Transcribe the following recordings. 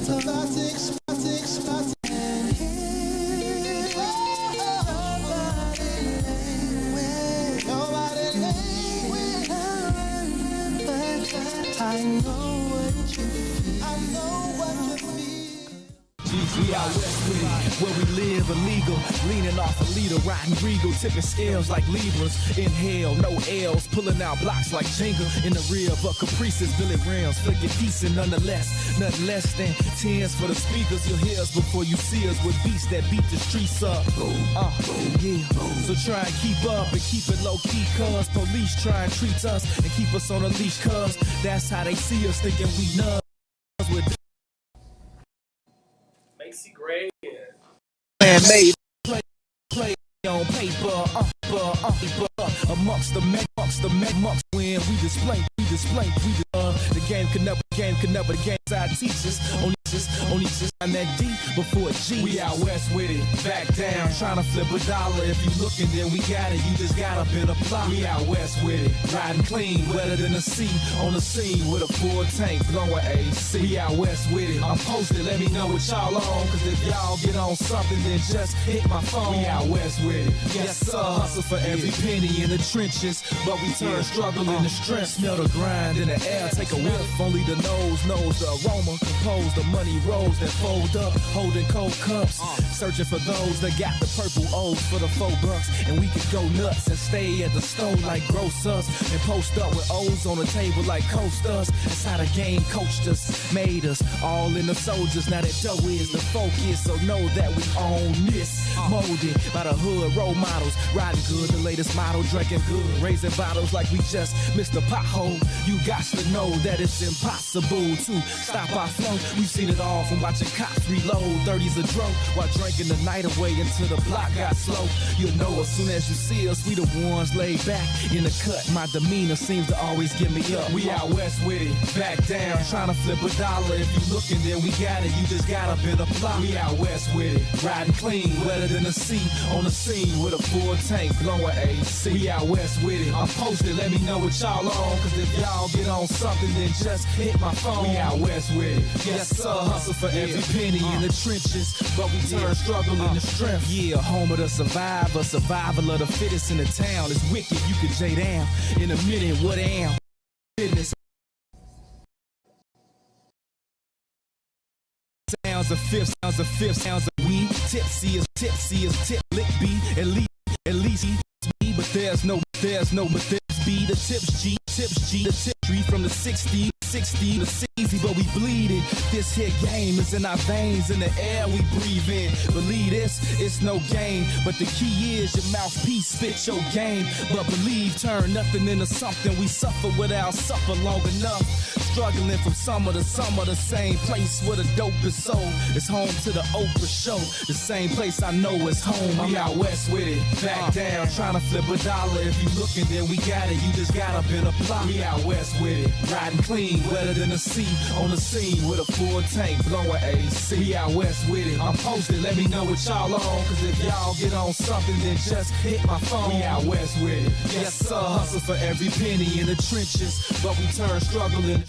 We out west with it, where we live illegal, leaning off a leader, riding regal, tipping scales like Libras. Inhale, no L's, pulling out blocks like Jenga. In the rear of a Caprice's Billy Rams, flicking decent nonetheless. Nothing less than tens for the speakers. You'll hear us before you see us with beats that beat the streets up. Yeah. So try and keep up and keep it low key, cuz police try and treat us and keep us on a leash, cuz that's how they see us, thinking we nuts with Macy Gray and made play on paper, amongst the men, when we display, the game can never, the game side teaches, only just on that D before a G. We out west with it, back down, trying to flip a dollar. If you looking, then we got it, you just gotta bit a plot. We out west with it, riding clean, wetter than the sea, on the scene with a full tank, blowing AC. We out west with it, I'm posted, let me know what y'all on, cause if y'all get on something, then just hit my phone. We out west with it, yes sir, hustle for every penny in the trenches, but we turn struggle into strength. Smell the grind in the air, take a whiff, only the nose knows the aroma, compose the money rolls that fold up, holding cold cups, searching for those that got the purple O's for the $4, and we could go nuts and stay at the stove like grocers, and post up with O's on the table like coasters. That's how the game coached us, made us all in the soldiers. Now that dough is the focus, so know that we own this. Molded by the hood role models, riding good, the latest model, drinking good, raising bottles like we just missed a pothole. You got to know that it's impossible to stop our flow. We've seen it all from watching cops reload 30s a dro while drinking the night away until the block got slow. You'll know as soon as you see us, we the ones laid back in the cut. My demeanor seems to always get me up. We out west with it, back down, trying to flip a dollar. If you looking, then we got it, you just gotta bit a plot. We out west with it, riding clean, wetter than the sea, on the scene with a full tank, blowing AC. We out west with it, I'm posted, let me know what y'all on, cause if y'all get on something, then just hit my phone. We out west with it, yes sir, hustle for every penny in the trenches, but we turn struggle into strength. Yeah, home of the survivor, survival of the fittest in the town. It's wicked, you can J down in a minute, what am? Business. Sounds of fifth, sounds of weed. Tipsy as tip, lick B, at least me, but there's no, but there's B, the tips G, the tip tree from the 60 to easy, but we bleed it. This here game is in our veins, in the air we breathe in. Believe this, it's no game, but the key is your mouthpiece, spit your game. But believe, turn nothing into something. We suffer without suffer long enough. Struggling from summer to summer, the same place where the dope is sold. It's home to the Oprah show, the same place I know is home. I'm out west with it, back down, trying to flip a dollar. If you looking, then we got it, you just gotta bit a plot. We out west with it, riding clean, wetter than the sea, on the scene with a full tank, blowing AC. We out west with it, I'm posted, let me know what y'all on, cause if y'all get on something, then just hit my phone. We out west with it, yes sir, hustle for every penny in the trenches, but we turn struggle into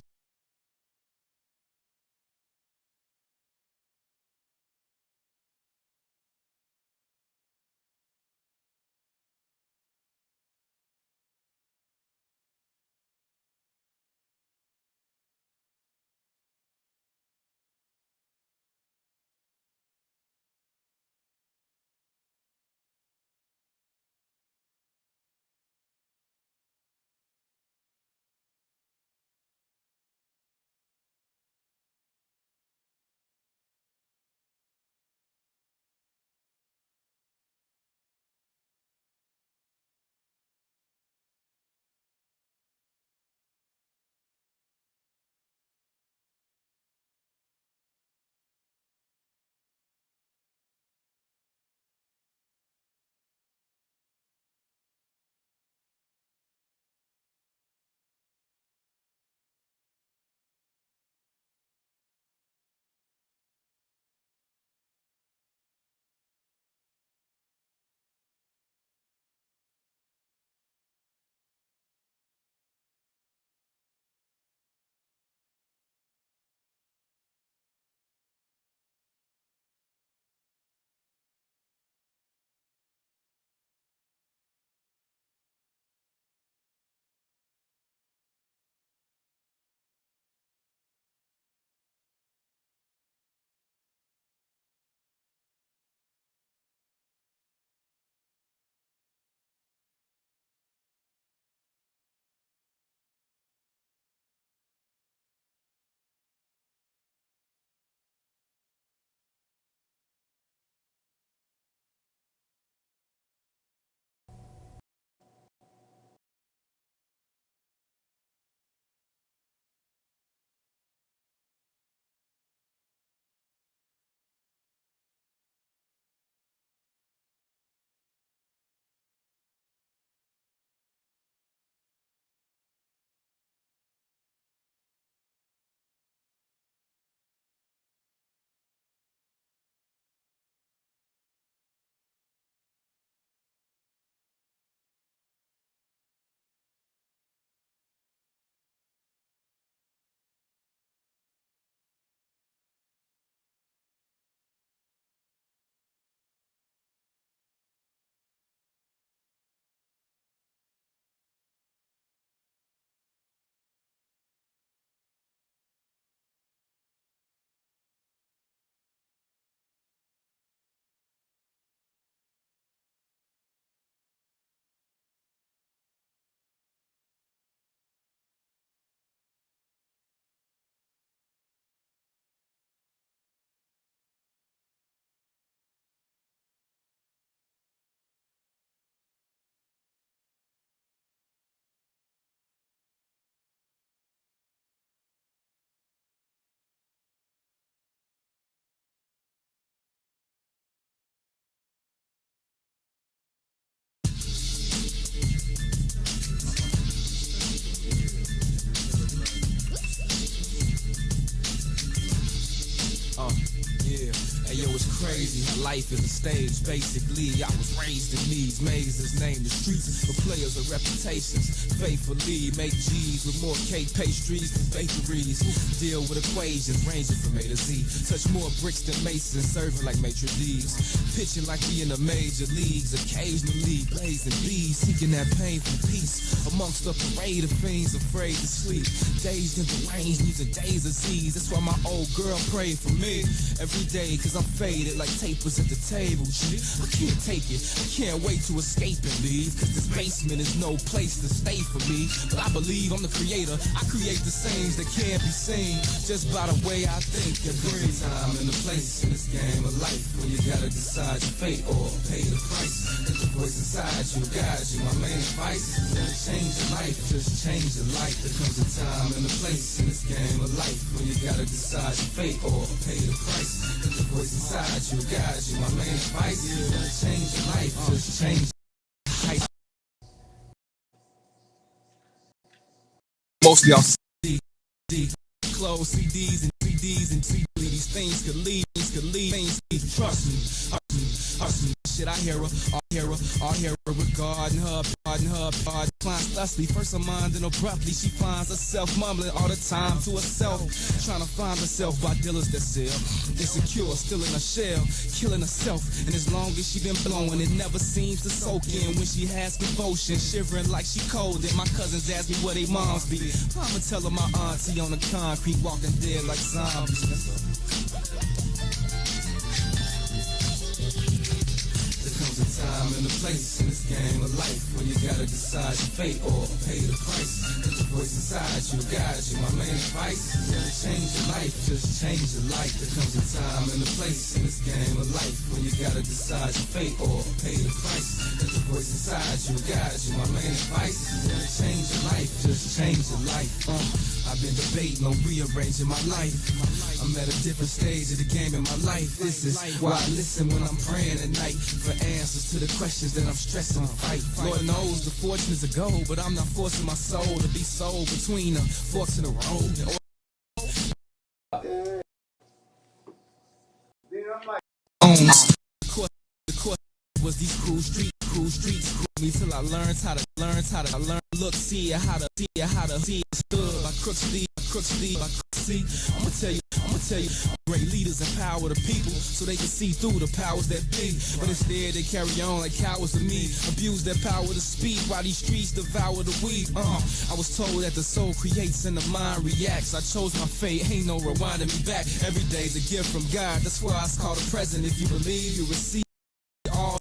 Yo, it's crazy how life is a stage. Basically, I was raised in these mazes, named the streets for players of reputations. Faithfully make G's with more cake pastries than bakeries. Deal with equations ranging from A to Z. Touch more bricks than Masons, serving like maitre d's. Pitching like we in the major leagues. Occasionally blazing bees, seeking that painful peace amongst a parade of fiends afraid to sleep. Dazed and deranged, using days of Z's. That's why my old girl prayed for me every day, cause I'm faded like tapers at the table. G, I can't take it, I can't wait to escape and leave, cause this basement is no place to stay for me. But I believe I'm the creator, I create the sayings that can't be seen just by the way I think and breathe. Time and the place in this game of life when you gotta decide your fate or pay the price. Let the voice inside you guide you. My main advice is never change your life, just change your life. There comes a time and a place in this game of life when you gotta decide your fate or pay the price. Let the voice inside you guide you. My main advice is never change your life, just change your life. Mostly I'll see close CDs and CDs and CDs. These things could lead, things trust me. Shit, I hear her regarding her, declines thusly. First her mind, then abruptly she finds herself mumbling all the time to herself, trying to find herself by dealers that sell. Insecure, still in a shell, killing herself. And as long as she been blowing, it never seems to soak in. When she has convulsion, shivering like she cold. And my cousins ask me where they moms be. I'ma tell her my auntie on the concrete, walking dead like zombies. Time and a place in this game of life when you gotta decide your fate or pay the price. Let the voice inside you guide you. My main advice is never change your life, just change your life. There comes a time and a place in this game of life when you gotta decide your fate or pay the price. Let the voice inside you guide you. My main advice is never change your life, just change your life. I've been debating on rearranging my life. I'm at a different stage of the game in my life. This is why I listen when I'm praying at night for answers to the questions that I'm stressing to fight. Lord knows the fortune is a goal, but I'm not forcing my soul to be sold between the forks in the road. The course was these cool streets me till I learned how to learn. Look, see how to stood by crooked. I'ma tell you, great leaders empower the people so they can see through the powers that be. But instead they carry on like cowards to me, abuse their power to speak while these streets devour the weed. I was told that the soul creates and the mind reacts. I chose my fate, ain't no rewinding me back. Every day's a gift from God, that's why it's called a present. If you believe, you receive all.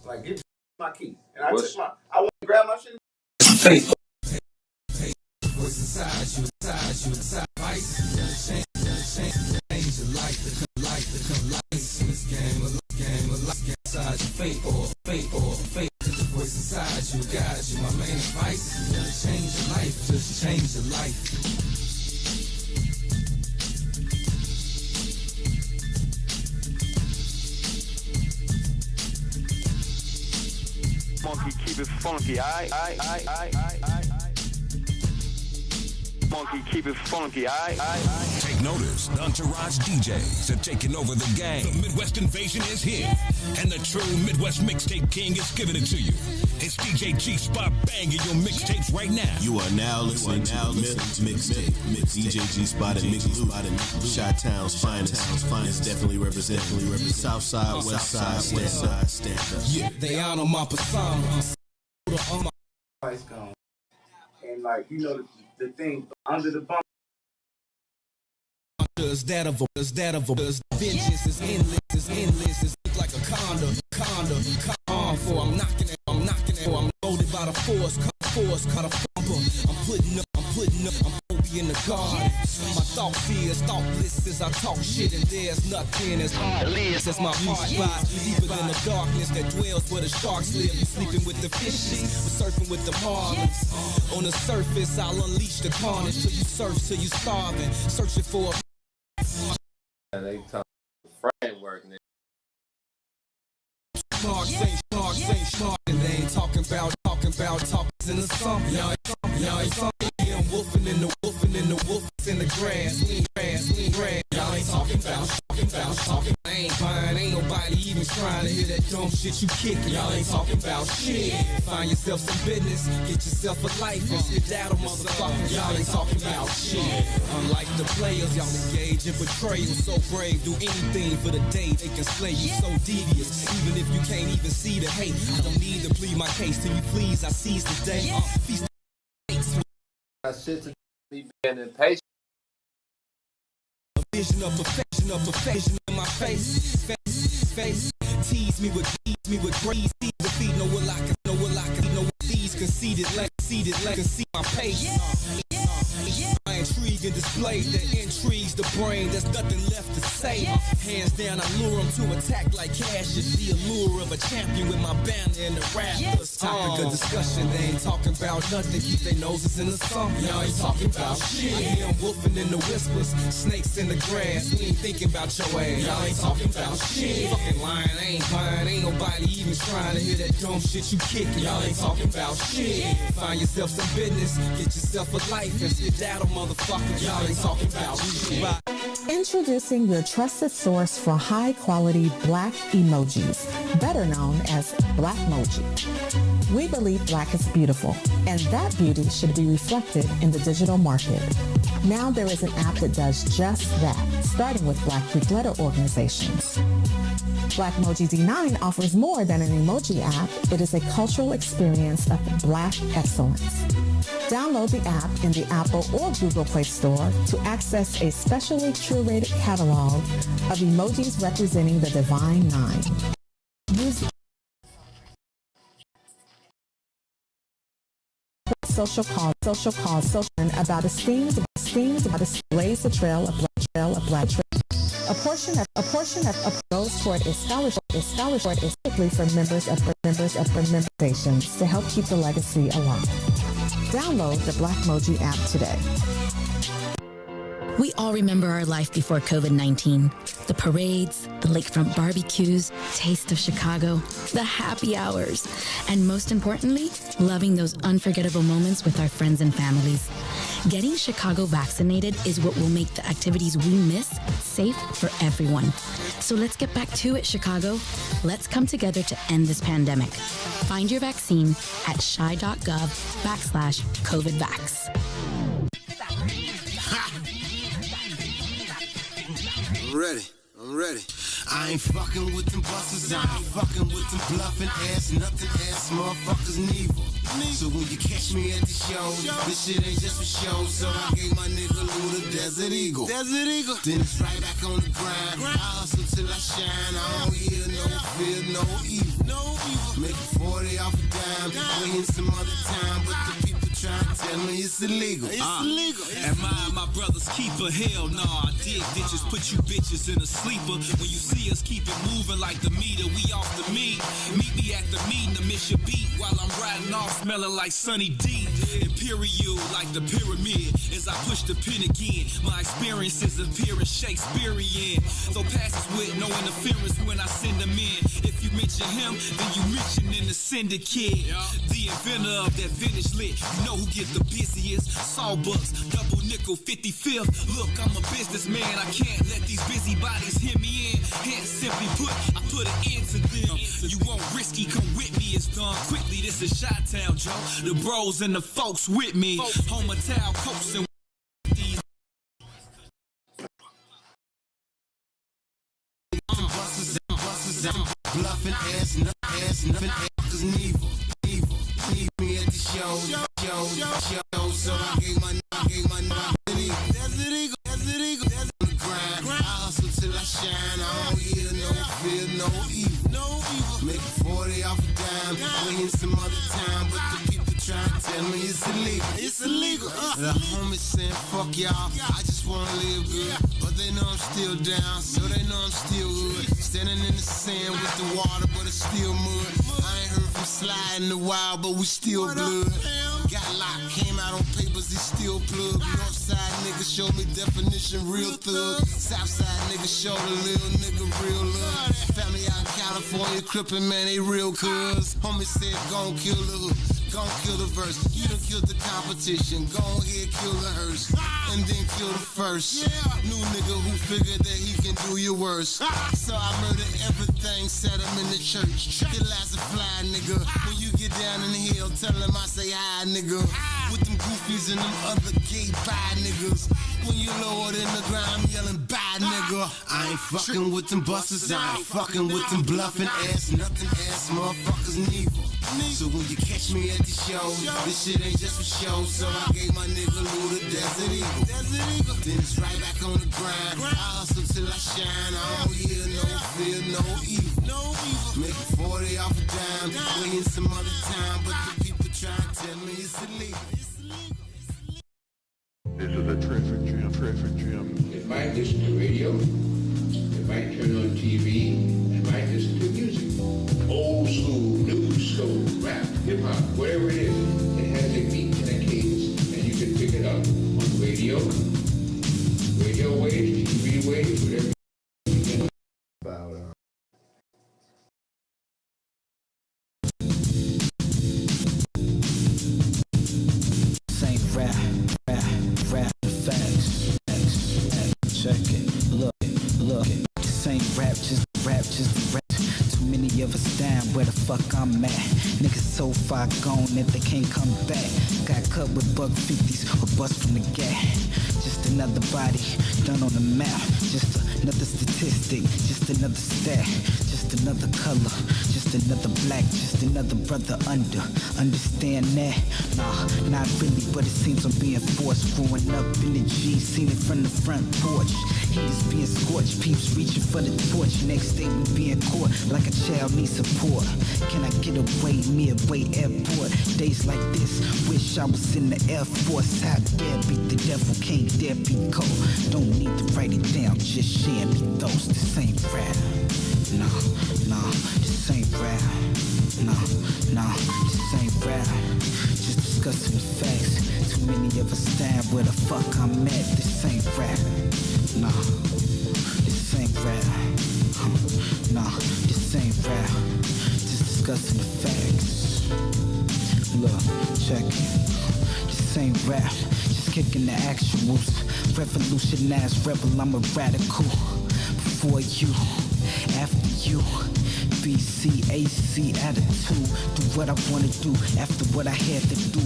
Like, give me my key. And I took I want to grab my shit. Faith. Voice inside you. Vice. Change your life. Become life. In this game of life. Inside your fate or fate. The voice inside you guides you. My main advice is never change your life. Just change your life. Monkey, keep it funky, aight? Monkey, keep it funky, aight? Take notice, the Entourage DJs are taking over the game. The Midwest invasion is here, and the true Midwest mixtape king is giving it to you. It's DJ G-Spot banging your mixtapes right now. You are now listening to mixtape. DJ G-Spot and Mix Loop, Chi-Town's finest. Definitely representing Southside, Westside, stand up. Yeah, they honor my persona. Price gone. And like, you know, the thing under the bump. Is that of a vengeance is endless, it's like a condor, for I'm knocking it, I'm loaded by the force, cut a fumble, I'm putting up, I'm be in the garden. My thoughts is thoughtless as I talk shit, and there's nothing as heartless as my heart lies deeper than the darkness that dwells where the sharks live. You sleeping with the fishes, but surfing with the marlins. On the surface, I'll unleash the carnage till you surf, till you starving, searching for a they talking framework, nigga. Smart, and they ain't talking about talkers in the summer. Y'all ain't something. I'm wolfing in the wolf in the grass. Y'all ain't talking about. I ain't buying trying to hear that dumb shit you kicking. Y'all ain't talking about shit. Find yourself some business, get yourself a life, and skedaddle, motherfuckers. Y'all ain't talking about shit. Unlike the players, y'all engage in betrayal. So brave, do anything for the day they can slay you. So devious, even if you can't even see the hate. I don't need to plead my case till you please. I seize the day. Feast That shit to be being impatient. a vision of perfection in my face. Tease me with grease. Defeat no will I can no these conceited can see my pace. My intrigue and display that intrigues the brain. There's nothing left to say. Hands down, I lure them to attack like Cassius. The allure of a champion with my banner in the rafters. Topic of discussion, they ain't talking about nothing. Keep their noses in the sun. Y'all ain't talking about shit. I hear them wolfing in the whispers, snakes in the grass. We ain't thinking about your ass. Y'all ain't talking about shit. Fucking lying, I ain't buying. Ain't nobody even trying to hear that dumb shit you kicking. Y'all ain't talking about shit. Find yourself some business, get yourself a life, and skedaddle, motherfucker. Y'all ain't talking about shit. Introducing your trusted source for high-quality black emojis, better known as Blackmoji. We believe black is beautiful, and that beauty should be reflected in the digital market. Now there is an app that does just that, starting with Black Greek letter organizations. Blackmoji D9 offers more than an emoji app. It is a cultural experience of black excellence. Download the app in the Apple or Google Play Store to access a specially curated catalog of emojis representing the Divine Nine. Use social cause about esteemed blaze the trail of black. A portion of goes toward a scholarship strictly for members of organizations to help keep the legacy alive. Download the Blackmoji app today. We all remember our life before COVID-19. The parades, the lakefront barbecues, taste of Chicago, the happy hours, and most importantly, loving those unforgettable moments with our friends and families. Getting Chicago vaccinated is what will make the activities we miss safe for everyone. So let's get back to it, Chicago. Let's come together to end this pandemic. Find your vaccine at chi.gov/COVIDvax. I'm ready. I ain't fucking with them busters, I ain't fucking with them bluffing ass, nothing ass motherfuckers neither. So when you catch me at the show, this shit ain't just for show. So I gave my nigga Lou the Desert Eagle. Then it's right back on the grind. I hustle till I shine. I don't hear no fear, no evil. Make 40 off a dime, waiting some other time, but the people try to tell me it's illegal. Am I my brother's keeper? Hell nah, I dig ditches, put you bitches in a sleeper. When you see us, keep it moving like the meter, we off the meat. Meet me at the meeting to miss your beat while I'm riding off, smelling like Sunny D. Imperial like the pyramid as I push the pen again. My experiences appearing Shakespearean. So pass us with no interference when I send them in. If you mention him, then you mention in the syndicate. The inventor of that vintage lit. You know who get the busiest? Sawbucks, double nickel, 55th. Look, I'm a businessman. I can't let these busybodies hear me in. Hence, simply put, I put an end to them. You want risky, come with me. It's done quickly. This is Chi-Town, Joe. The bros and the folks with me. Home of town, coats and these. Bluffing ass, nothing ass, evil. Need me at the show. So I gave my Desert Eagle. On the grind. I hustle till I shine. I don't hear no fear, no evil. Make 40 off a dime, waiting some other time, but the people try to tell me it's illegal. The homies saying fuck y'all, I just wanna live good, but they know I'm still down, so they know I'm still hood. Standing in the sand with the water, but it's still mud. I ain't heard from Sly in a while, but we still blood. Got locked, came out on papers, he still plug. Northside nigga showed me definition, real thug. Southside nigga showed a little nigga real love. Family out in California, crippin', man, they real cuz. Homie said, gon' kill the hood, gon' kill the verse. You done killed the competition, gon' ahead, kill the hearse. And then kill the first. New nigga who figured that he can do you worse. So I murder everything, set him in the church. Your last a fly, nigga. When you get down in the hill, tell him I say hi, nigga. With them goofies and them other gay bye niggas. When you lower in the ground, I'm yelling bye, nigga. I ain't fucking with them busters, I ain't fucking with them bluffing ass, nothing ass motherfuckers neither. So when you catch me at the show, this shit ain't just for show. So I gave my nigga Lou the Desert Eagle. Then it's right back on the grind. I hustle till I shine. I don't hear no fear, no evil. Make 40 off a dime, waiting some other time. But the people try to tell me it's illegal. This is a traffic jam. They might listen to radio, they might turn on TV, they might listen to music. Old school, new school, rap, hip hop, whatever it is, it has a beat and a cadence, and you can pick it up on radio waves, TV waves, whatever. Same rap, facts. Check it, look. Same rap, just rap. Too many of us down where the fuck I'm at. Niggas so far gone that they can't come back. Got cut with buck 50s or bust from the gap. Just another body done on the map. Just another statistic, just another stat. Just another color, just another black, just another brother understand that? Nah, not really, but it seems I'm being forced. Growing up in the G, seen it from the front porch. He's being scorched, peeps reaching for the torch. Next day we being caught like a child needs support. Can I get away, midway airport? Days like this, wish I was in the Air Force. How dare beat the devil, can't dare be cold. Don't need to write it down, just share me those. This ain't rap. No, this ain't rap. No, this ain't rap. Just discussing the facts. Too many of us stand where the fuck I'm at. This ain't rap. No, this ain't rap. No, this ain't rap. Just discussing the facts. Look, check it. This ain't rap. Just kicking the actuals. Revolutionized rebel, I'm a radical. Before you, after you. BCAC attitude. Do what I wanna do after what I had to do.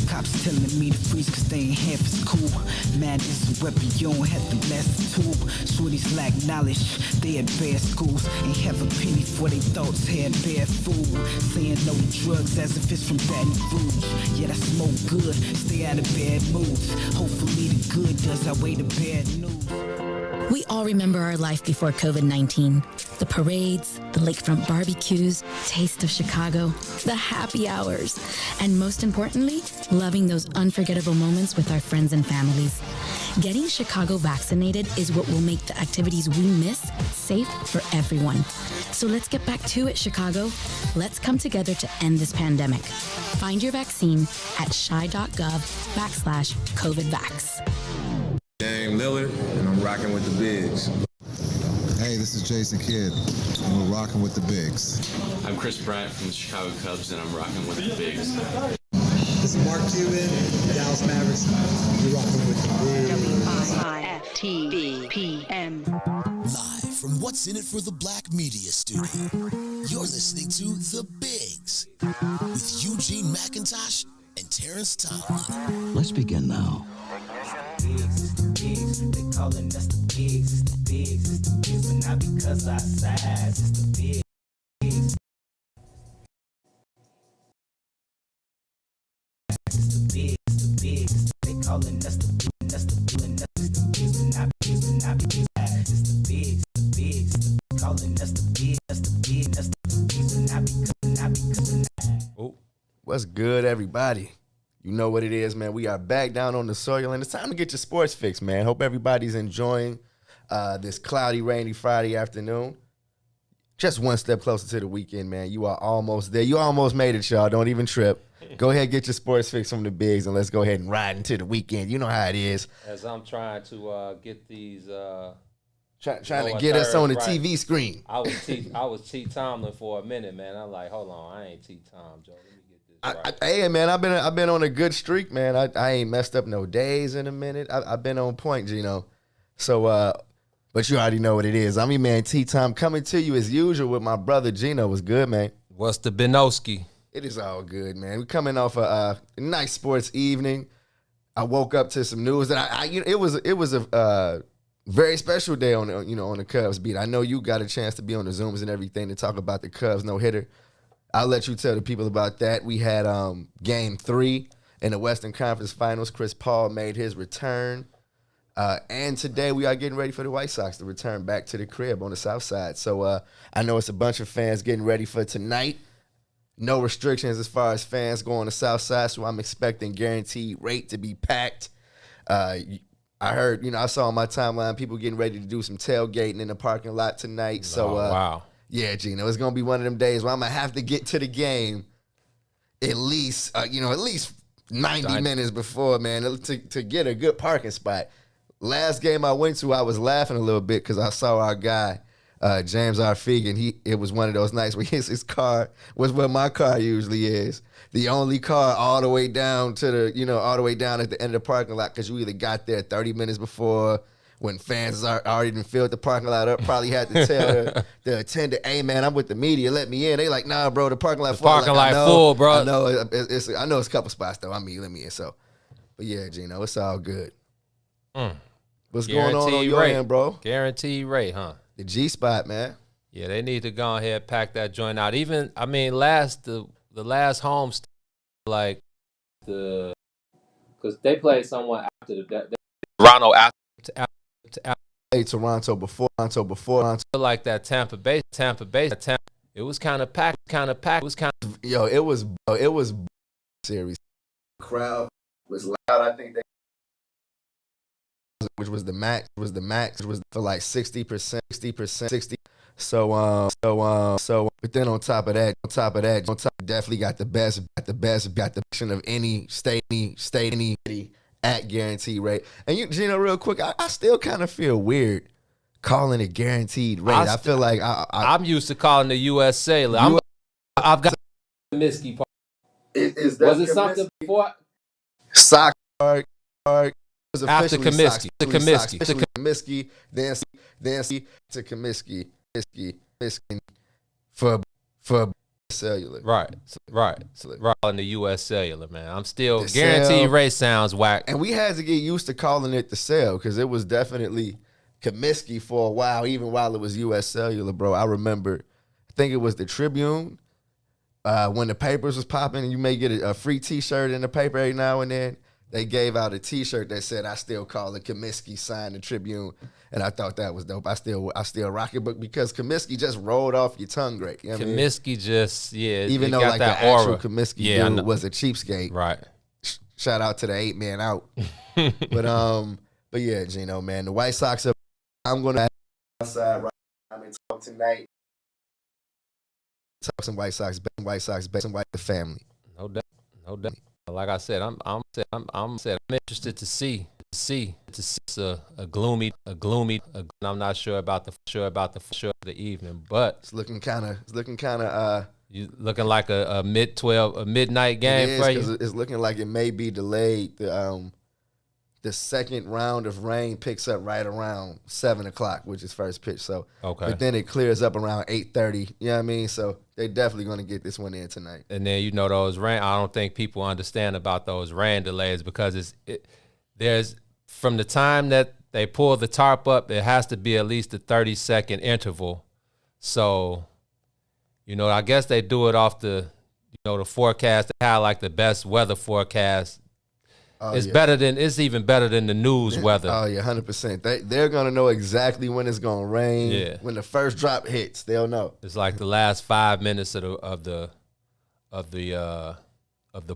Cops telling me to freeze cause they ain't half as cool. Man, it's a weapon, you don't have to blast the tube. Shorties lack knowledge, they at bad schools. Ain't have a penny for they thoughts, had bad food. Saying no drugs as if it's from Baton Rouge. Yet I smoke good, stay out of bad moods. Hopefully the good does outweigh the bad news. We all remember our life before COVID-19. The parades, the lakefront barbecues, taste of Chicago, the happy hours, and most importantly, loving those unforgettable moments with our friends and families. Getting Chicago vaccinated is what will make the activities we miss safe for everyone. So let's get back to it, Chicago. Let's come together to end this pandemic. Find your vaccine at chi.gov/COVIDvax. I'm Lillard, and I'm rocking with the Bigs. Hey, this is Jason Kidd, and we're rocking with the Bigs. I'm Chris Bryant from the Chicago Cubs, and I'm rocking with the Bigs. This is Mark Cuban, Dallas Mavericks. You're rocking with the Bigs. WIFTVPM. Live from What's in It for the Black Media Studio, you're listening to The Bigs with Eugene McIntosh and Terrence Tomlin. Let's begin now. They calling us the bigs, it's the bigs, but not because our size, it's the bigs. It's the bigs, they calling us the bigs, but not because it's the bigs, calling us the bigs, but not because. Oh, what's good, everybody? You know what it is, man. We are back down on the soil, and it's time to get your sports fix, man. Hope everybody's enjoying this cloudy, rainy Friday afternoon. Just one step closer to the weekend, man. You are almost there. You almost made it, y'all. Don't even trip. Go ahead, get your sports fix from the Bigs, and let's go ahead and ride into the weekend. You know how it is. As I'm trying to get these... trying to get us on the right. TV screen. I was T. Tomlin for a minute, man. I'm like, hold on, I ain't T. Tom, Joe. Let me get this right. Hey, man, I've been on a good streak, man. I ain't messed up no days in a minute. I've been on point, Gino. So But you already know what it is. I'm your man T-Tom coming to you as usual with my brother Gino. What's good, man? What's the Benoski? It is all good, man. We're coming off a nice sports evening. I woke up to some news that it was a very special day on the Cubs beat. I know you got a chance to be on the Zooms and everything to talk about the Cubs no-hitter. I'll let you tell the people about that. We had Game 3 in the Western Conference Finals. Chris Paul made his return. And today we are getting ready for the White Sox to return back to the crib on the South Side. So I know it's a bunch of fans getting ready for tonight. No restrictions as far as fans going on the South Side, so I'm expecting guaranteed rate to be packed. I heard, I saw on my timeline people getting ready to do some tailgating in the parking lot tonight. So, wow. Yeah, Gino, it's going to be one of them days where I'm going to have to get to the game at least 90 minutes before, man, to get a good parking spot. Last game I went to, I was laughing a little bit because I saw our guy, James R. Fegan. It was one of those nights where his car was where my car usually is. The only car all the way down to all the way down at the end of the parking lot because you either got there 30 minutes before when fans already done filled the parking lot up. Probably had to tell the attendant, "Hey man, I'm with the media. Let me in." They like, "Nah, bro, the parking lot full." Parking lot full, bro. I know it's a couple spots though. Let me in. So, but yeah, Gino, it's all good. What's going on your end, bro? Guaranteed rate, huh? The G spot, man. Yeah, they need to go ahead and pack that joint out. Even, the last home, like because they played someone after Toronto Toronto before. Like that Tampa Bay. It was kind of packed. It was kind of it was series. The crowd was loud. I think which was the max. It was for like 60%. So, but then on top of that, definitely got the best of any state at guaranteed rate. And Gino, real quick, I still kind of feel weird calling it guaranteed rate. I feel like I'm used to calling the USA. I've got the Comiskey part. Was it something before? Sock card. After Comiskey, Comiskey, then to Comiskey for cellular. Right. On the US Cellular, man. I'm still guaranteed rate sounds whack. And we had to get used to calling it the cell because it was definitely Comiskey for a while, even while it was US Cellular, bro. I remember, I think it was the Tribune when the papers was popping, and you may get a free T-shirt in the paper every now and then. They gave out a T-shirt that said, "I still call it Comiskey," signed the Tribune, and I thought that was dope. I still rock it, but because Comiskey just rolled off your tongue great. You know Comiskey just, even though like the actual Comiskey dude was a cheapskate. Right. Shout out to the 8-man out. But yeah, Gino, man, the White Sox are. I'm gonna outside right now and talk tonight. Talk some White Sox, the family. No doubt. Like I said, I'm interested to see. It's a gloomy. I'm not sure about the evening, but it's looking kind of. You looking like a midnight game for you. It's looking like it may be delayed. The second round of rain picks up right around 7:00, which is first pitch. So, okay. But then it clears up around 8:30. You know what I mean? So they definitely going to get this one in tonight. And then those rain. I don't think people understand about those rain delays because there's from the time that they pull the tarp up, it has to be at least a 30-second interval. So, I guess they do it off the forecast. They have like the best weather forecast. It's even better than the news weather. Oh yeah, 100%. They're gonna know exactly when it's gonna rain. Yeah. When the first drop hits, they'll know. It's like the last 5 minutes of the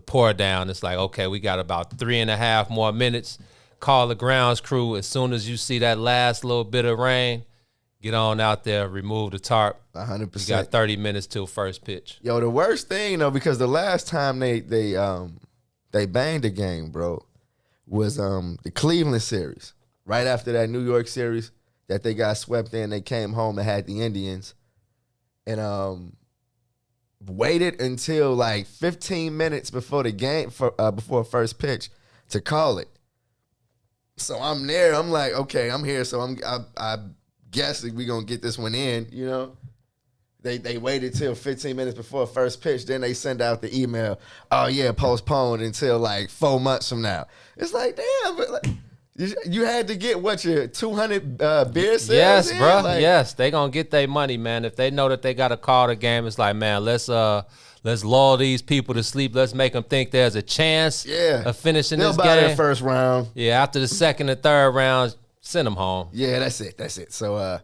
pour down. It's like, okay, we got about 3.5 more minutes. Call the grounds crew as soon as you see that last little bit of rain. Get on out there, remove the tarp. 100%. You got 30 minutes till first pitch. Yo, the worst thing though, because the last time they banged the game, bro, was the Cleveland series. Right after that New York series that they got swept in, they came home and had the Indians. And waited until like 15 minutes before the game, before first pitch to call it. So I'm there. I'm like, okay, I'm here. So I guessing we gonna get this one in. You know, they waited till 15 minutes before first pitch. Then they send out the email. Oh yeah, postponed until like 4 months from now. It's like damn, but like. You had to get your 200 beer sales. Yes, in? bro. Like, yes, they gonna get their money, man. If they know that they got to call the game, it's like, man, let's lull these people to sleep. Let's make them think there's a chance of finishing they'll this buy game. their first round. Yeah, after the second and third rounds, send them home. Yeah, that's it. So I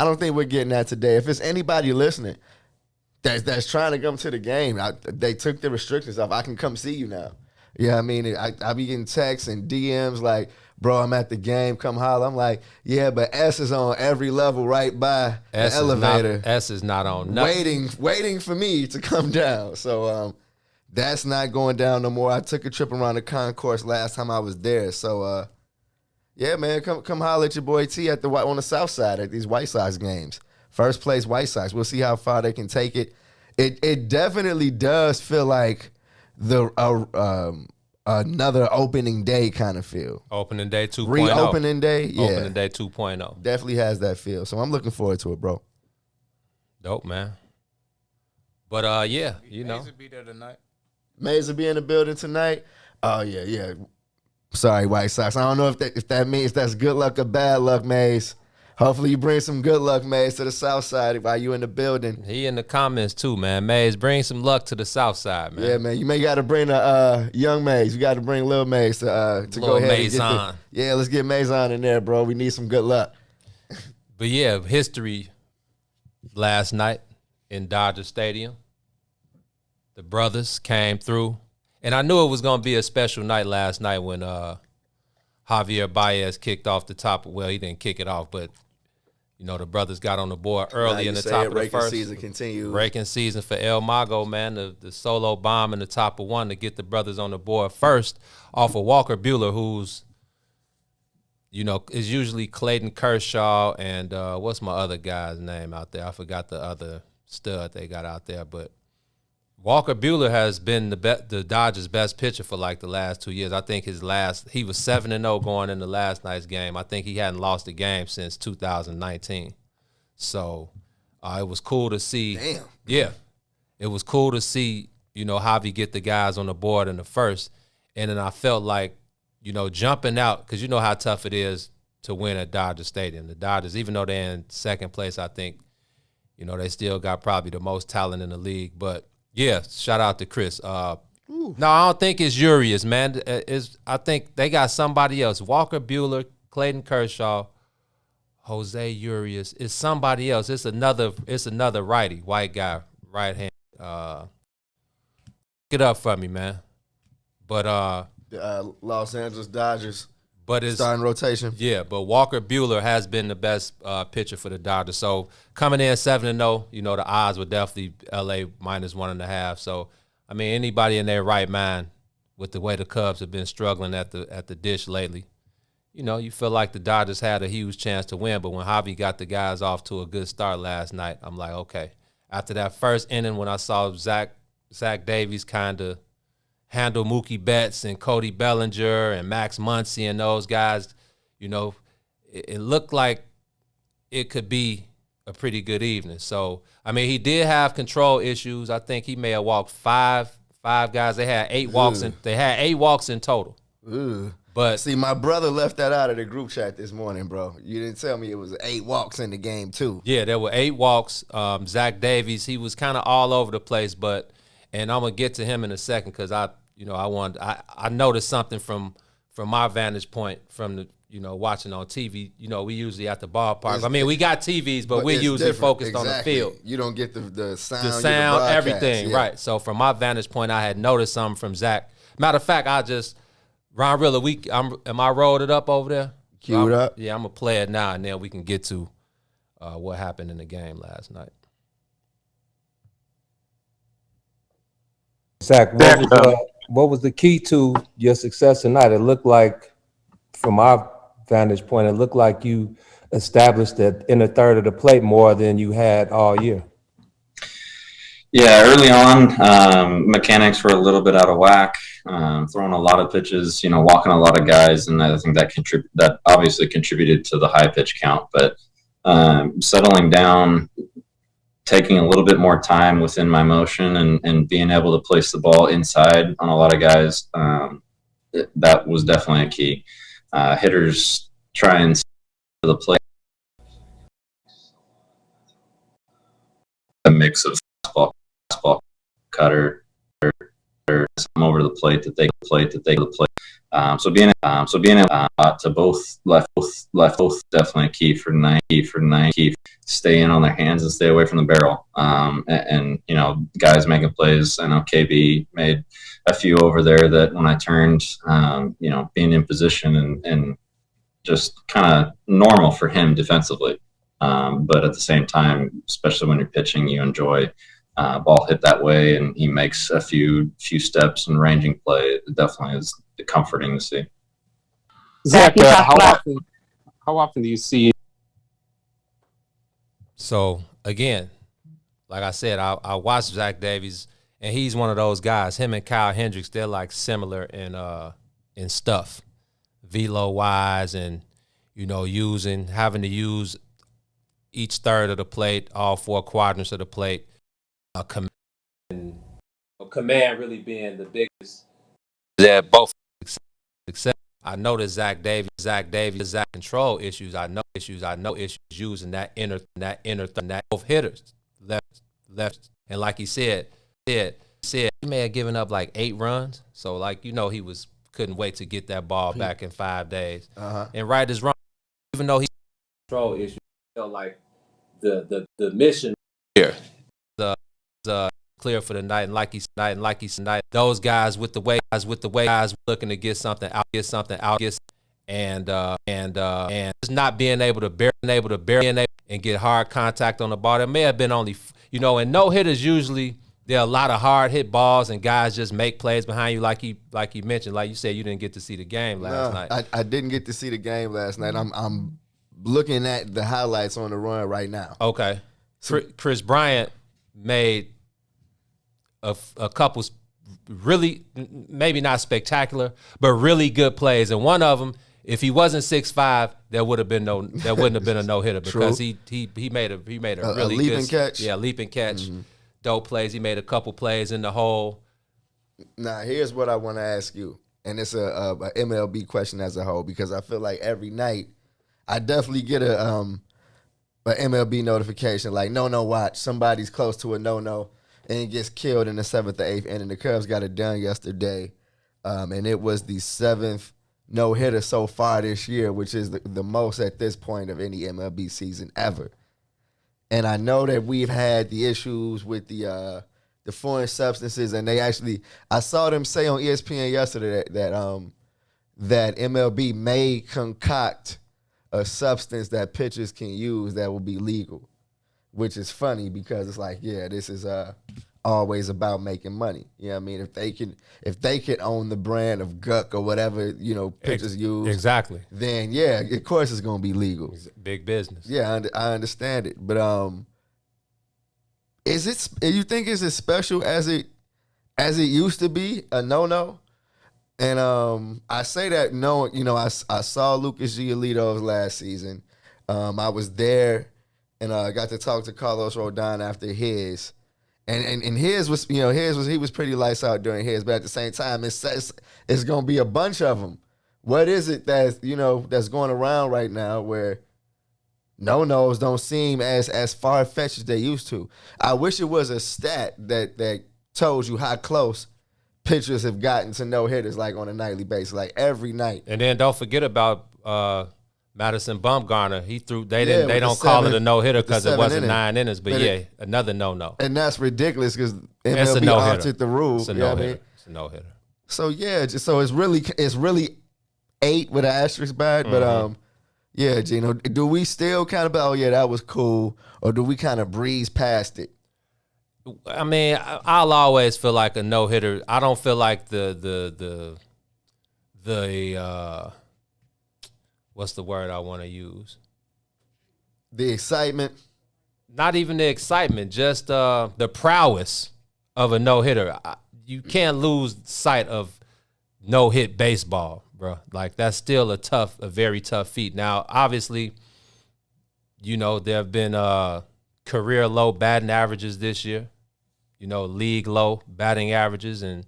don't think we're getting that today. If it's anybody listening that's trying to come to the game, they took the restrictions off. I can come see you now. Yeah, I mean, I be getting texts and DMs like, bro, I'm at the game, come holler. I'm like, yeah, but S is on every level right by the elevator. S is not on nothing. Waiting for me to come down. So that's not going down no more. I took a trip around the concourse last time I was there. So yeah, man, come holler at your boy T on the south side at these White Sox games. First place White Sox. We'll see how far they can take it. It definitely does feel like another opening day kind of feel. Opening day 2.0. Reopening day, yeah. Opening day 2.0. Definitely has that feel. So I'm looking forward to it, bro. Dope, man. But yeah, you know. Mays will be there tonight. Mays will be in the building tonight. Oh yeah. Sorry, White Sox. I don't know if that means that's good luck or bad luck, Mays. Hopefully you bring some good luck, Mays, to the south side while you in the building. He in the comments too, man. Mays, bring some luck to the south side, man. Yeah, man. You may got to bring the young Mays. You got to bring Lil Mays to go ahead and get yeah, let's get Mays on in there, bro. We need some good luck. But yeah, history last night in Dodger Stadium. The brothers came through. And I knew it was going to be a special night last night when Javier Baez kicked off the top. Well, he didn't kick it off, but you know, the brothers got on the board early in the top of the first. Raking season continued. Raking season for El Mago, man. The solo bomb in the top of one to get the brothers on the board first off of Walker Buehler, who's, you know, is usually Clayton Kershaw and what's my other guy's name out there? I forgot the other stud they got out there, but Walker Buehler has been the Dodgers' best pitcher for like the last 2 years. I think he was 7-0 going into last night's game. I think he hadn't lost a game since 2019. So it was cool to see. Damn. Yeah, it was cool to see, you know, Javi get the guys on the board in the first. And then I felt like, you know, jumping out, because you know how tough it is to win at Dodger Stadium. The Dodgers, even though they're in second place, I think, you know, they still got probably the most talent in the league. But yeah, shout out to Chris. No, I don't think it's Urias, man. I think they got somebody else. Walker Buehler, Clayton Kershaw, Jose Urias. It's somebody else. It's another righty, white guy, right hand. Pick it up for me, man. But Los Angeles Dodgers. But it's starting rotation. Yeah, but Walker Buehler has been the best pitcher for the Dodgers. So coming in 7-0, you know, the odds were definitely LA -1.5. So I mean, anybody in their right mind, with the way the Cubs have been struggling at the dish lately, you know, you feel like the Dodgers had a huge chance to win. But when Javi got the guys off to a good start last night, I'm like, okay. After that first inning, when I saw Zach Davies kind of handle Mookie Betts and Cody Bellinger and Max Muncy and those guys, you know, it looked like it could be a pretty good evening. So, I mean, he did have control issues. I think he may have walked five guys. They had 8 walks in total. But see, my brother left that out of the group chat this morning, bro. You didn't tell me it was 8 walks in the game too. Yeah, there were 8 walks. Zach Davies, he was kind of all over the place, and I'm gonna get to him in a second because I noticed something from my vantage point from the, you know, watching on TV. You know, we usually at the ballpark. We got TVs, but we're usually focused on the field. You don't get the sound. The sound, everything, yeah. Right. So from my vantage point, I had noticed something from Zach. Matter of fact, Ron Rilla, am I rolled it up over there? Queued up? Yeah, I'm going to play it now, and then we can get to what happened in the game last night. Zach, what was the key to your success tonight? It looked like, from our vantage point, it looked like you established that in a third of the plate more than you had all year. Yeah, early on, mechanics were a little bit out of whack, throwing a lot of pitches, you know, walking a lot of guys, and I think that obviously contributed to the high pitch count. But settling down, taking a little bit more time within my motion, and being able to place the ball inside on a lot of guys. That was definitely a key. Hitters try and the play a mix of fastball, cutter, or some over the plate that they play. So being to both left, definitely a key for 90. Stay in on their hands and stay away from the barrel. And you know, guys making plays. I know KB made a few over there that when I turned, you know, being in position and just kind of normal for him defensively. But at the same time, especially when you're pitching, you enjoy ball hit that way, and he makes a few steps and ranging play. It definitely is comforting to see. Zach, how often do you see? So again, like I said, I watched Zach Davies, and he's one of those guys. Him and Kyle Hendricks, they're like similar in stuff, velo wise, and you know, having to use each third of the plate, all four quadrants of the plate. Command really being the biggest. Yeah, both. Except I know that Zach Davies, control issues. I know issues using that inner both hitters, left, and like he said he may have given up like 8 runs. So like, you know, he couldn't wait to get that ball back in 5 days. And right is wrong, even though he control issues, felt like the mission here, the clear for the night, and like he said, those guys with the way guys looking to get something out, and just not being able to bear and get hard contact on the ball. There may have been only, you know, and no hitters usually. There are a lot of hard hit balls, and guys just make plays behind you, like he mentioned. Like you said, you didn't get to see the game last night. I didn't get to see the game last night. I'm looking at the highlights on the run right now. Okay, Chris Bryant made a couple really, maybe not spectacular, but really good plays, and one of them, if he wasn't 6'5", there wouldn't have been a no hitter because he made a really leaping good catch. Yeah, leaping catch. Mm-hmm. Dope plays. He made a couple plays in the hole. Now, here's what I want to ask you, and it's a MLB question as a whole, because I feel like every night I definitely get a MLB notification like, no, watch, somebody's close to a no, and it gets killed in the 7th or 8th inning. The Cubs got it done yesterday, and it was the 7th no-hitter so far this year, which is the most at this point of any MLB season ever. And I know that we've had the issues with the foreign substances, and I saw them say on ESPN yesterday that MLB may concoct a substance that pitchers can use that will be legal, which is funny because it's like, yeah, this is always about making money. You know what I mean? If they could own the brand of Guck or whatever, you know, pitchers use. Exactly. Then yeah, of course it's gonna be legal. It's big business. Yeah, I understand it. But you think it's as special as it used to be, a no? And I say that knowing, you know, I saw Lucas Giolito's last season. I was there and I got to talk to Carlos Rodon after his. And his was, you know, he was pretty lights out during his, but at the same time, it's gonna be a bunch of them. What is it that's going around right now where no-nos don't seem as far-fetched as they used to? I wish it was a stat that told you how close pitchers have gotten to no-hitters, like on a nightly basis, like every night. And then don't forget about Madison Bumgarner. He threw. They don't call it a no-hitter because it wasn't 9 innings, but another no-no. And that's ridiculous because MLB altered the rule. It's a no-hitter. It's a no-hitter. So yeah, so it's really 8 with an asterisk by it. But yeah, Gino, do we still kind of, oh yeah, that was cool, or do we kind of breeze past it? I mean, I'll always feel like a no-hitter. I don't feel like the what's the word I want to use? The excitement. Not even the excitement, just the prowess of a no-hitter. You can't lose sight of no-hit baseball, bro. Like, that's still a very tough feat. Now, obviously, You know, there have been career low batting averages this year. You know, league low batting averages. And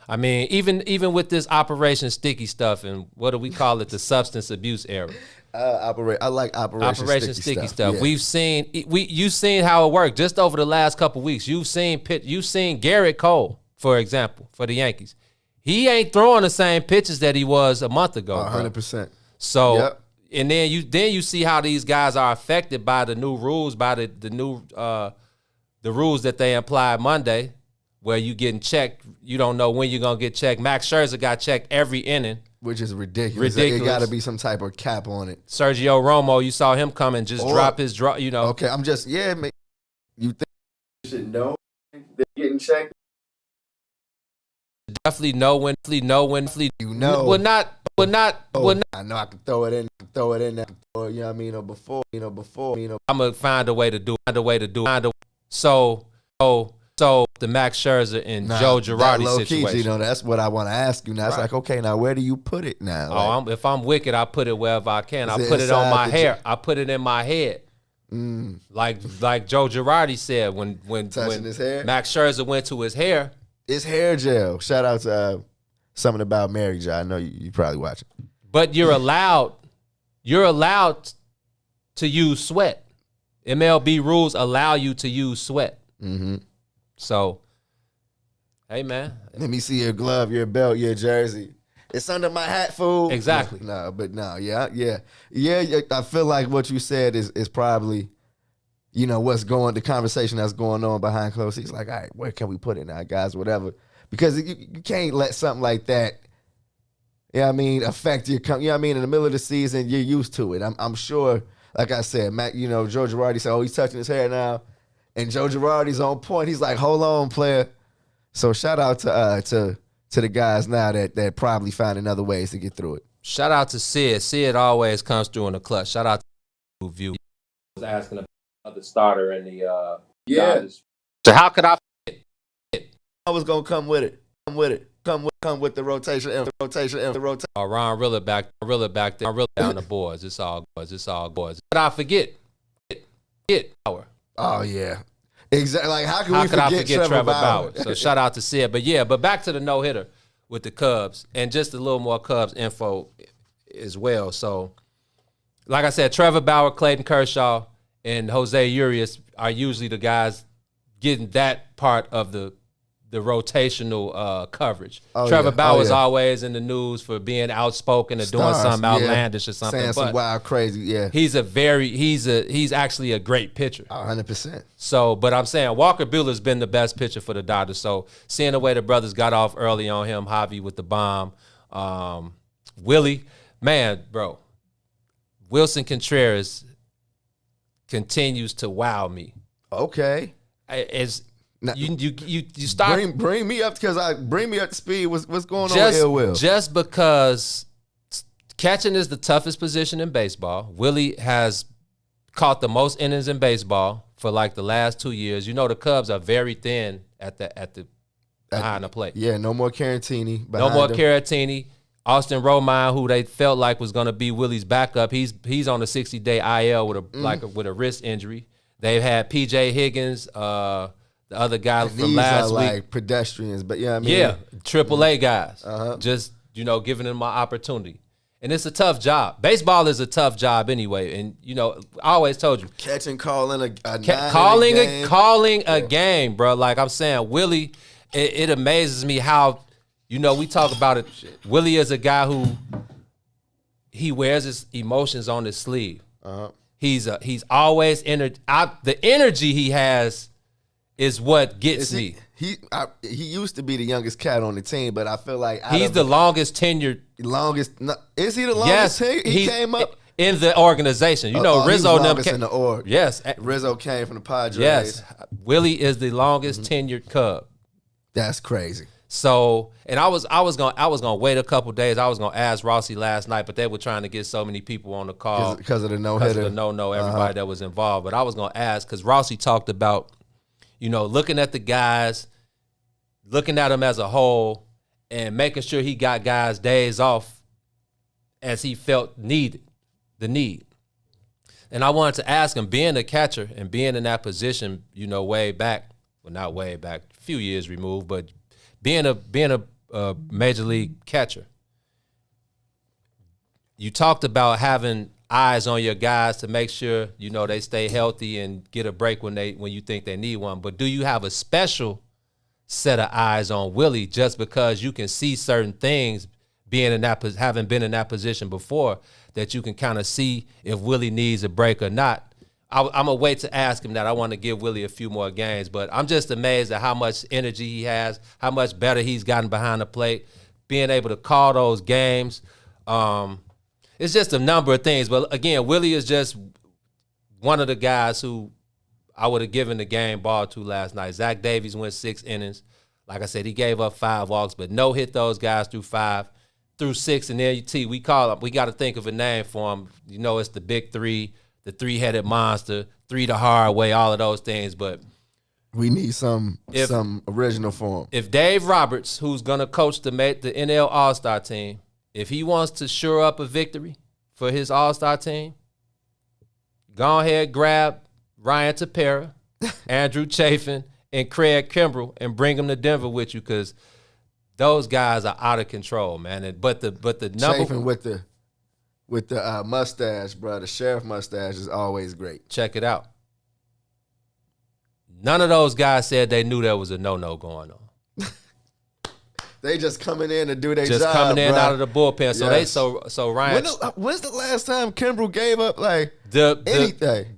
I mean, even with this Operation Sticky stuff and what do we call it, the substance abuse era. I like Operation Sticky stuff. Yeah. You've seen how it worked just over the last couple weeks. You've seen Garrett Cole, for example, for the Yankees. He ain't throwing the same pitches that he was a month ago. 100%. So, yep. And then you see how these guys are affected by the new rules, by the new the rules that they applied Monday, where you getting checked. You don't know when you're gonna get checked. Max Scherzer got checked every inning, which is ridiculous. It got to be some type of cap on it. Sergio Romo, you saw him come and just drop his draw. You know. Okay, I'm just man, you think you should know they're getting checked? Definitely know when. You know. Well, not. I know I can throw it in. Or, you know what I mean? Or before. I'm gonna find a way to do it. So the Max Scherzer and Joe Girardi situation. You know, that's what I want to ask you now. It's like, okay, now where do you put it now? If I'm wicked, I put it wherever I can. I put it on my hair. I put it in my head. Like Joe Girardi said when his hair? Max Scherzer went to his hair. It's hair gel. Shout out to Something About Mary Jo. I know you probably watch it. But you're allowed to use sweat. MLB rules allow you to use sweat. Mm-hmm. So, hey, man. Let me see your glove, your belt, your jersey. It's under my hat, fool. Exactly. Yeah. I feel like what you said is probably, you know, the conversation that's going on behind closed seats. Like, all right, where can we put it now, guys? Whatever. Because you can't let something like that, you know what I mean, affect your, you know what I mean, in the middle of the season, you're used to it. I'm sure, like I said, Matt, you know, Joe Girardi said, he's touching his hair now. And Joe Girardi's on point. He's like, hold on, player. So shout out to the guys now that probably finding other ways to get through it. Shout out to Sid. Sid always comes through in the clutch. Shout out to View. I was asking about the starter in the Dodgers. So how could I forget? I was gonna come with it. Come with the rotation. Oh, Ron Rilla back there. Rilla down the boards. It's all boards. But I forget. Power. Oh yeah. Exactly. Like how could we I forget Trevor Bauer? So shout out to Sid. But back to the no-hitter with the Cubs and just a little more Cubs info as well. So like I said, Trevor Bauer, Clayton Kershaw, and Jose Urias are usually the guys getting that part of the rotational coverage. Trevor Bauer's always in the news for being outspoken or doing something outlandish or something. Saying some wild, crazy, yeah. He's actually a great pitcher. 100%. So, but I'm saying Walker Buehler's been the best pitcher for the Dodgers. So seeing the way the brothers got off early on him, Javi with the bomb, Willie, man, bro, Wilson Contreras continues to wow me. Okay. Now, you start bring me up bring me up to speed. What's going on with Ill Will? Just because catching is the toughest position in baseball. Willie has caught the most innings in baseball for like the last 2 years. You know the Cubs are very thin at the behind the plate. Yeah, no more Caratini. Caratini. Austin Romine, who they felt like was going to be Willie's backup, he's on a 60-day IL with a wrist injury. They've had PJ Higgins. The other guy from last week, like pedestrians, but yeah, I mean, yeah, AAA guys, just giving them my opportunity, and it's a tough job. Baseball is a tough job anyway, and I always told you, catching, calling a game, bro. Like I'm saying, Willie, it amazes me how, we talk about it. Willie is a guy who he wears his emotions on his sleeve. He's always the energy he has is what gets me. He used to be the youngest cat on the team, but I feel like he's the longest tenured. Is he the longest tenured? He came up in the organization. Rizzo in the org. Yes, Rizzo came from the Padres. Yes, Willie is the longest tenured Cub. That's crazy. So, and I was gonna wait a couple days. I was gonna ask Rossi last night, but they were trying to get so many people on the call because of the no-hitter. Everybody that was involved. But I was gonna ask because Rossi talked about, looking at the guys, looking at them as a whole, and making sure he got guys days off as he felt the need. And I wanted to ask him, being a catcher and being in that position, you know, way back, well, not way back, a few years removed, but being a major league catcher, you talked about having eyes on your guys to make sure, you know, they stay healthy and get a break when you think they need one. But do you have a special set of eyes on Willie just because you can see certain things having been in that position before, that you can kind of see if Willie needs a break or not? I'm going to wait to ask him that. I want to give Willie a few more games, but I'm just amazed at how much energy he has, how much better he's gotten behind the plate, being able to call those games. It's just a number of things. But again, Willie is just one of the guys who I would have given the game ball to last night. Zach Davies went 6 innings. Like I said, he gave up 5 walks, but no hit those guys through 6. And then we call him. We got to think of a name for him. You know, it's the big 3, the 3-headed monster, 3 the hard way, all of those things. But we need some original for him. If Dave Roberts, who's going to coach the NL All-Star team, if he wants to shore up a victory for his All-Star team, go ahead, grab Ryan Tepera, Andrew Chafin, and Craig Kimbrell and bring them to Denver with you, because those guys are out of control, man. But the number Chafin with the mustache, bro, the sheriff mustache is always great. Check it out. None of those guys said they knew there was a no-no going on. They just coming in to do their job. Just coming in bro. out of the bullpen. So yes. so Ryan. When's the last time Kimbrell gave up anything?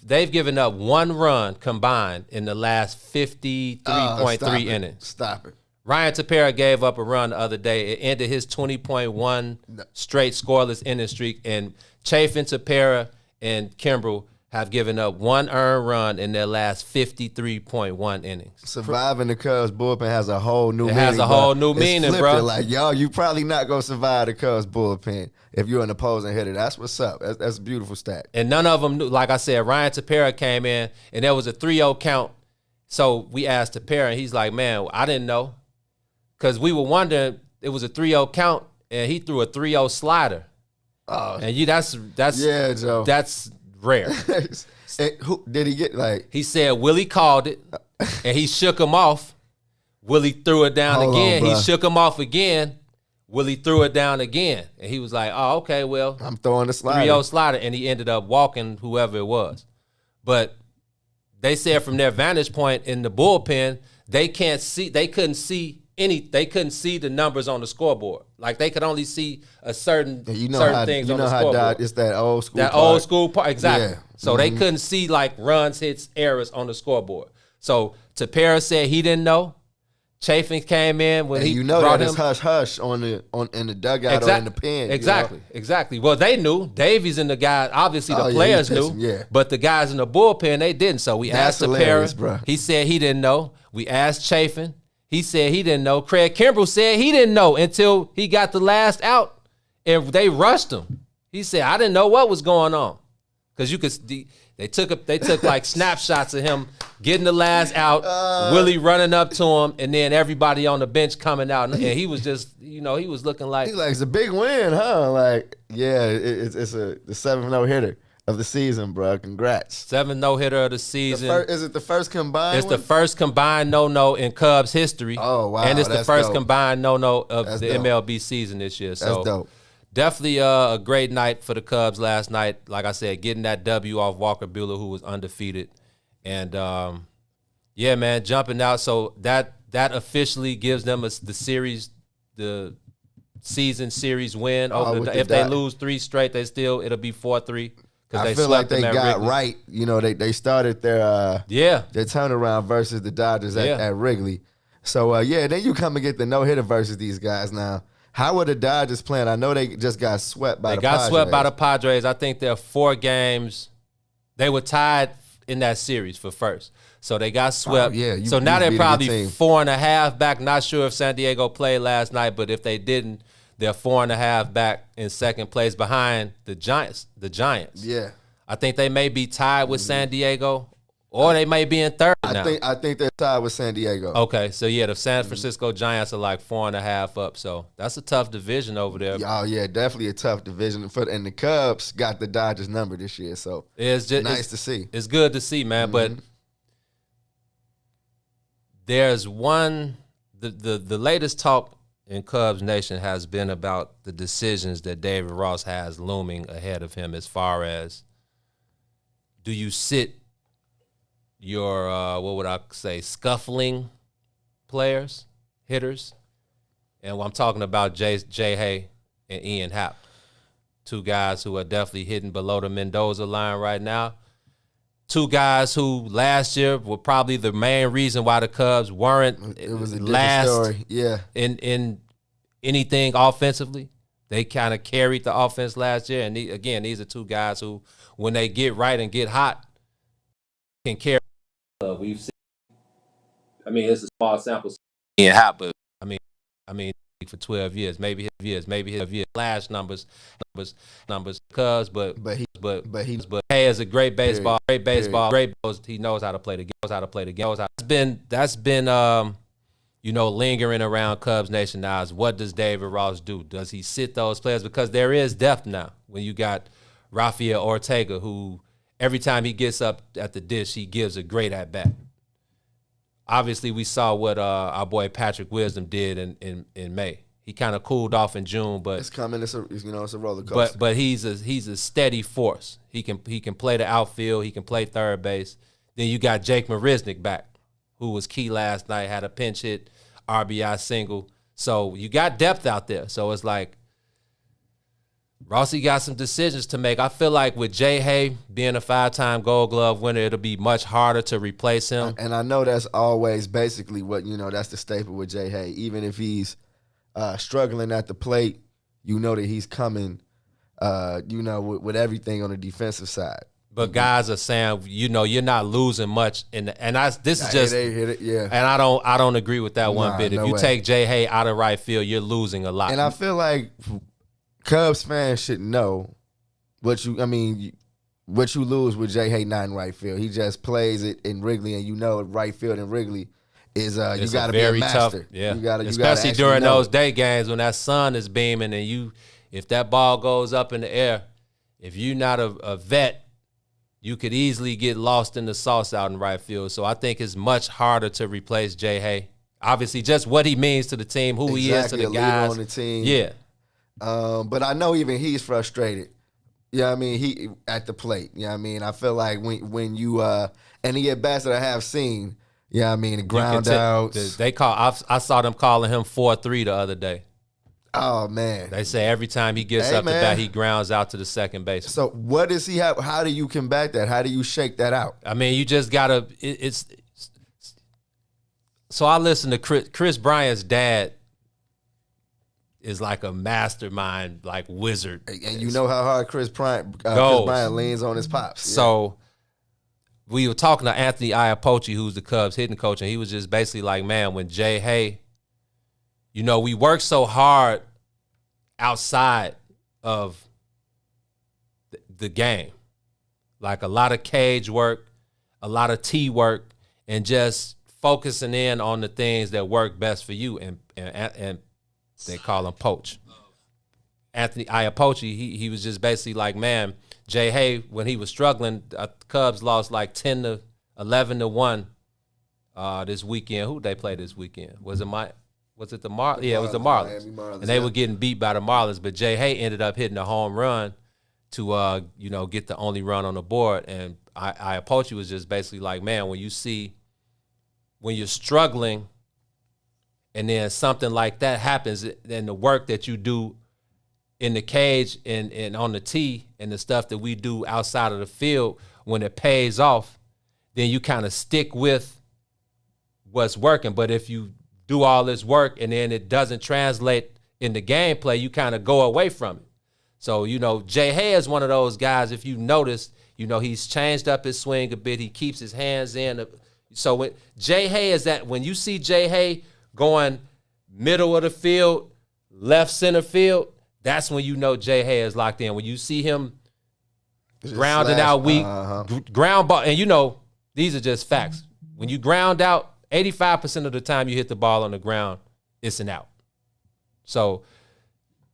They've given up 1 run combined in the last 53.3 innings. Stop it. Ryan Tepera gave up a run the other day. It ended his 20.1 straight scoreless inning streak, and Chafin, Tepera, and Kimbrell have given up 1 earned run in their last 53.1 innings. Surviving the Cubs bullpen has a whole new meaning. It has a whole new meaning, bro. Like, y'all, you probably not going to survive the Cubs bullpen if you're an opposing hitter. That's what's up. That's a beautiful stat. And none of them knew. Like I said, Ryan Tepera came in, and there was a 3-0 count. So we asked Tepera, and he's like, man, I didn't know. Because we were wondering, it was a 3-0 count, and he threw a 3-0 slider. Oh. And that's yeah, Joe. That's rare. Who did he get? Like, he said Willie called it, and he shook him off. Willie threw it down again. He shook him off again. Willie threw it down again, and he was like, "Oh, okay, well, I'm throwing the slider, 3-0 slider," and he ended up walking whoever it was. But they said from their vantage point in the bullpen, they couldn't see the numbers on the scoreboard. Like, they could only see certain things on the scoreboard. It's that old school. Old school part, exactly. Yeah. So they couldn't see like runs, hits, errors on the scoreboard. So Tepera said he didn't know. Chafin came in when he brought him. Hush hush in the dugout or in the pen. Exactly. Well, they knew. Davies and the guys, obviously the players knew, but the guys in the bullpen, they didn't. So we asked Tepera. Bro. He said he didn't know. We asked Chafin. He said he didn't know. Craig Kimbrell said he didn't know until he got the last out, and they rushed him. He said, I didn't know what was going on. Because you could, they took like snapshots of him getting the last out, Willie running up to him, and then everybody on the bench coming out, and he was just, he was looking like, it's a big win, huh? Like, yeah, it's the 7th no-hitter of the season, bro. Congrats. 7th no-hitter of the season. Is it the first combined? It's the first combined no-no in Cubs history. Oh wow! And it's the first dope. combined no-no of That's the dope. MLB season this year. So that's dope. Definitely a great night for the Cubs last night. Like I said, getting that W off Walker Buehler, who was undefeated. And, yeah, man, jumping out. So that officially gives them the season series win. If they lose 3 straight, it'll be 4-3. I feel like they got right. They started their turnaround versus the Dodgers at Wrigley. So, then you come and get the no-hitter versus these guys now. How are the Dodgers playing? I know they just got swept by the Padres. They got swept by the Padres. I think they're 4 games. They were tied in that series for first. So they got swept. So now they're probably 4.5 back. Not sure if San Diego played last night, but if they didn't, they're 4.5 back in second place behind the Giants. Yeah. I think they may be tied with San Diego, Or they may be in third now. I think they're tied with San Diego. Okay, so yeah, the San Francisco Giants are like 4.5 up. So that's a tough division over there. Oh yeah, definitely a tough division. And the Cubs got the Dodgers number this year, so it's just nice to see. It's good to see, man. But there's one. The latest talk in Cubs Nation has been about the decisions that David Ross has looming ahead of him, as far as, do you sit your what would I say, scuffling players, hitters, and I'm talking about Jay Hay and Ian Happ, two guys who are definitely hitting below the Mendoza line right now. Two guys who last year were probably the main reason why the Cubs weren't It was a last story. Yeah. in anything offensively. They kind of carried the offense last year, and these are two guys who, when they get right and get hot, can carry. We've seen. I mean, it's a small sample. Ian Happ, but I mean, for 12 years, maybe his flash numbers, Cubs, but Hay is a great baseball, he knows how to play the game. That's been lingering around Cubs Nation now is, what does David Ross do? Does he sit those players? Because there is depth now when you got Rafael Ortega, who every time he gets up at the dish, he gives a great at-bat. Obviously, we saw what our boy Patrick Wisdom did in May. He kind of cooled off in June, but it's coming. It's a roller coaster. But he's a steady force. He can play the outfield. He can play third base. Then you got Jake Marisnick back, who was key last night. Had a pinch hit, RBI single. So you got depth out there. So it's like Rossi got some decisions to make. I feel like with Jay Hay being a 5-time Gold Glove winner, it'll be much harder to replace him. And I know that's always basically what, that's the staple with Jay Hay. Even if he's struggling at the plate, that he's coming, with everything on the defensive side. But guys are saying, you're not losing much, and this is just, they hit it, yeah. And I don't agree with that one bit. If you take Jay Hay out of right field, you're losing a lot. And I feel like Cubs fans should know what you lose with Jay Hay not in right field. He just plays it in Wrigley, and right field in Wrigley is you got to be a master. Tough, yeah. Especially during those day games when that sun is beaming, and if that ball goes up in the air, if you're not a vet, you could easily get lost in the sauce out in right field. So I think it's much harder to replace Jay Hay. Obviously, just what he means to the team, who he is to the guys on the team. Yeah. But I know even he's frustrated. He at the plate. I feel like when you and the at-bats that I have seen, the ground outs. I saw them calling him 4-3 the other day. Oh man. They say every time he gets up to bat, he grounds out to the second base. So what does he have? How do you combat that? How do you shake that out? I mean, you just gotta so I listen to Chris Bryant's dad is like a mastermind, like wizard. And you know how hard Chris Bryant leans on his pops. Yeah. So we were talking to Anthony Iapoce, who's the Cubs hitting coach, and he was just basically like, man, when Jay Hay, we work so hard outside of the game, like a lot of cage work, a lot of tee work, and just focusing in on the things that work best for you, and they call him poach. Anthony Iapoce, he was just basically like, man, Jay Hay, when he was struggling, the Cubs lost like 10-11 to 1 this weekend. Who they play this weekend? Was it the Marlins? Yeah, it was the Marlins. And they were getting beat by the Marlins, but Jay Hay ended up hitting a home run to get the only run on the board. And Iapoce was just basically like, man, when you're struggling and then something like that happens, and the work that you do in the cage and on the tee and the stuff that we do outside of the field, when it pays off, then you kind of stick with what's working. But if you do all this work and then it doesn't translate in the gameplay, you kind of go away from it. So, Jay Hay is one of those guys, if you notice, he's changed up his swing a bit. He keeps his hands in. So when Jay Hay is that, when you see Jay Hay going middle of the field, left center field, that's when Jay Hay is locked in. When you see him grounding out weak, ground ball, and These are just facts. When you ground out, 85% of the time you hit the ball on the ground, it's an out. So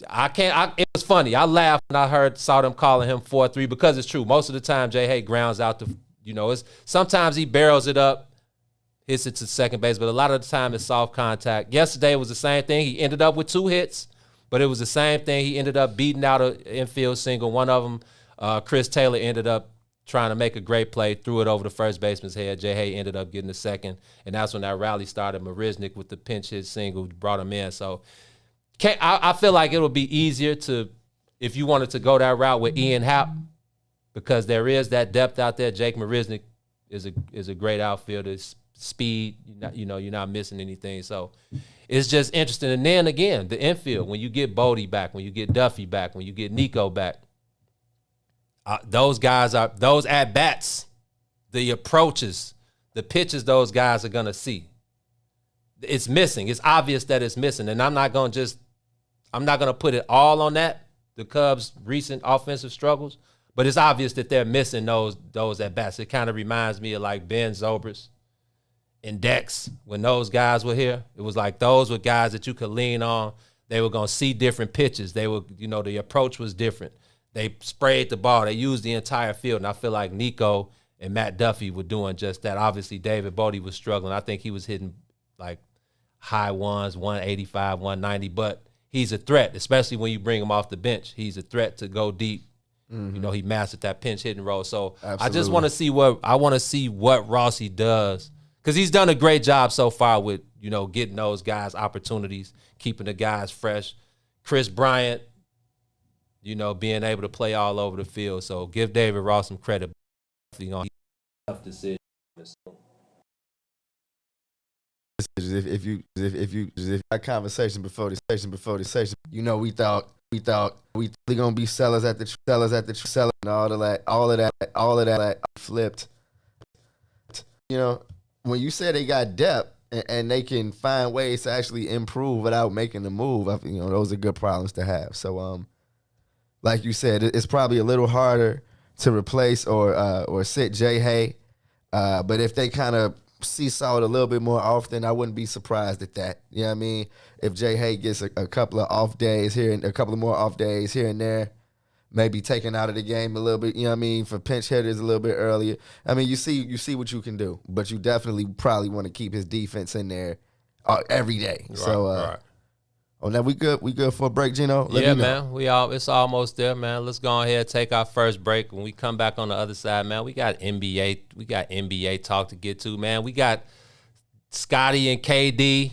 it was funny. I laughed when I saw them calling him 4-3 because it's true. Most of the time, Jay Hay grounds out sometimes he barrels it up, hits it to second base, but a lot of the time it's soft contact. Yesterday was the same thing. He ended up with 2 hits, but it was the same thing. He ended up beating out an infield single. One of them, Chris Taylor, ended up trying to make a great play, threw it over the first baseman's head. Jay Hay ended up getting the second, and that's when that rally started. Marisnik with the pinch hit single brought him in. So I feel like it would be easier if you wanted to go that route with Ian Happ, because there is that depth out there. Jake Marisnik is a great outfielder. Speed, you're not missing anything. So it's just interesting. And then again, the infield, when you get Bodie back, when you get Duffy back, when you get Nico back, those at-bats, the approaches, the pitches those guys are going to see. It's missing. It's obvious that it's missing. And I'm not going to put it all on that, the Cubs' recent offensive struggles, but it's obvious that they're missing those at-bats. It kind of reminds me of like Ben Zobrist and Dex when those guys were here. It was like those were guys that you could lean on. They were going to see different pitches. They were, the approach was different. They sprayed the ball. They used the entire field. And I feel like Nico and Matt Duffy were doing just that. Obviously, David Bodie was struggling. I think he was hitting like high ones, 185, 190. But he's a threat, especially when you bring him off the bench. He's a threat to go deep. Mm-hmm. He mastered that pinch hitting role. So absolutely. I just want to see what Rossi does, because he's done a great job so far with, getting those guys opportunities, keeping the guys fresh. Chris Bryant, being able to play all over the field. So give David Ross some credit. Tough decision. If you had conversation before the session, we thought we gonna be sellers at the seller, and all of that flipped. When you say they got depth and they can find ways to actually improve without making the move, those are good problems to have. So like you said, it's probably a little harder to replace or sit Jay Hay. But if they kind of seesaw it a little bit more often, I wouldn't be surprised at that. You know what I mean? If Jay Hay gets a couple of off days here and a couple of more off days here and there, maybe taken out of the game a little bit, for pinch hitters a little bit earlier. I mean, you see what you can do, but you definitely probably want to keep his defense in there every day. Right, so, right. Oh, now we good for a break, Gino? Yeah, man. It's almost there, man. Let's go ahead and take our first break. When we come back on the other side, man, we got NBA talk to get to, man. We got Scotty and KD.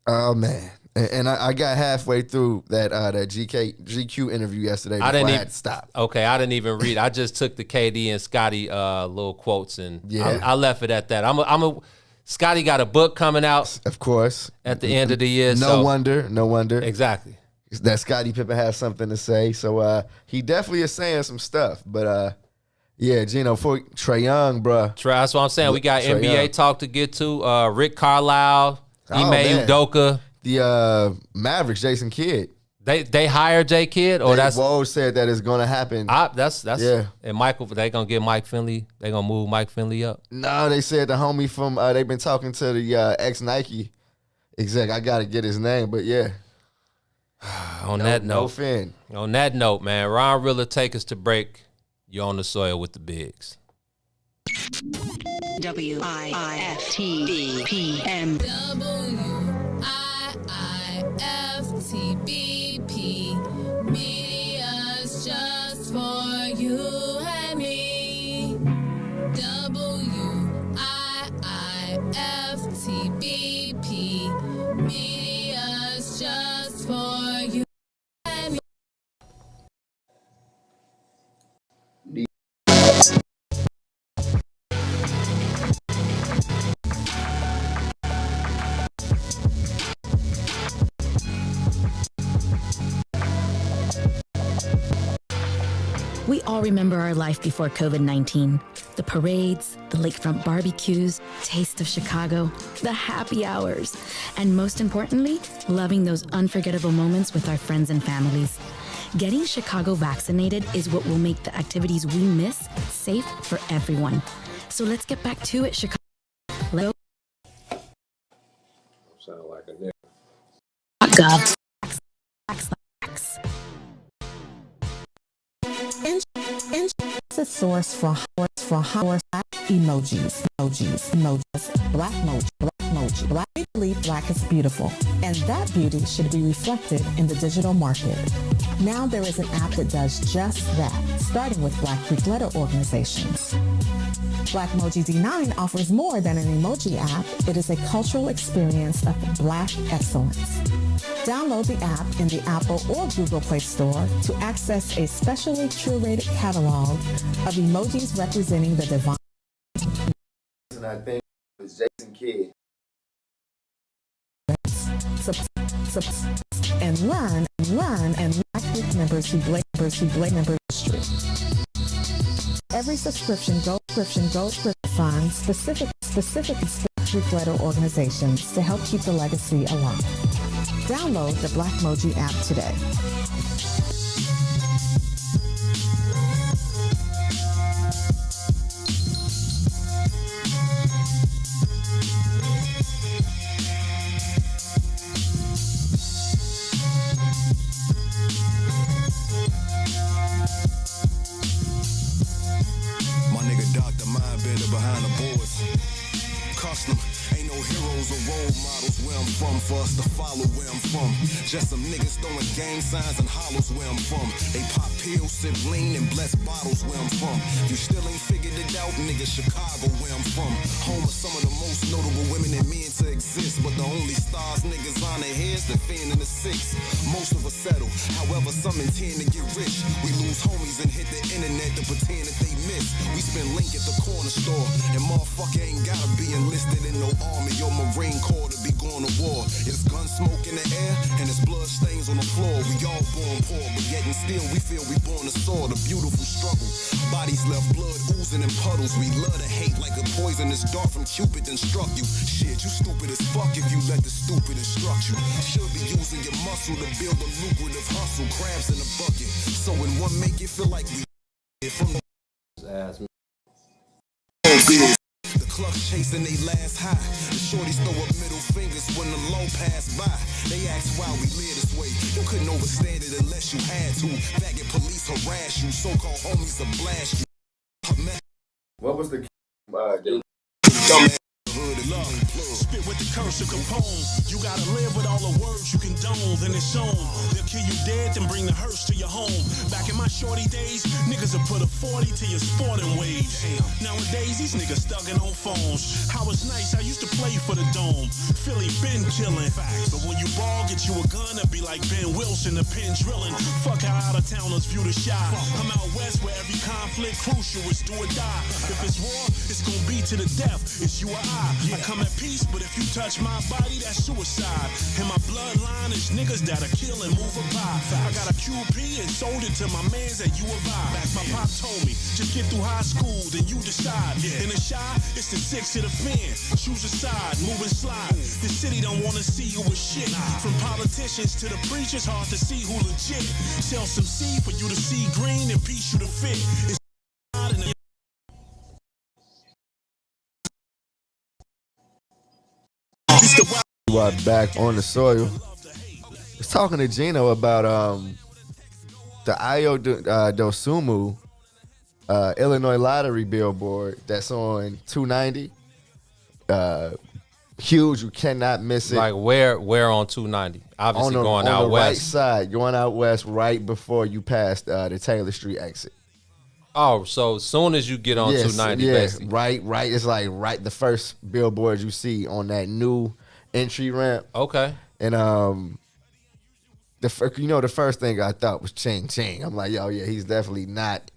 Oh man. And I got halfway through that GQ interview yesterday before I had to stop. Okay, I didn't even read. I just took the KD and Scotty little quotes, and I left it at that. Scotty got a book coming out, of course, at the end of the year. No wonder. Exactly. That Scottie Pippen has something to say. So he definitely is saying some stuff. But Gino, for Trae Young, bro. That's what I'm saying. We got Trae NBA Young talk to get to. Rick Carlisle, Ime Udoka. The Mavericks, Jason Kidd. They hired J Kidd, or that's Woj said that it's gonna happen. That's And Michael, they gonna get Mike Finley. They gonna move Mike Finley up. No, they said the homie from they've been talking to the ex Nike exec. I gotta get his name, but yeah. On that note, man, Ron Rilla, take us to break. You're on the soil with the Bigs. WIFTBPM. WIFTBP. Media's just for you and me. WIFTBP. Media's just for you and me. We all remember our life before COVID-19. The parades, the lakefront barbecues, taste of Chicago, the happy hours, and most importantly, loving those unforgettable moments with our friends and families. Getting Chicago vaccinated is what will make the activities we miss safe for everyone. So let's get back to it, Chicago. Let's Sound like a nigga. go. It's a source for black emojis. Black emoji. We believe black is beautiful, and that beauty should be reflected in the digital market. Now there is an app that does just that, starting with Black Greek letter organizations. Blackmoji D9 offers more than an emoji app. It is a cultural experience of Black excellence. Download the app in the Apple or Google Play Store to access a specially curated catalog of emojis representing the divine. And I think it was Jason Kidd. And learn Black Greek members who blame member history. Every subscription goes for funds specific Greek letter organizations to help keep the legacy alive. Download the Blackmoji app today. My nigga Dr. Mindbender behind the boards. Custom, ain't no heroes or role models where I'm from for us to follow where I'm from. Just some niggas throwing gang signs and hollows where I'm from. They pop pills, sip lean, and bless bottles where I'm from. You still ain't figured it out, nigga, Chicago where I'm from. Home of some of the most notable women and men to exist. But the only stars niggas on their heads, the fin and the six. Most of us settle, however some intend to get rich. We lose homies and hit the internet to pretend that they miss. We spend link at the corner store, and motherfucker ain't gotta be enlisted in no army or Marine Corps to be going to war. It's gun smoke in the air, and it's blood stains on the floor. We all born poor, but yet and still we feel we born to soar. The beautiful struggle, bodies left blood oozing in puddles. We love to hate like a poisonous dart from Cupid then struck you. Shit, you stupid as fuck if you let the stupid instruct you. Should be using your muscle to build a lucrative hustle. Crabs in a bucket, so when one make it feel like we from Ass me. the clubs chasing they last high. The shorties throw up middle fingers when the low pass by. They ask why we live this way. You couldn't overstand it unless you had to. Faggot police harass you. So-called homies will blast you. What was the dumbass Spit with the curse of Capone. You gotta live with all the words you condone. Then it's on. They'll kill you dead, then bring the hearse to your home. Back in my shorty days, niggas will put a 40 to your sporting waves. Nowadays, these niggas stuck in on phones. How was nice, I used to play for the Dome. Philly been chillin'. But when you ball, get you a gun, it'll be like Ben Wilson, the pin drilling. Fuck how out of towners view the shot. I'm out west where every conflict crucial is do or die. If it's war, it's gonna be to the death. It's you or I come at peace, but if you touch my body, that's suicide. And my bloodline is niggas that'll kill and move a pie. I got a QP and sold it to my mans at U of I. My pop told me, just get through high school, then you decide. In the shy, it's the six to the fin. Choose a side, move and slide. The city don't wanna see you with shit. From politicians to the preachers, hard to see who legit. Sell some seed for you to see green and piece you to fit. It's back on the soil. I was talking to Gino about the Io Dosumu Illinois lottery billboard that's on 290. Huge, you cannot miss it. Like where on 290? Obviously going out on the west. right side, going out west right before you pass the Taylor Street exit. Oh, so as soon as you get on 290, basically. Right. It's like right the first billboard you see on that new entry ramp. Okay. And the first thing I thought was Ching Ching. I'm like, yo, yeah, he's definitely not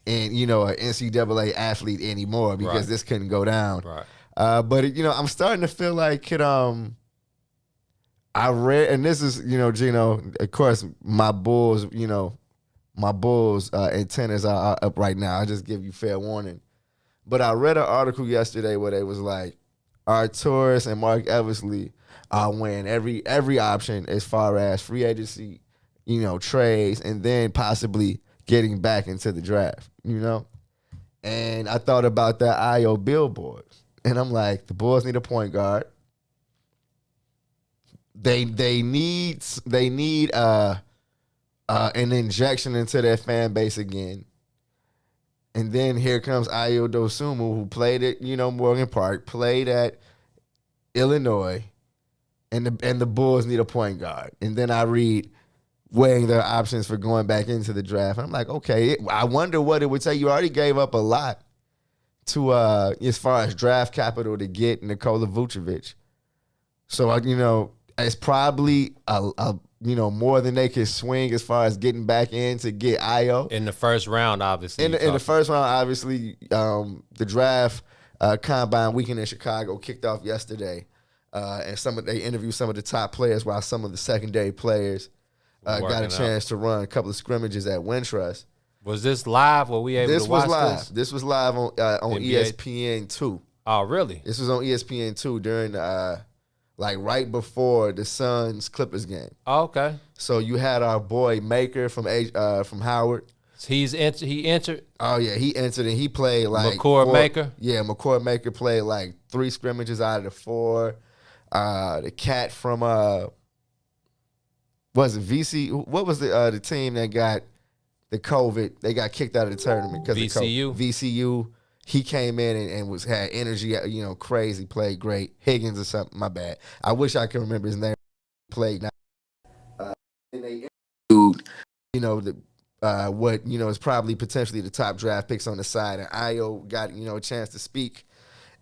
an NCAA athlete anymore because this couldn't go down. Right. But I'm starting to feel like it. I read, and this is Gino. Of course, my Bulls antennas are up right now. I just give you fair warning. But I read an article yesterday where they was like, Arturis and Mark Eversley are weighing every option as far as free agency, trades, and then possibly getting back into the draft. And I thought about that IO billboard. And I'm like, the Bulls need a point guard. They need an injection into their fan base again. And then here comes Ayo Dosunmu, who played at Morgan Park, played at Illinois, and the Bulls need a point guard. And then I read weighing their options for going back into the draft. And I'm like, okay, I wonder what it would take. You already gave up a lot to as far as draft capital to get Nikola Vucevic. So it's probably more than they could swing as far as getting back in to get Ayo in the first round. Obviously, in the first round, obviously, the draft combine weekend in Chicago kicked off yesterday, and they interviewed some of the top players, while some of the secondary players got a chance to run a couple of scrimmages at Wintrust. Was this live? Were we able to watch this? This was live on ESPN2. Oh, really? This was on ESPN2 during right before the Suns Clippers game. Oh, okay. So you had our boy Maker from Howard. He entered. Oh yeah, he entered and he played Maker. Yeah, McCord Maker played 3 scrimmages out of the 4. The cat from was it VC? What was the team that got the COVID? They got kicked out of the tournament because VCU. Of COVID. VCU. He came in and had energy, crazy, played great. Higgins or something. My bad. I wish I could remember his name. Played now. And they interviewed, what is probably potentially the top draft picks on the side, and Ayo got a chance to speak.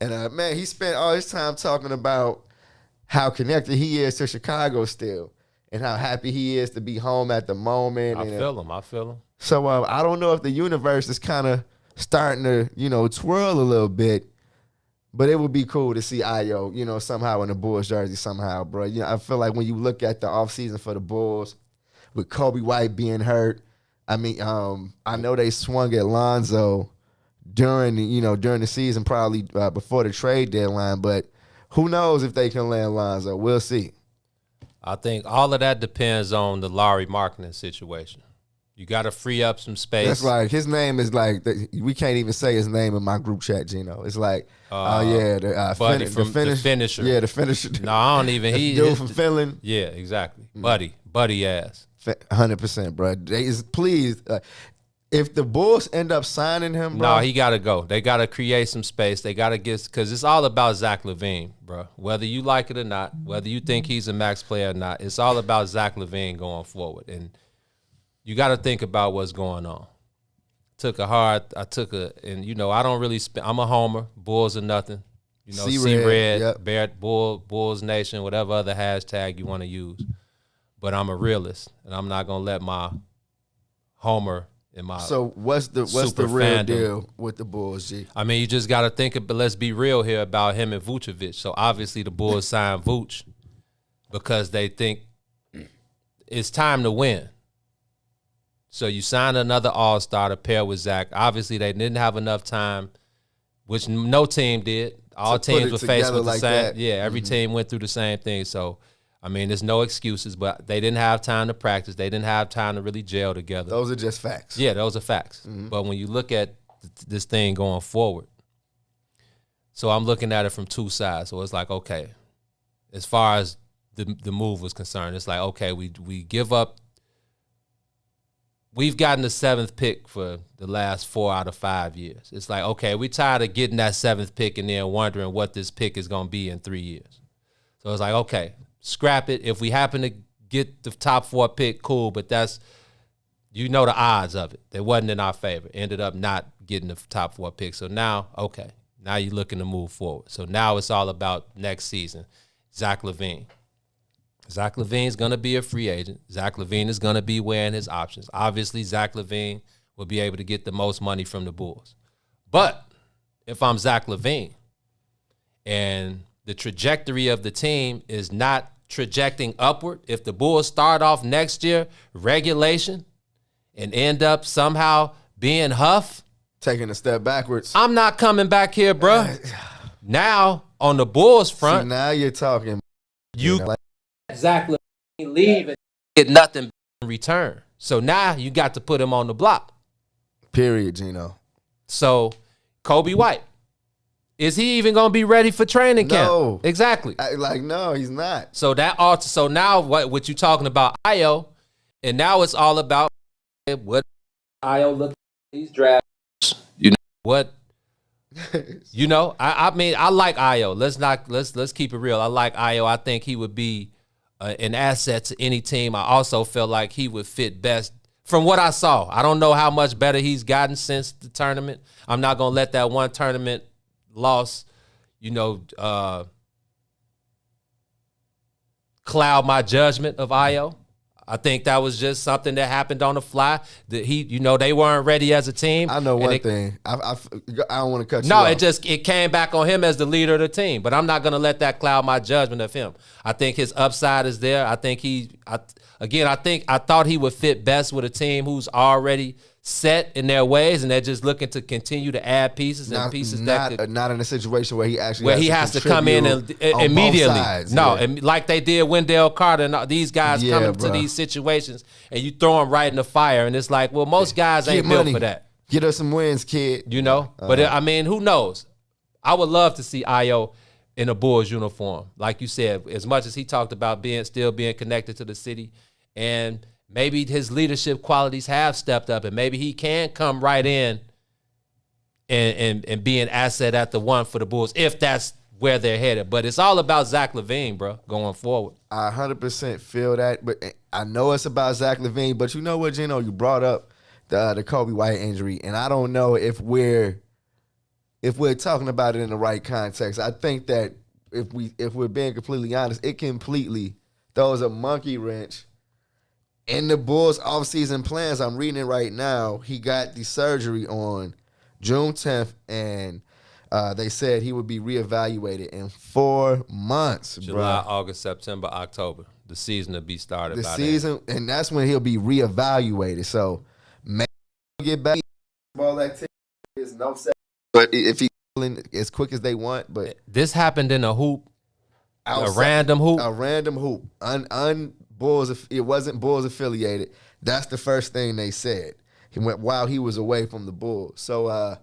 And man, he spent all his time talking about how connected he is to Chicago still, and how happy he is to be home at the moment. I feel him. So I don't know if the universe is kind of starting to, twirl a little bit, but it would be cool to see Ayo, somehow in the Bulls jersey somehow, bro. I feel like when you look at the offseason for the Bulls, with Kobe White being hurt, I mean, I know they swung at Lonzo during the season, probably before the trade deadline, but who knows if they can land Lonzo? We'll see. I think all of that depends on the Lauri Markkanen situation. You got to free up some space. That's like his name is we can't even say his name in my group chat, Gino. It's like, the finisher. Yeah, the finisher. No, I don't even. He dude from Finland. Yeah, exactly. Buddy ass. 100%, bro. Please, if the Bulls end up signing him, bro. No, he got to go. They got to create some space. They got to because it's all about Zach LaVine, bro. Whether you like it or not, whether you think he's a max player or not, it's all about Zach LaVine going forward. And you got to think about what's going on. And I don't really I'm a homer. Bulls or nothing. C-Red, yep. Bear, Bulls Nation, whatever other hashtag you want to use. But I'm a realist, and I'm not gonna let my homer in my. So what's the real deal with the Bulls, G? I mean, you just got to think. But let's be real here about him and Vucevic. So obviously the Bulls signed Vooch because they think it's time to win. So you signed another All-Star to pair with Zach. Obviously they didn't have enough time, which no team did. All teams were faced with the same. That. Yeah, every team went through the same thing. So. I mean, there's no excuses, but they didn't have time to practice. They didn't have time to really gel together. Those are just facts. Yeah, those are facts. Mm-hmm. But when you look at this thing going forward, so I'm looking at it from 2 sides. So it's like, okay, as far as the move was concerned, it's like, okay, we give up. We've gotten the 7th pick for the last 4 out of 5 years. It's like, okay, we're tired of getting that 7th pick and then wondering what this pick is going to be in 3 years. So it's like, okay. Scrap it. If we happen to get the top 4 pick, cool, but that's, the odds of it. They wasn't in our favor. Ended up not getting the top 4 pick. So now, okay, now you're looking to move forward. So now it's all about next season. Zach LaVine. Zach LaVine's going to be a free agent. Zach LaVine is going to be weighing his options. Obviously, Zach LaVine will be able to get the most money from the Bulls. But if I'm Zach LaVine and the trajectory of the team is not trajecting upward, if the Bulls start off next year regulation and end up somehow being Huff, taking a step backwards, I'm not coming back here, bro. Now on the Bulls front, see, now you're talking. You let Zach LaVine leave and get nothing in return. So now you got to put him on the block. Period, Gino. So Kobe White. Is he even going to be ready for training camp? No. Exactly. No, he's not. So now what you talking about, Io, and now it's all about what Io look at these drafts. You know what? You know, I mean, I like Io. Let's keep it real. I like Io. I think he would be an asset to any team. I also feel like he would fit best from what I saw. I don't know how much better he's gotten since the tournament. I'm not gonna let that one tournament loss, cloud my judgment of Io. I think that was just something that happened on the fly. That they weren't ready as a team. I know one thing. I don't want to cut you No, off. it came back on him as the leader of the team. But I'm not going to let that cloud my judgment of him. I think his upside is there. I think I thought he would fit best with a team who's already set in their ways, and they're just looking to continue to add pieces not in a situation where he actually has to come in and immediately. And like they did Wendell Carter and these guys come into these situations, and you throw them right in the fire, and it's like, well, most guys ain't built for that. Get us some wins, kid. But I mean, who knows? I would love to see Io in a Bulls uniform, like you said. As much as he talked about still being connected to the city, and maybe his leadership qualities have stepped up, and maybe he can come right in and be an asset at the one for the Bulls if that's where they're headed. But it's all about Zach LaVine, bro, going forward. I 100% feel that, but I know it's about Zach LaVine. But you know what, Gino? You brought up the Kobe White injury, and I don't know if we're talking about it in the right context. I think that if we're being completely honest, it completely throws a monkey wrench in the Bulls' offseason plans. I'm reading it right now. He got the surgery on June 10th, and they said he would be reevaluated in 4 months. July, August, September, October. The season will be started by then. And that's when he'll be reevaluated. So maybe he'll get back. Ball activity is no set. But if he's as quick as they want, but this happened in a hoop, a random hoop. Bulls, it wasn't Bulls affiliated. That's the first thing they said. He went while he was away from the Bulls. So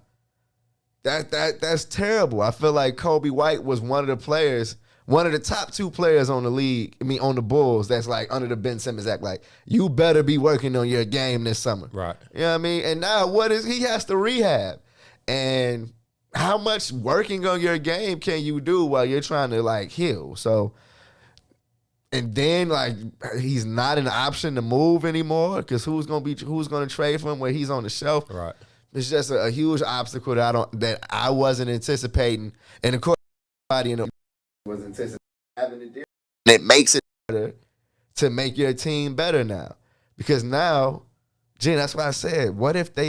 that's terrible. I feel like Kobe White was one of the top 2 players on the league. I mean, on the Bulls. That's like under the Ben Simmons act. Like, you better be working on your game this summer. Right. You know what I mean? And now he has to rehab. And how much working on your game can you do while you're trying to like heal? So. And then, like, he's not an option to move anymore because who's gonna trade for him when he's on the shelf? Right. It's just a huge obstacle that I wasn't anticipating, and of course, everybody in the was anticipating having to deal. And it makes it better to make your team better now, because now, Gene, that's what I said. What if do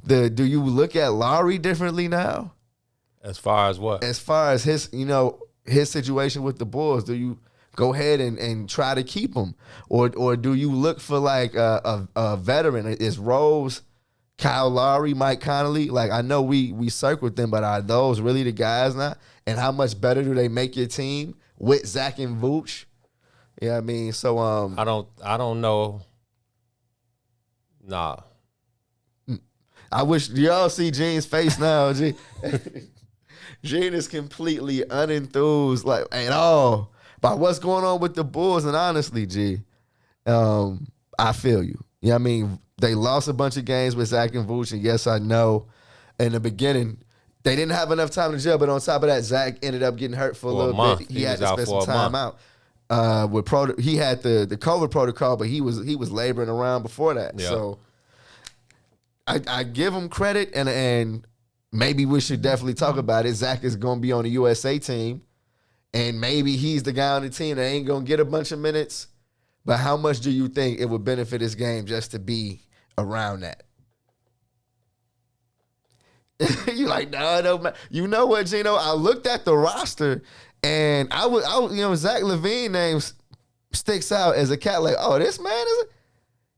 you look at Lowry differently now? As far as what? As far as his situation with the Bulls, do you go ahead and try to keep him? Or do you look for like a veteran? Is Rose, Kyle Lowry, Mike Conley? Like, I know we circled them, but are those really the guys now? And how much better do they make your team with Zach and Vooch? You know what I mean? So I don't know. Nah. I wish y'all see Gene's face now. Gene is completely unenthused, like, at all by what's going on with the Bulls. And honestly, G, I feel you. You know what I mean? They lost a bunch of games with Zach and Vooch, and yes, I know in the beginning they didn't have enough time to gel, but on top of that, Zach ended up getting hurt for a little bit. He had to spend some time out. He had the COVID protocol, but he was laboring around before that. Yeah. So I give him credit, and maybe we should definitely talk about it. Zach is going to be on the USA team, and maybe he's the guy on the team that ain't going to get a bunch of minutes. But how much do you think it would benefit his game just to be around that? You like, no, you know what, Gino? I looked at the roster, and I Zach LaVine name sticks out as a cat. Like, oh, this man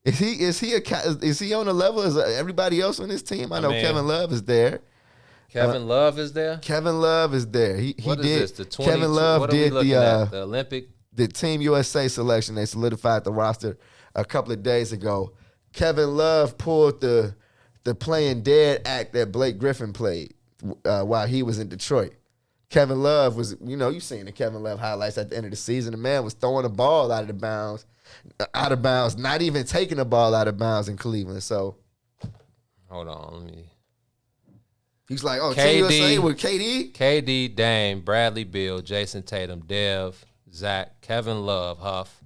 is he on the level as everybody else on this team? I know Kevin Love is there. Kevin Love is there. Kevin Love is there. What is this? Kevin Love did the Olympic. The Team USA selection. They solidified the roster a couple of days ago. Kevin Love pulled the the playing dead act that Blake Griffin played while he was in Detroit. Kevin Love was, you seen the Kevin Love highlights at the end of the season. The man was throwing the ball out of bounds, not even taking the ball out of bounds in Cleveland. So, hold on, let me. He's like, Team USA with KD, Dame, Bradley Beal, Jason Tatum, Dev, Zach, Kevin Love, Huff,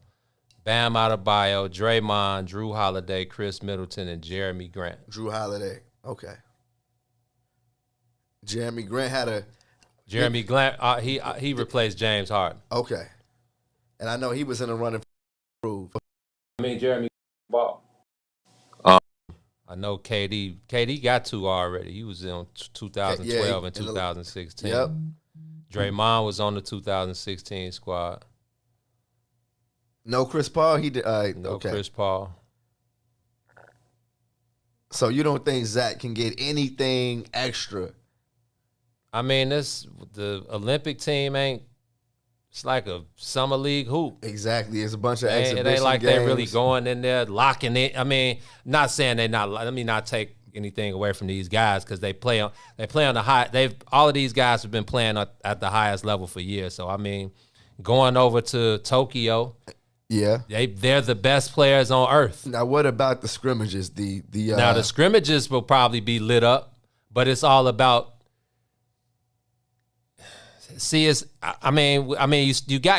Bam Adebayo, Draymond, Drew Holiday, Chris Middleton, and Jeremy Grant. Drew Holiday, okay. Jeremy Grant had a... Jeremy Grant, he replaced James Harden. Okay. And I know he was in a running for Jeremy Ball. I know KD got 2 already. He was in 2012 and 2016. Yep. Draymond was on the 2016 squad. No Chris Paul? He did. Chris Paul. So you don't think Zach can get anything extra? I mean, the Olympic team it's like a summer league hoop. Exactly. It's a bunch of exhibition It ain't like games. they're really going in there, locking it. I mean, not saying they're not. Let me not take anything away from these guys because they play on the high. All of these guys have been playing at the highest level for years. So, I mean, going over to Tokyo, yeah, they're the best players on earth. Now, what about the scrimmages? Now, the scrimmages will probably be lit up, but it's all about. See, you got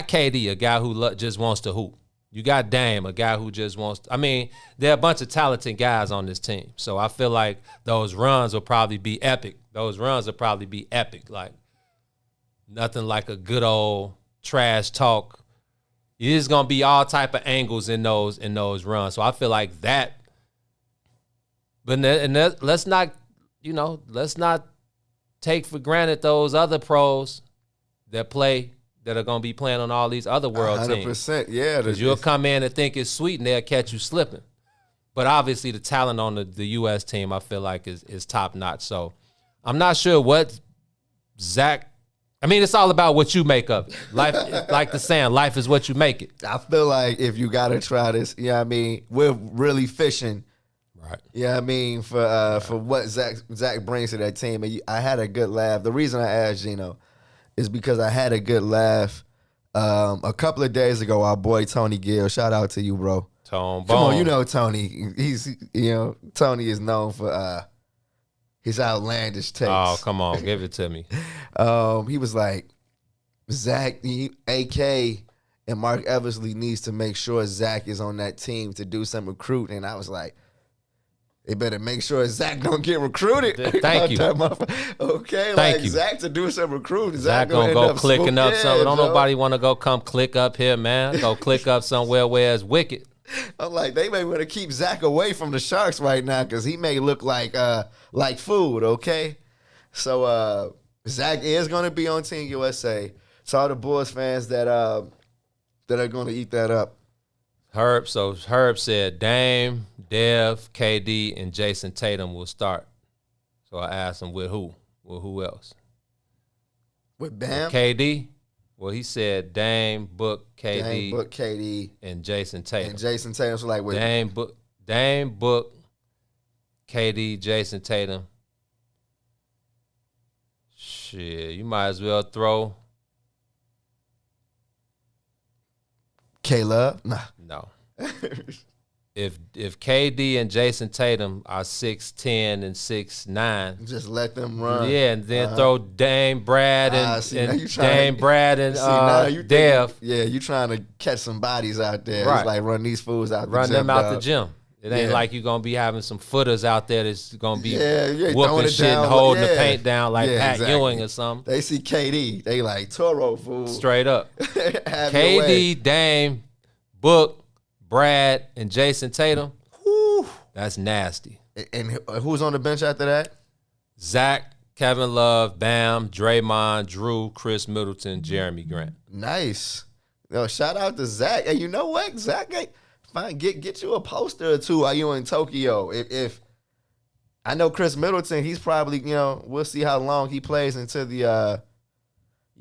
KD, a guy who just wants to hoop. You got Dame, a guy who just wants to, there are a bunch of talented guys on this team. So I feel like those runs will probably be epic. Like nothing like a good old trash talk. There's going to be all type of angles in those runs. So I feel like that. But let's not take for granted those other pros that are going to be playing on all these other world teams. 100%, yeah. Because you'll come in and think it's sweet and they'll catch you slipping. But obviously the talent on the U.S. team I feel like is top-notch. So I'm not sure what Zach – it's all about what you make of it. Life, like the saying, life is what you make it. I feel like if you got to try this, we're really fishing. Right. For what Zach brings to that team. And I had a good laugh. The reason I asked Gino is because I had a good laugh a couple of days ago. Our boy Tony Gill, shout out to you, bro. Come on, you know Tony. Tony is known for his outlandish takes. Oh, come on, give it to me. He was like, Zach, AK, and Mark Eversley needs to make sure Zach is on that team to do some recruiting. And I was like, they better make sure Zach don't get recruited. Thank you. Okay, Thank you. Zach to do some recruiting. Zach gonna go clicking up something. Don't nobody want to go come click up here, man. Go click up somewhere where it's wicked. I'm like, they may want to keep Zach away from the Sharks right now because he may look like food. Okay, so Zach is gonna be on Team USA. So all the Bulls fans that are gonna eat that up. Herb said Dame, Dev, KD, and Jason Tatum will start. So I asked him with who? With who else? With Bam? With KD? Well, he said Dame, Book, KD, and Jason Tatum. And Jason Tatum's like with Dame, Book, KD, Jason Tatum. Shit, you might as well throw K-Love? Nah. No. If KD and Jason Tatum are 6'10" and 6'9", just let them run. Yeah, and then throw Dame, Brad, and Dev. Yeah, you trying to catch some bodies out there. Right. It's like run these fools out the gym. Run them out dog. the gym. It ain't like you're going to be having some footers out there that's going to be throwing whooping it shit down, and holding the paint down like Pat exactly. Ewing or something. They see KD. They like, Toro, fool. Straight up. Have your way. KD, Dame, Book, Brad, and Jason Tatum. Whew, that's nasty. And who's on the bench after that? Zach, Kevin Love, Bam, Draymond, Drew, Chris Middleton, Jeremy Grant. Nice. Yo, shout out to Zach. And you know what? Zach, fine, get you a poster or two while you in Tokyo. If I know Chris Middleton, he's probably, we'll see how long he plays into the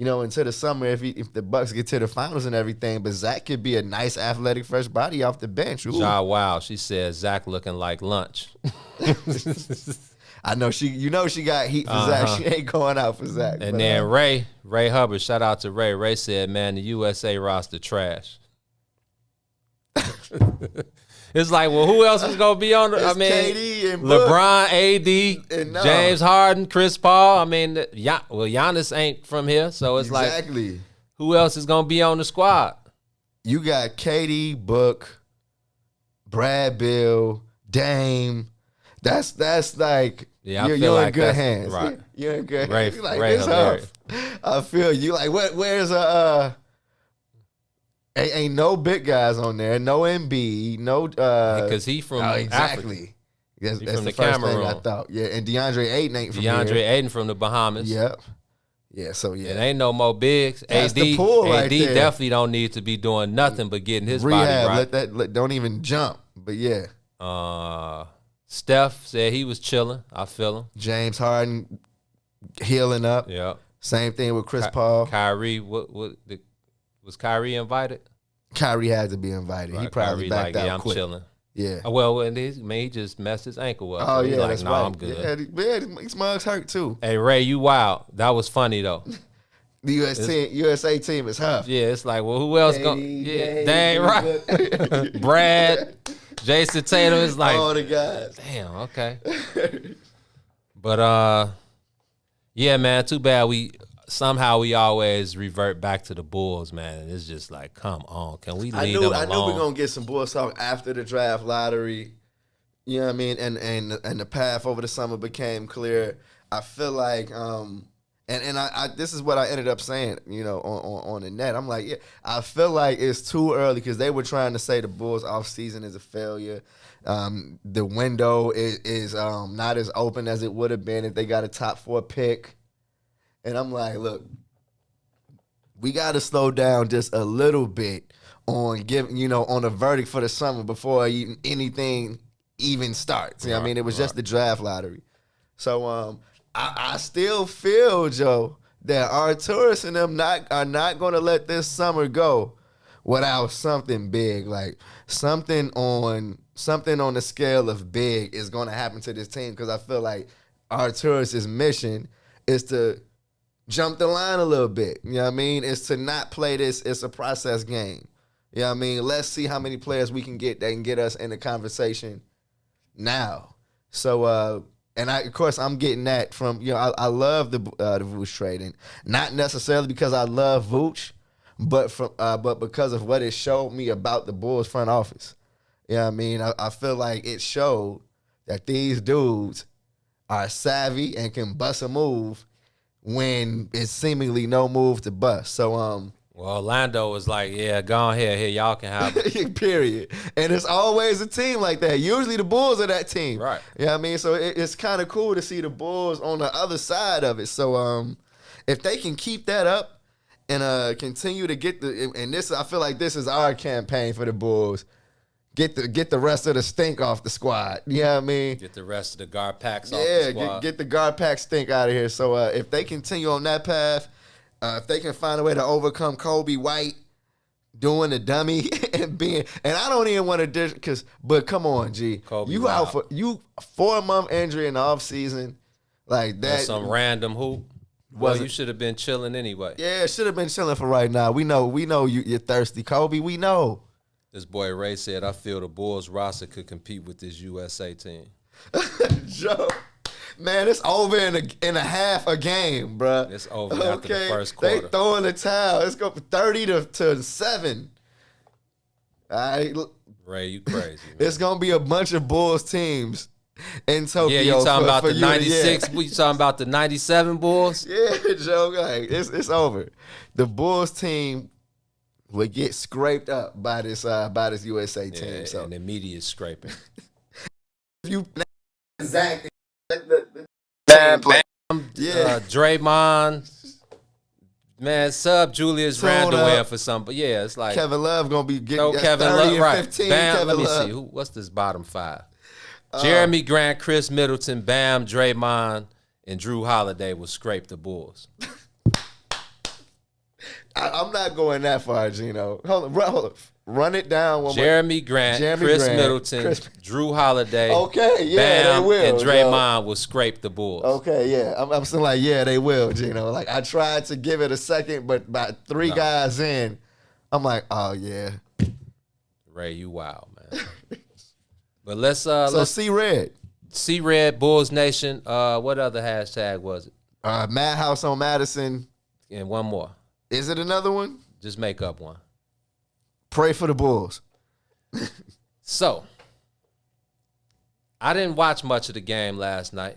into the summer if the Bucks get to the finals and everything. But Zach could be a nice athletic fresh body off the bench. Ooh. Wow, she said Zach looking like lunch. I know she got heat for Zach. She ain't going out for Zach. And then Ray Hubbard, shout out to Ray. Ray said, man, the USA roster trash. It's like, well, who else is going to be on? KD and LeBron, AD, and James Harden, Chris Paul. I mean, Giannis ain't from here, so it's like, who else is going to be on the squad? You got KD, Book, Brad Bill, Dame. That's like, you're like in good hands. Right. You're in good hands. Like, this I feel you. Like, where's ain't no big guys on there. No Embiid. No. Because he from exactly. That's from the the first Cameroon. thing I thought. Yeah, and DeAndre Ayton ain't from DeAndre here. Ayton from the Bahamas. Yep. Yeah, so yeah. It ain't no more bigs. That's AD, the pool right AD there. definitely don't need to be doing nothing but getting his Rehab, body right. don't even jump. But yeah. Steph said he was chilling. I feel him. James Harden healing up. Yeah. Same thing with Chris Paul. Kyrie, was Kyrie invited? Kyrie had to be invited. Right. He probably Kyrie backed like, out yeah, I'm quick. chilling. Yeah. Well, and he just messed his ankle up. Oh, so he's yeah, like, that's no, right. I'm good. Yeah, these mugs hurt too. Hey, Ray, you wild. That was funny, though. The USA team is huff. Yeah, it's like, well, who else going? Yeah, dang right. Brad, Jason Tatum is like, all the guys. Damn, okay. But yeah, man, too bad we always revert back to the Bulls, man. It's just like, come on, can we leave them alone? I knew we were gonna get some Bulls talk after the draft lottery. You know what I mean? And the path over the summer became clear. I feel like and I this is what I ended up saying, on the net. I'm like, yeah, I feel like it's too early because they were trying to say the Bulls offseason is a failure. The window is not as open as it would have been if they got a top 4 pick. And I'm like, look, we got to slow down just a little bit on on a verdict for the summer before anything even starts. You know what I mean? It was just the draft lottery. So I still feel, Joe, that Arturis and them are not going to let this summer go without something big. Like something on the scale of big is going to happen to this team because I feel like Arturis' mission is to jump the line a little bit. You know what I mean? It's to not play this. It's a process game. You know what I mean? Let's see how many players we can get that can get us in the conversation now. So, and of course, I'm getting that from, I love the Vooch trading. Not necessarily because I love Vooch, but because of what it showed me about the Bulls front office. You know what I mean? I feel like it showed that these dudes are savvy and can bust a move when it's seemingly no move to bust. So, well, Orlando was like, yeah, go ahead. Here, y'all can have it. Period. And it's always a team like that. Usually the Bulls are that team. Right. You know what I mean? So it's kind of cool to see the Bulls on the other side of it. So if they can keep that up and continue to get I feel like this is our campaign for the Bulls. Get the rest of the stink off the squad. You know what I mean? Get the rest of the guard packs off the squad. Yeah, get the guard pack stink out of here. So if they continue on that path, if they can find a way to overcome Kobe White doing the dummy and I don't even want to but come on, G. Kobe you wild. out for 4-month injury in the offseason like that. That's some random hoop. Well, you should have been chilling anyway. Yeah, should have been chilling for right now. We know you're thirsty, Kobe. We know. This boy Ray said, I feel the Bulls roster could compete with this USA team. Joe, man, it's over in a half a game, bro. It's over after the first quarter. They throwing the towel. It's going from 30 to 7. All right. Ray, you crazy, man. It's going to be a bunch of Bulls teams in Tokyo. Yeah, you talking about the 96, yeah. you talking about the 97 Bulls? Yeah, Joe, like, it's over. The Bulls team would get scraped up by this USA team. Yeah, so and the media is scraping. Exactly. Bam, Draymond, man, sub Julius Randle in for some, but yeah, it's like Kevin Love gonna be getting Kevin 30 Love, and right? 15. Bam, Kevin let me Love. see, what's this bottom 5? Jeremy Grant, Chris Middleton, Bam, Draymond, and Drew Holiday will scrape the Bulls. I'm not going that far, Gino. Hold on. Run it down one Jeremy Grant, Chris Middleton, Drew Holiday. Okay, yeah, Bam, they will. and Draymond will scrape the Bulls. Okay, yeah. I'm still like, yeah, they will, Gino. Like, I tried to give it a second, but about three guys in, I'm like, oh, yeah. Ray, you wild, man. But let's C-Red. C-Red, Bulls Nation. What other hashtag was it? Madhouse on Madison. And one more. Is it another one? Just make up one. Pray for the Bulls. So, I didn't watch much of the game last night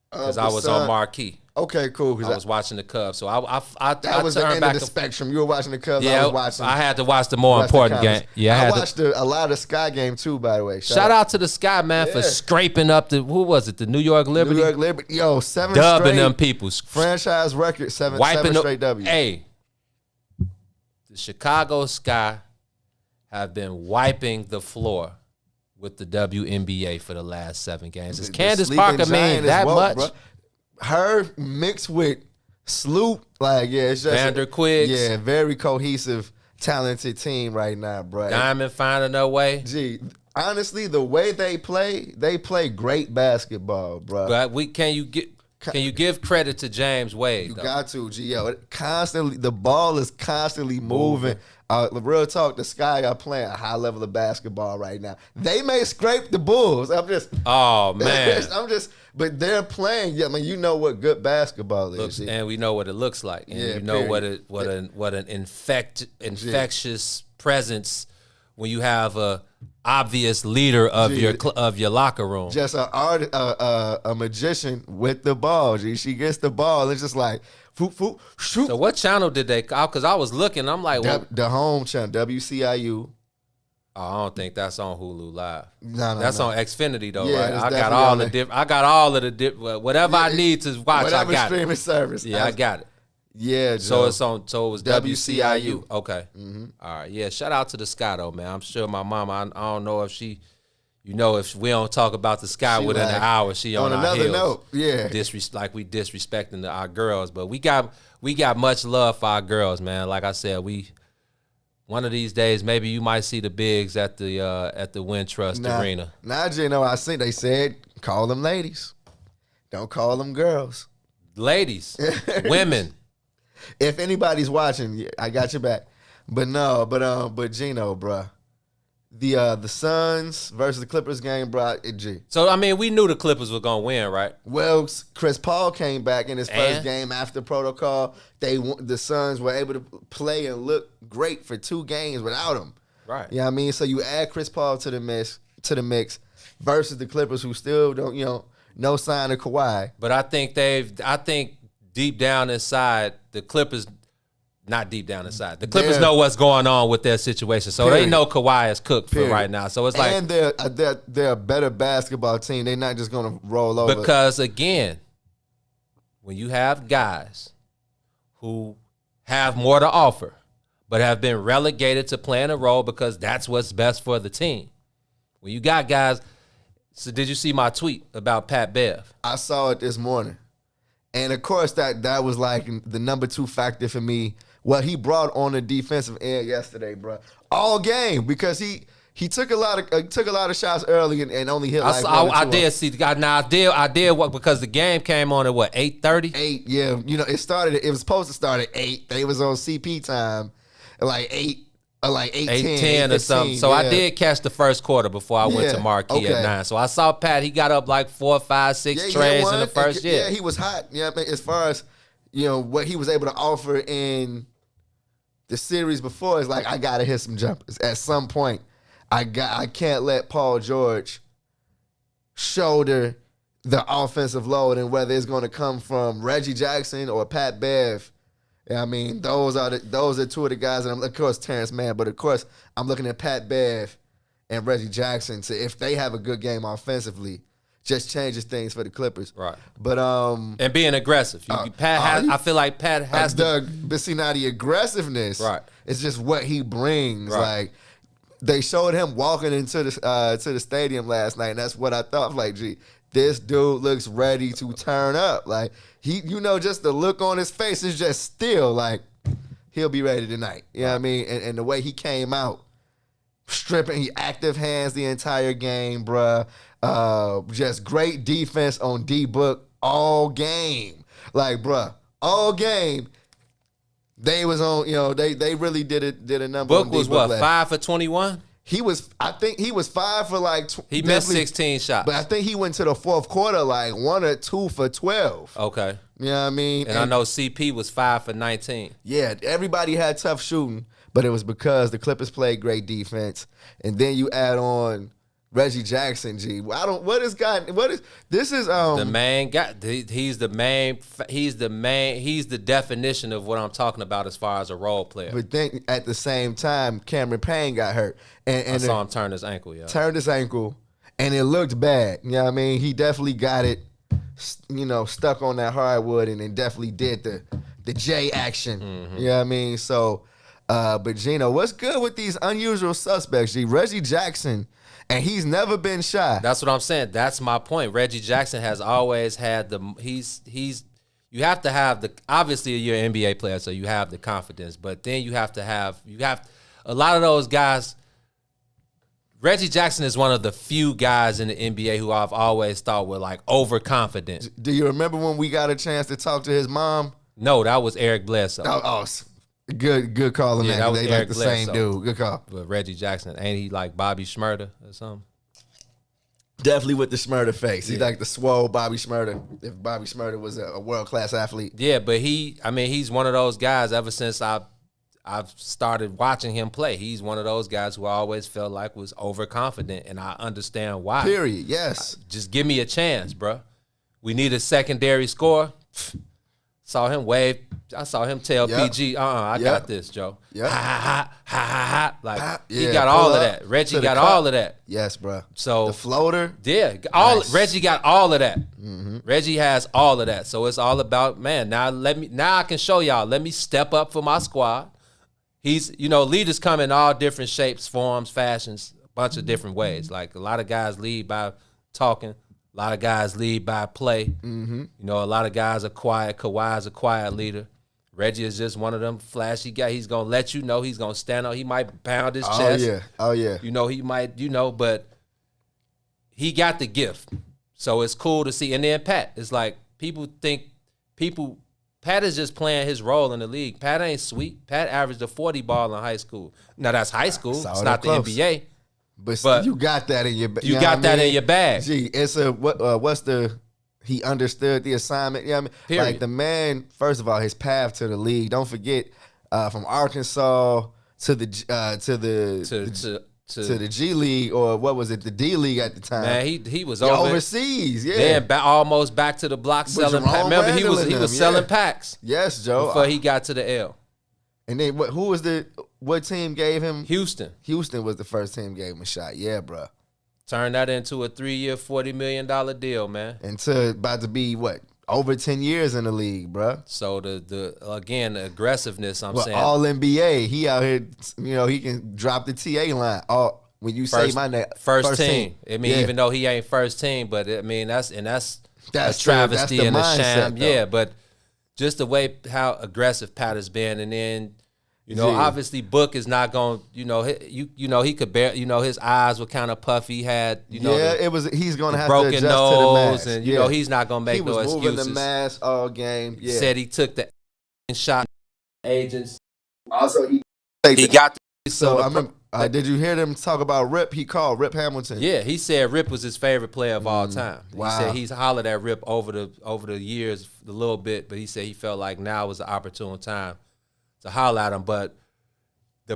because I was on marquee. Okay, cool. I was watching the Cubs, so I that was the turned end back of the spectrum. You were watching the Cubs. Yeah, I was watching. I had to watch the more important game. Yeah, I watched a lot of the Sky game too. By the way, shout out to the Sky man for scraping up the who was it? The New York Liberty. New York Liberty, yo, 7 dubbing straight them people. Franchise record, seven straight W's. Hey, the Chicago Sky have been wiping the floor with the WNBA for the last 7 games. Does Candace Parker mean that much? Bro. Her mixed with Sloop, like, yeah, it's just Vander Quiggs. Yeah, very cohesive, talented team right now, bro. Diamond finding their way. Gee, honestly, the way they play great basketball, bro. But can you give credit to James Wade? You got to, G. Yo, the ball is constantly moving. Real talk, the Sky are playing a high level of basketball right now. They may scrape the Bulls. Oh man, but they're playing. Yeah, I mean, you know what good basketball is, and we know what it looks like, and you know what an infectious presence when you have a obvious leader of your locker room. Just a magician with the ball. G. She gets the ball. It's just like. Shoot. So what channel did they call? Because I was looking, I'm like, the home channel, WCIU. Oh, I don't think that's on Hulu Live. No, that's on Xfinity though, yeah, right? I got all of the whatever I need to watch. Whatever I got streaming service. Yeah, I got it. Yeah, so it was WCIU. Okay, mm-hmm. All right. Yeah, shout out to the Sky though, man. I'm sure my mama. I don't know if she. if we don't talk about the Sky within an hour, she on another our heels. Note. Yeah, like we disrespecting our girls, but we got much love for our girls, man. Like I said, one of these days maybe you might see the bigs at the Wintrust Arena. Nah, Gino, I think they said call them ladies, don't call them girls. Ladies, women. If anybody's watching, I got your back. But no, but Gino, bruh. The Suns versus the Clippers game, bro. So I mean, we knew the Clippers were gonna win, right? Well, Chris Paul came back in his first game after protocol. The Suns were able to play and look great for 2 games without him. Right. You know what I mean? So you add Chris Paul to the mix versus the Clippers, who still don't, no sign of Kawhi. But I think deep down inside, the Clippers. Not deep down inside. The Clippers know what's going on with their situation, so they know Kawhi is cooked for right now. So it's like, and they're a better basketball team. They're not just going to roll over. Because again, when you have guys who have more to offer, but have been relegated to playing a role because that's what's best for the team. When you got guys, so did you see my tweet about Pat Bev? I saw it this morning, and of course that was like the number 2 factor for me. What he brought on the defensive end yesterday, bro, all game, because he took a lot of shots early and only hit like one or two. I did see the guy. Now I did what, because the game came on at what, 8:30? 8, yeah. It was supposed to start at 8. They was on CP time at like 8. Like 8:10 or something. So I did catch the first quarter before I went to Marquee at 9. So I saw Pat. He got up like 4, 5, 6 trays in the first year. Yeah, he was hot. Yeah, as far as what he was able to offer in the series before, is like, I gotta hit some jumpers at some point. I can't let Paul George shoulder the offensive load, and whether it's going to come from Reggie Jackson or Pat Bev. I mean, those are 2 of the guys, and of course Terrence Mann, but of course I'm looking at Pat Bev and Reggie Jackson to, if they have a good game offensively, just changes things for the Clippers. Right. But and being aggressive. I feel like Pat has but see, now the aggressiveness, right, it's just what he brings. Right. Like, they showed him walking into the stadium last night, and that's what I thought. Like, gee, this dude looks ready to turn up. Like, he, just the look on his face is just still like, he'll be ready tonight. You know what I mean? And the way he came out, stripping, he active hands the entire game, bruh. Just great defense on D-Book all game. Like, bruh, all game. They was on, they really did a number. Book on was D-Book what, 5 for 21? I think he was 5 for like. He missed 16 shots. But I think he went to the fourth quarter like 1 or 2 for 12. Okay. You know what I mean? And I know CP was 5 for 19. Yeah, everybody had tough shooting, but it was because the Clippers played great defense. And then you add on Reggie Jackson, G. This is the main guy. He's the definition of what I'm talking about as far as a role player. But then at the same time, Cameron Payne got hurt. And I saw him turn his ankle, Turned his ankle, and it looked bad. You know what I mean? He definitely got it, stuck on that hardwood, and then definitely did the J action. Mm-hmm. You know what I mean? So, but Gino, what's good with these unusual suspects, G? Reggie Jackson. And he's never been shy. That's what I'm saying. That's my point. Reggie Jackson has always had you have to have obviously you're an NBA player, so you have the confidence, but then you have a lot of those guys. Reggie Jackson is one of the few guys in the NBA who I've always thought were like overconfident. Do you remember when we got a chance to talk to his mom? No, that was Eric Bledsoe. Good call on that. That was they Eric like the Bledsoe. same dude. Good call. But Reggie Jackson, ain't he like Bobby Shmurda or something? Definitely with the Shmurda face. He's like the swole Bobby Shmurda. If Bobby Shmurda was a world-class athlete. Yeah, but he's one of those guys ever since I've started watching him play. He's one of those guys who I always felt like was overconfident, and I understand why. Period, yes. Just give me a chance, bro. We need a secondary score. Saw him wave. I saw him tell PG, I got this, Joe. Yep. Ha. Like, he got all of that. Reggie got all of that. Yes, bro. So the floater. Yeah. Nice. Reggie got all of that. Mm-hmm. Reggie has all of that. So it's all about, man, now I can show y'all. Let me step up for my squad. Leaders come in all different shapes, forms, fashions, a bunch of different ways. Like, a lot of guys lead by talking. A lot of guys lead by play. Mm-hmm. A lot of guys are quiet. Kawhi's a quiet leader. Reggie is just one of them flashy guys. He's going to let you know. He's going to stand up. He might pound his chest. Oh, yeah. He might, but he got the gift. So it's cool to see. And then Pat, it's like Pat is just playing his role in the league. Pat ain't sweet. Pat averaged a 40 ball in high school. Now, that's high school. It's not the NBA. But you got that in your bag. You got that in your bag. Gee, it's he understood the assignment. You know what I mean? Period. Like, the man, first of all, his path to the league. Don't forget, from Arkansas to the G League, or what was it, the D League at the time. Man, he was overseas, Then almost back to the block selling packs. Remember, he was selling packs. Yes, Joe. Before he got to the L. And then what team gave him? Houston. Houston was the first team gave him a shot. Yeah, bro. Turned that into a 3-year, $40 million deal, man. About to be over 10 years in the league, bro. So the aggressiveness. Saying all NBA. He out here. He can drop the TA line. When you say my name, first team. I mean, even though he ain't first team, but I mean that's a travesty and a sham. Though. Yeah, but just the way how aggressive Pat has been, and then. Obviously Book is not going. He could bear. His eyes were kind of puffy. He had. He's going to have broken to adjust nose, to the mask. and he's not going to make no excuses. He was moving the mask all game. Yeah. Said he took the shot. Agents. Also, he got. So I remember. Did you hear them talk about Rip? He called Rip Hamilton. Yeah, he said Rip was his favorite player of all time. Wow. He said he's hollered at Rip over the years a little bit, but he said he felt like now was the opportune time to holler at him. But the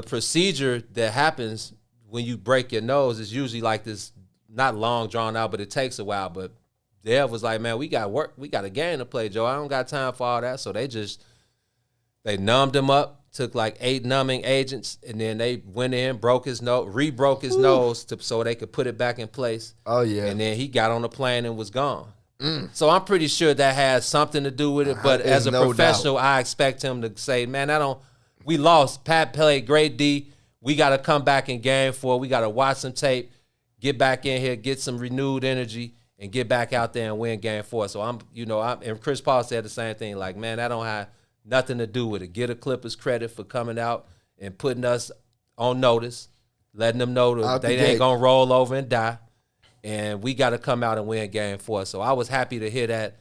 procedure that happens when you break your nose is usually like this, not long drawn out, but it takes a while. But Dev was like, man, we got work, we got a game to play, Joe. I don't got time for all that. So they numbed him up, took like 8 numbing agents, and then they went in, broke his nose, re-broke his nose so they could put it back in place. Oh yeah. And then he got on the plane and was gone. So I'm pretty sure that has something to do with it. But as a professional, I expect him to say, man, we lost. Pat played great D. We got to come back in game 4. We got to watch some tape, get back in here, get some renewed energy, and get back out there and win game 4. So and Chris Paul said the same thing. Like, man, that don't have nothing to do with it. Get a Clippers credit for coming out and putting us on notice, letting them know that they ain't going to roll over and die. And we got to come out and win game 4. So I was happy to hear that.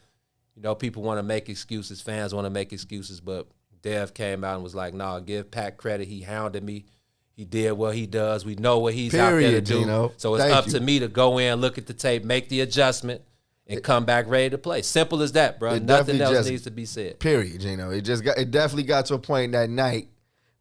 You know, people want to make excuses. Fans want to make excuses. But Dev came out and was like, nah, give Pat credit. He hounded me. He did what he does. We know what he's out there to do. Gino. So it's up to me to go in, look at the tape, make the adjustment, and come back ready to play. Simple as that, bro. Nothing else needs to be said. Period, Gino. It definitely got to a point that night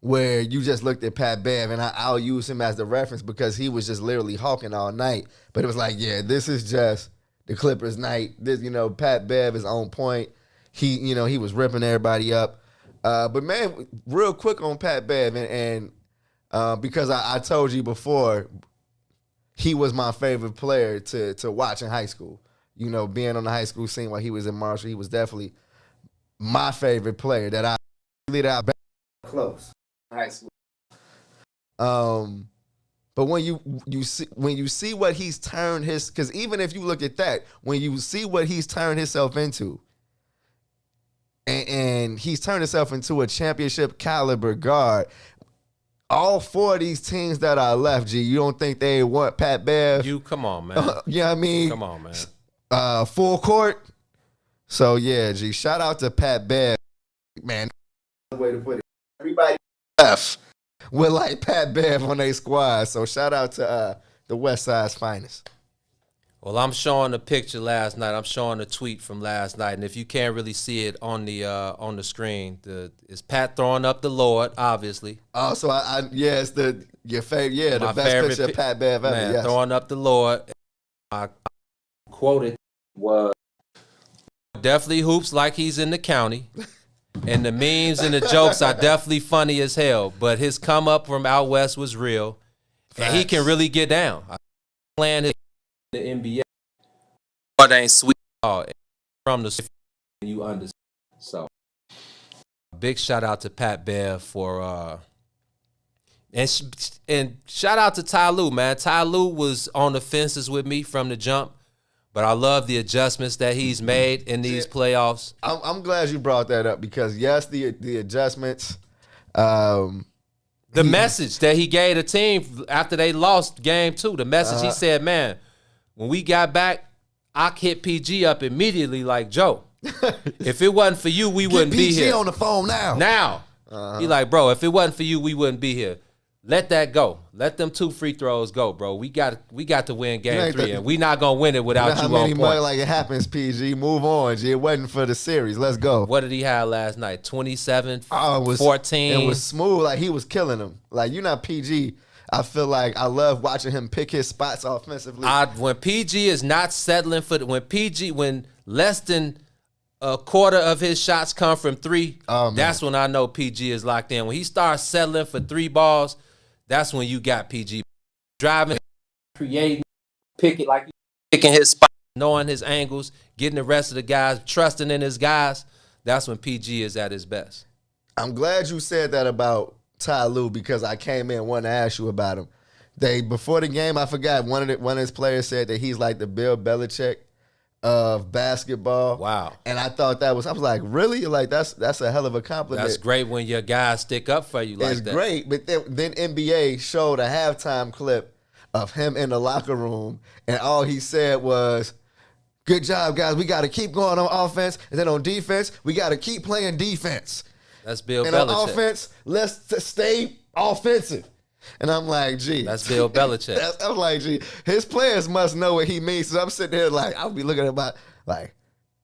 where you just looked at Pat Bev, and I'll use him as the reference because he was just literally hawking all night. But it was like, yeah, this is just the Clippers night. This, Pat Bev is on point. He was ripping everybody up. But man, real quick on Pat Bev, and because I told you before, he was my favorite player to watch in high school. Being on the high school scene while he was in Marshall, he was definitely my favorite player that I close in high school. But when you see what he's turned because even if you look at that, when you see what he's turned himself into, and he's turned himself into a championship caliber guard. All 4 of these teams that are left, G, you don't think they want Pat Bev? Come on, man. You know what I mean? Come on, man. Full court. So, yeah, G, shout out to Pat Bev. Man, way to put it. Everybody left with, like, Pat Bev on their squad. So, shout out to the West Side's finest. Well, I'm showing a picture last night. I'm showing a tweet from last night, and if you can't really see it on the screen, it's Pat throwing up the Lord, obviously. Oh, so it's your favorite, the best favorite picture of Pat Bev ever. Man, yes. Throwing up the Lord. I quoted was definitely hoops like he's in the county, and the memes and the jokes are definitely funny as hell. But his come up from out west was real, and he can really get down. Playing his the NBA, but ain't sweet from the you understand. So, big shout out to Pat Bev for and shout out to Ty Lue, man. Ty Lue was on the fences with me from the jump, but I love the adjustments that he's made in these playoffs. I'm glad you brought that up because yes, the adjustments. The message that he gave the team after they lost game 2, the message he said, man. When we got back, I hit PG up immediately like, Joe, if it wasn't for you, we wouldn't be here. PG on the phone now. He like, bro, if it wasn't for you, we wouldn't be here. Let that go. Let them 2 free throws go, bro. We got to win game 3, and we not going to win it without you on point. Like it happens, PG. Move on, G. It wasn't for the series. Let's go. What did he have last night? 27, 14? It was smooth. Like, he was killing them. Like, you're not PG. I feel like I love watching him pick his spots offensively. When PG is not settling when less than a quarter of his shots come from 3, that's when I know PG is locked in. When he starts settling for 3 balls, that's when you got PG driving, creating, picking his spot, knowing his angles, getting the rest of the guys, trusting in his guys. That's when PG is at his best. I'm glad you said that about Ty Lue because I came in wanting to ask you about him. Before the game, I forgot one of his players said that he's like the Bill Belichick of basketball. Wow. And I thought I was like, really? Like that's a hell of a compliment. That's great when your guys stick up for you like that. It's great, but then NBA showed a halftime clip of him in the locker room, and all he said was, good job, guys. We got to keep going on offense, and then on defense, we got to keep playing defense. That's Bill Belichick. And on offense, let's stay offensive. And I'm like, gee. That's Bill Belichick. I'm like, gee, his players must know what he means. So I'm sitting there like, I'll be looking at my, like,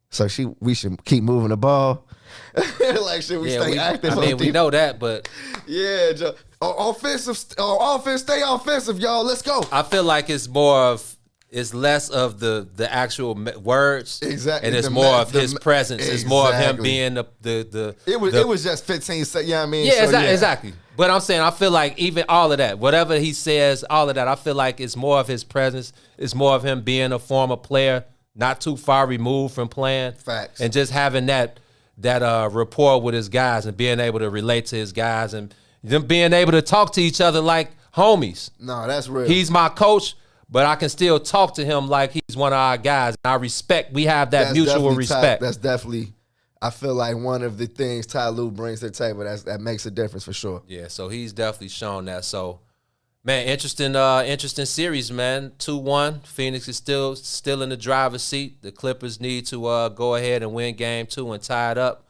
so we should keep moving the ball. Like, should we stay active? I mean, we know that, but. Yeah, Joe. Offense, stay offensive, y'all. Let's go. I feel like it's less of the actual words, exactly, and it's more of his presence. Exactly. It's more of him being the. It was just 15 seconds. You know what I mean? Yeah, so, exactly. But I'm saying I feel like even all of that, whatever he says, all of that, I feel like it's more of his presence. It's more of him being a former player, not too far removed from playing. Facts. And just having that rapport with his guys and being able to relate to his guys and them being able to talk to each other like homies. No, that's real. He's my coach. But I can still talk to him like he's one of our guys. And we have that mutual respect. That's definitely, I feel like one of the things Ty Lue brings to the table that makes a difference for sure. Yeah, so he's definitely shown that. So, man, interesting series, man. 2-1. Phoenix is still in the driver's seat. The Clippers need to go ahead and win game 2 and tie it up.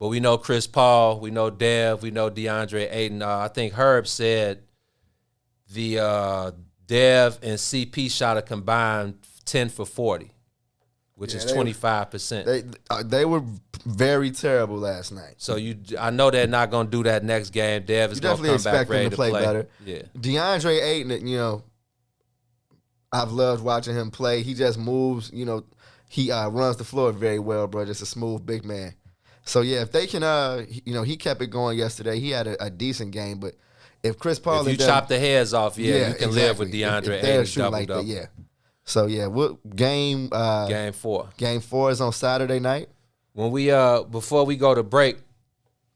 But we know Chris Paul, we know Dev, we know DeAndre Ayton. I think Herb said the Dev and CP shot a combined 10 for 40, which is 25%. They were very terrible last night. So I know they're not going to do that next game. Dev is going to come back ready to play better. Yeah. DeAndre Ayton, I've loved watching him play. He just moves, he runs the floor very well, bro. Just a smooth big man. So, yeah, if they can, he kept it going yesterday. He had a decent game, but if Chris Paul... If you chop the heads off, you can live with DeAndre Ayton doubled up. Yeah. So, yeah, game 4. Game 4 is on Saturday night. When we before we go to break,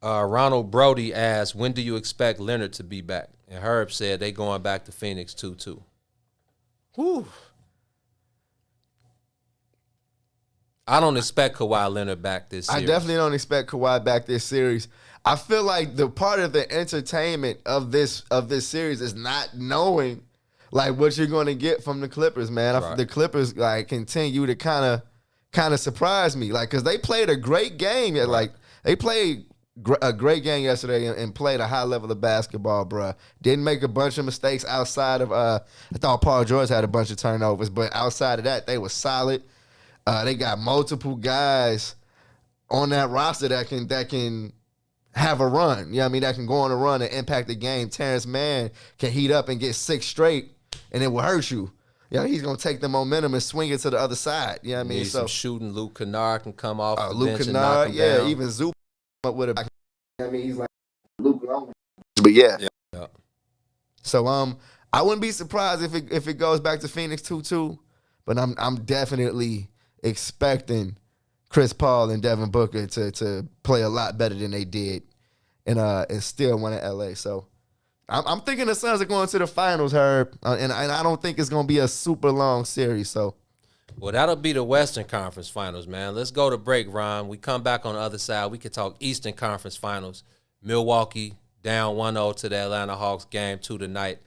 Ronald Brody asked, when do you expect Leonard to be back? And Herb said they going back to Phoenix 2-2. Whew. I don't expect Kawhi Leonard back this series. I definitely don't expect Kawhi back this series. I feel like the part of the entertainment of this series is not knowing like what you're going to get from the Clippers, man. Right. The Clippers like continue to kind of surprise me, like because they played a great game. Right. Like they played a great game yesterday and played a high level of basketball, bruh. Didn't make a bunch of mistakes outside of. I thought Paul George had a bunch of turnovers, but outside of that, they were solid. They got multiple guys on that roster that can have a run. You know what I mean? That can go on a run and impact the game. Terrence Mann can heat up and get 6 straight, and it will hurt you. Yeah, he's gonna take the momentum and swing it to the other side. You know what I mean? Some shooting. Luke Kennard can come off the Luke bench and knock him down. Even Zoop up with a. I mean, he's like Luke Long. But yeah. So I wouldn't be surprised if it goes back to Phoenix 2-2, but I'm definitely expecting Chris Paul and Devin Booker to play a lot better than they did and still win in LA. So I'm thinking the Suns are going to the finals, Herb, and I don't think it's going to be a super long series. So, well, that'll be the Western Conference Finals, man. Let's go to break, Ron. We come back on the other side. We can talk Eastern Conference Finals. Milwaukee down 1-0 to the Atlanta Hawks, game 2 tonight.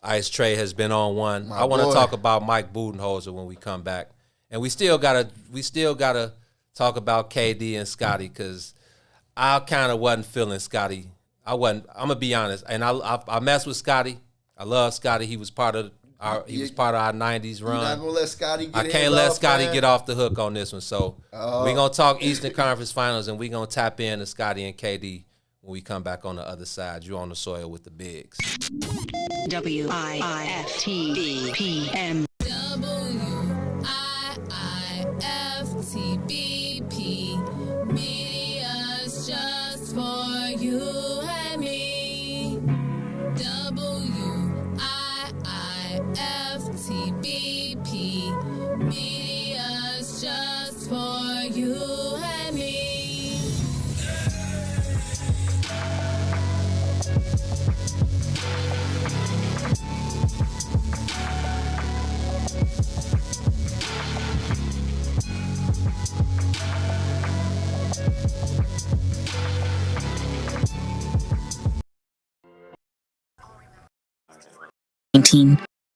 Ice Trey has been on one. I want to talk about Mike Budenholzer when we come back, and we still gotta talk about KD and Scotty because I kind of wasn't feeling Scotty. I'm gonna be honest, and I messed with Scotty. I love Scotty. He was part of our '90s run. You're not gonna let Scotty get I can't let Scotty get off the hook on this one. So we're gonna talk Eastern Conference Finals, and we're gonna tap into Scotty and KD when we come back on the other side. You're on the soil with the bigs. WIIFTBPM. WIIFTBP. Media's just for you and me. WIIFTBP. Media's just for you and me.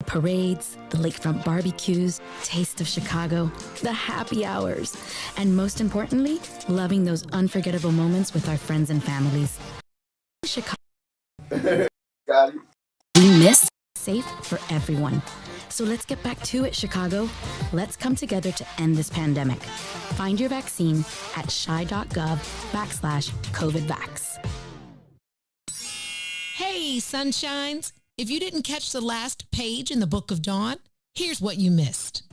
Parades, the lakefront barbecues, taste of Chicago, the happy hours, and most importantly, loving those unforgettable moments with our friends and families. Chicago. We miss safe for everyone. So let's get back to it, Chicago. Let's come together to end this pandemic. Find your vaccine at chi.gov/COVIDvax. Hey, sunshines. If you didn't catch the last page in the Book of Dawn, here's what you missed.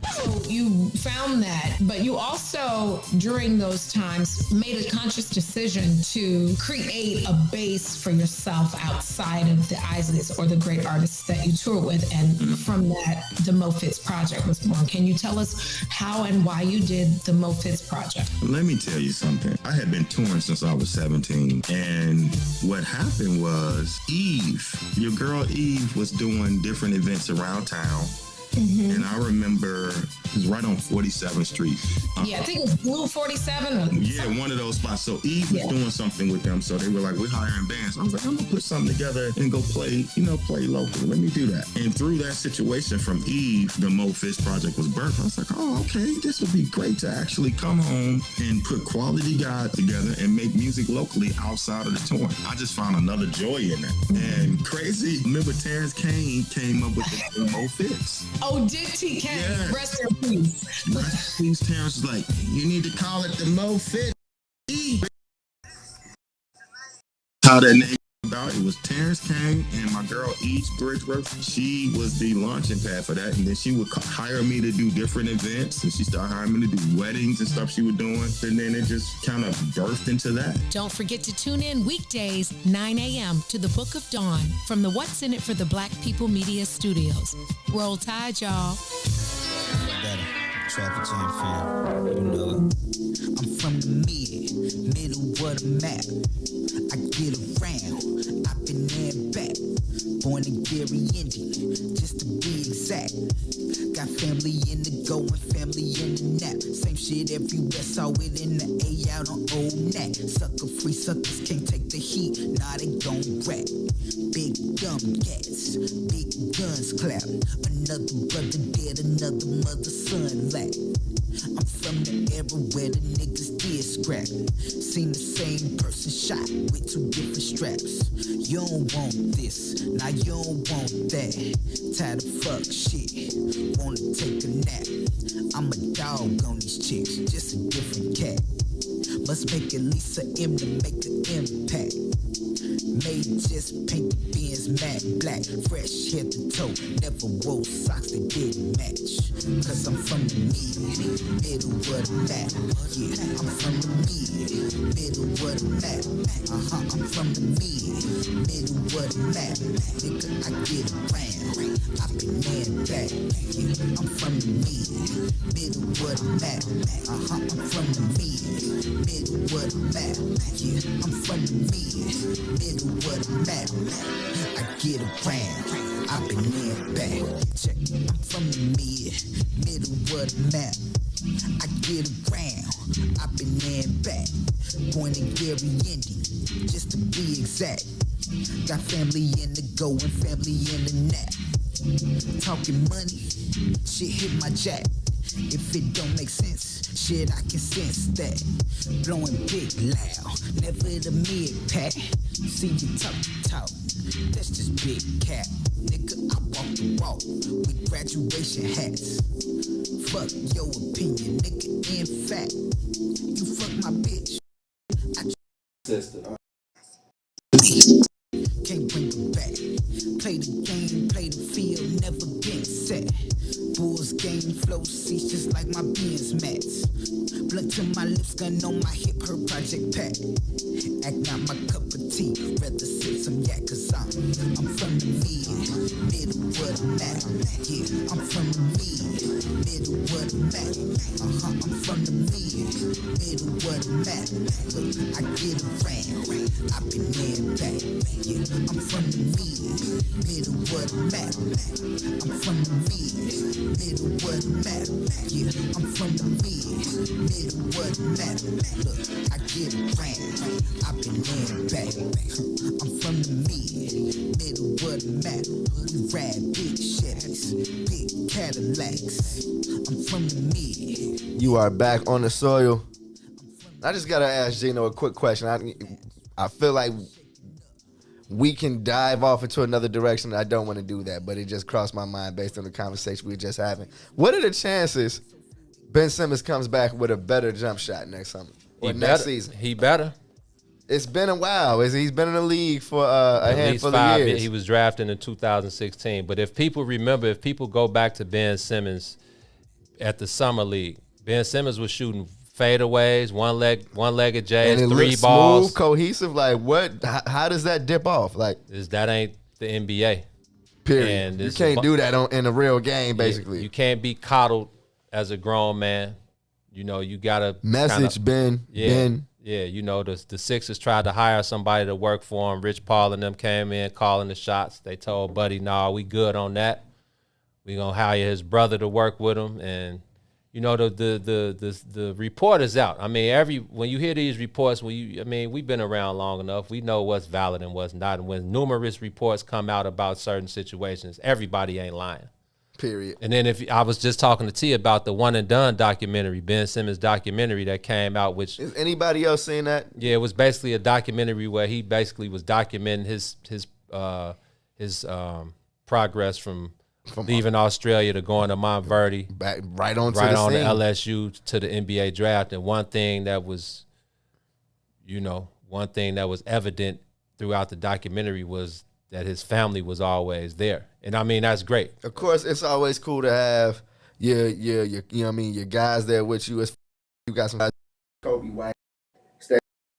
You found that, but you also, during those times, made a conscious decision to create a base for yourself outside of the Isleys or the great artists that you tour with. And from that, the Mo Fitz Project was born. Can you tell us how and why you did the Mo Fitz Project? Let me tell you something. I had been touring since I was 17. And what happened was Eve, your girl Eve, was doing different events around town. Mhm. And I remember it was right on 47th Street. Yeah, I think it's Blue 47. Or Yeah, one of those spots. So Eve was doing something with them. So they were like, we're hiring bands. I was like, I'm gonna put something together and go play locally. Let me do that. And through that situation from Eve, the Mo Fish project was birthed. I was like, oh, okay, this would be great to actually come home and put quality guys together and make music locally outside of the touring. I just found another joy in that. And crazy, remember Terrence came up with the Mo Fish. Oh, did TK? Yeah. Rest in peace. Rest in peace, Terrence was like, you need to call it the Mo Fit. How that name came about, it was Terrence Kane and my girl Each Bridgeworth. She was the launching pad for that, and then she would hire me to do different events, and she started hiring me to do weddings and stuff she was doing, and then it just kind of birthed into that. Don't forget to tune in weekdays, 9 a.m. to the Book of Dawn from the What's in It for the Black People Media Studios. Roll Tide, y'all. Traffic jam fam, you know it. I'm from the middle of the map. I get around, I've been there and back. Born in Gary, Indian, just to be exact. Got family in the go and family in the nap. Same shit everywhere, saw it in the A out on Old Nat. Sucker free suckers can't take the heat, nah they gon' rap. Big dumb cats, big guns clap. Another brother dead, another mother son lack. I'm from the era where the niggas did scrap. Seen the same person shot with two different straps. You don't want this, now you don't want that. Tired of fuck shit, wanna take a nap. I'm a dog on these chicks, just a different cat. Must make at least an M to make an impact. Made just paint the Benz matte black, fresh head to toe. Never wore socks that didn't match. Cause I'm from the middle of the map. Yeah, I'm from the middle of the map. I'm from the middle of the map. Nigga, I get around. I've been there and back. Yeah, I'm from the middle of the map. I'm from the middle of the map. Yeah, I'm from the middle of the map. I get around, I've been there and back. Check, I'm from the middle of the map. I get around, I've been there and back. Born in Gary, Indian, just to be exact. Got family in the go and family in the nap. Talking money, shit hit my jack. If it don't make sense, shit, I can sense that. Blowing big loud, never the mid-pack. See you talk, that's just big cap. Nigga, I walk the walk with graduation hats. Fuck your opinion, nigga, in fact. You fuck my bitch. Sister. Can't bring her back. Play the game, play the field, never been set. Bulls game flow seats just like my Benz mats. Blunt to my lips, gun on my hip, her project pack. Act not my cup of tea, rather sip some yak, cause I'm from the middle of the map. Yeah, I'm from the middle of the map. I'm from the middle of the map. Look, I get around, I've been there and back. Yeah, I'm from the middle of the map. I'm from the middle of the map. Yeah, I'm from the middle of the map. Look, I get around, I've been there and back. I'm from the middle of the map. We ride big Chevys, big Cadillacs. I'm from the mid. You are back on the soil. I just gotta ask Gino a quick question. I feel like we can dive off into another direction. I don't want to do that, but it just crossed my mind based on the conversation we were just having. What are the chances Ben Simmons comes back with a better jump shot next summer or next season? He better. It's been a while. He's been in the league for a handful of years. He was drafted in 2016. But if people remember, if people go back to Ben Simmons at the summer league, Ben Simmons was shooting fadeaways, one-legged J's, and it three looks balls, smooth, cohesive. Like what? How does that dip off? Like that ain't the NBA. Period. And you can't do that in a real game. Basically, you can't be coddled as a grown man. You know, you gotta message Ben. Yeah, you know, the Sixers tried to hire somebody to work for them. Rich Paul and them came in calling the shots. They told Buddy, "Nah, we good on that. We gonna hire his brother to work with him, and you know the report is out. I mean, when you hear these reports, we've been around long enough. We know what's valid and what's not. And when numerous reports come out about certain situations, everybody ain't lying. Period. And then if I was just talking to T about the One and Done documentary, Ben Simmons documentary that came out, which is anybody else seen that? Yeah, it was basically a documentary where he basically was documenting his progress from leaving Australia to going to Montverde, back right on to the LSU to the NBA draft. And one thing that was evident throughout the documentary was that his family was always there. And I mean, that's great. Of course, it's always cool to have your your guys there with you. You got some guys, Kobe White,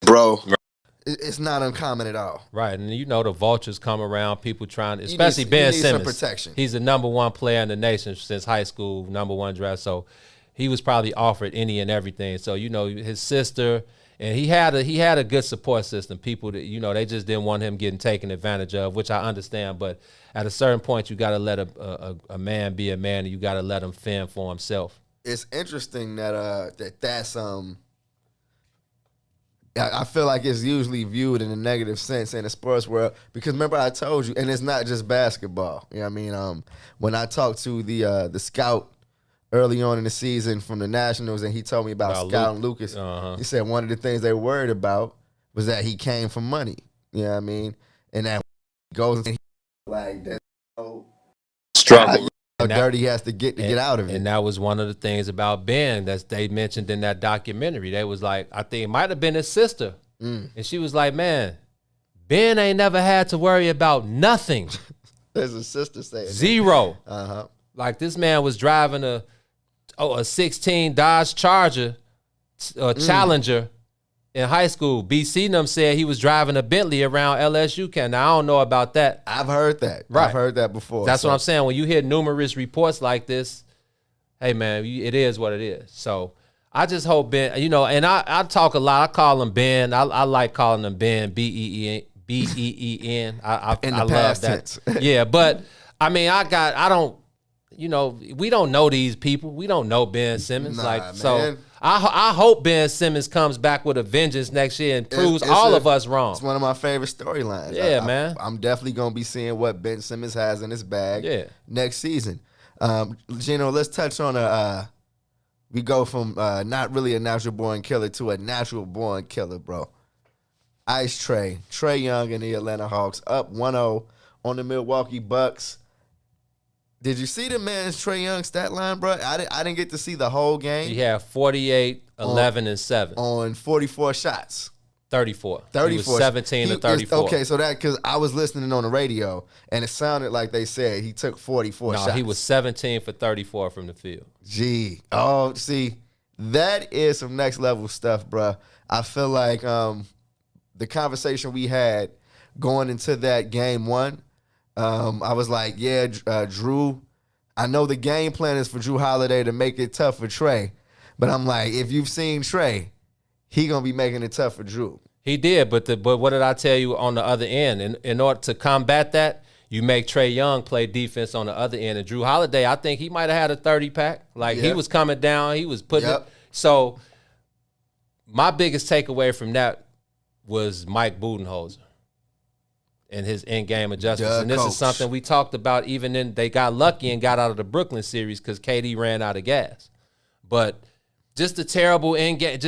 bro. It's not uncommon at all. Right, and the vultures come around, people trying, especially Ben Simmons. Some protection. He's the number one player in the nation since high school, number one draft. So he was probably offered any and everything. So, his sister, and he had a good support system. People that, they just didn't want him getting taken advantage of, which I understand. But at a certain point, you got to let a man be a man, and you got to let him fend for himself. It's interesting that's I feel like it's usually viewed in a negative sense in the sports world, because remember I told you, and it's not just basketball. You know what I mean? When I talked to the scout early on in the season from the Nationals, and he told me about scouting Lucas, he said one of the things they were worried about was that he came from money. You know what I mean? And that goes and like that struggle. How dirty he has to get out of it. And that was one of the things about Ben that they mentioned in that documentary. They was like, I think it might have been his sister. And she was like, man, Ben ain't never had to worry about nothing. There's a sister saying zero. Uh-huh. Like this man was driving a 16 Dodge Charger or Challenger in high school. BC and them said he was driving a Bentley around LSU camp. Now, I don't know about that. I've heard that. Right. I've heard that before. That's what I'm saying. When you hear numerous reports like this, hey, man, it is what it is. So I just hope Ben, and I talk a lot. I call him Ben. I like calling him Ben, B-E-E-N. I love that. Yeah, but, I mean, we don't know these people. We don't know Ben Simmons. So I hope Ben Simmons comes back with a vengeance next year and proves all of us wrong. It's one of my favorite storylines. Yeah, man. I'm definitely going to be seeing what Ben Simmons has in his bag next season. Gino, let's touch on we go from not really a natural-born killer to a natural-born killer, bro. Ice Trae Young and the Atlanta Hawks up 1-0 on the Milwaukee Bucks. Did you see the man's Trae Young stat line, bro? I didn't get to see the whole game. He had 48, 11, and 7. On 44 shots. 34. He was 17 to 34. Okay, so because I was listening on the radio, and it sounded like they said he took 44 shots. No, he was 17 for 34 from the field. Gee. Oh, see, that is some next level stuff, bro. I feel like the conversation we had going into that game one, I was like, Drew, I know the game plan is for Drew Holiday to make it tough for Trae, but I'm like, if you've seen Trae, he going to be making it tough for Drew. He did, but what did I tell you on the other end? In order to combat that, you make Trae Young play defense on the other end. And Drew Holiday, I think he might have had a 30-pack. He was coming down. He was putting it. So my biggest takeaway from that was Mike Budenholzer and his in-game adjustments. And this is something we talked about even in they got lucky and got out of the Brooklyn series because KD ran out of gas. But just a terrible in-game,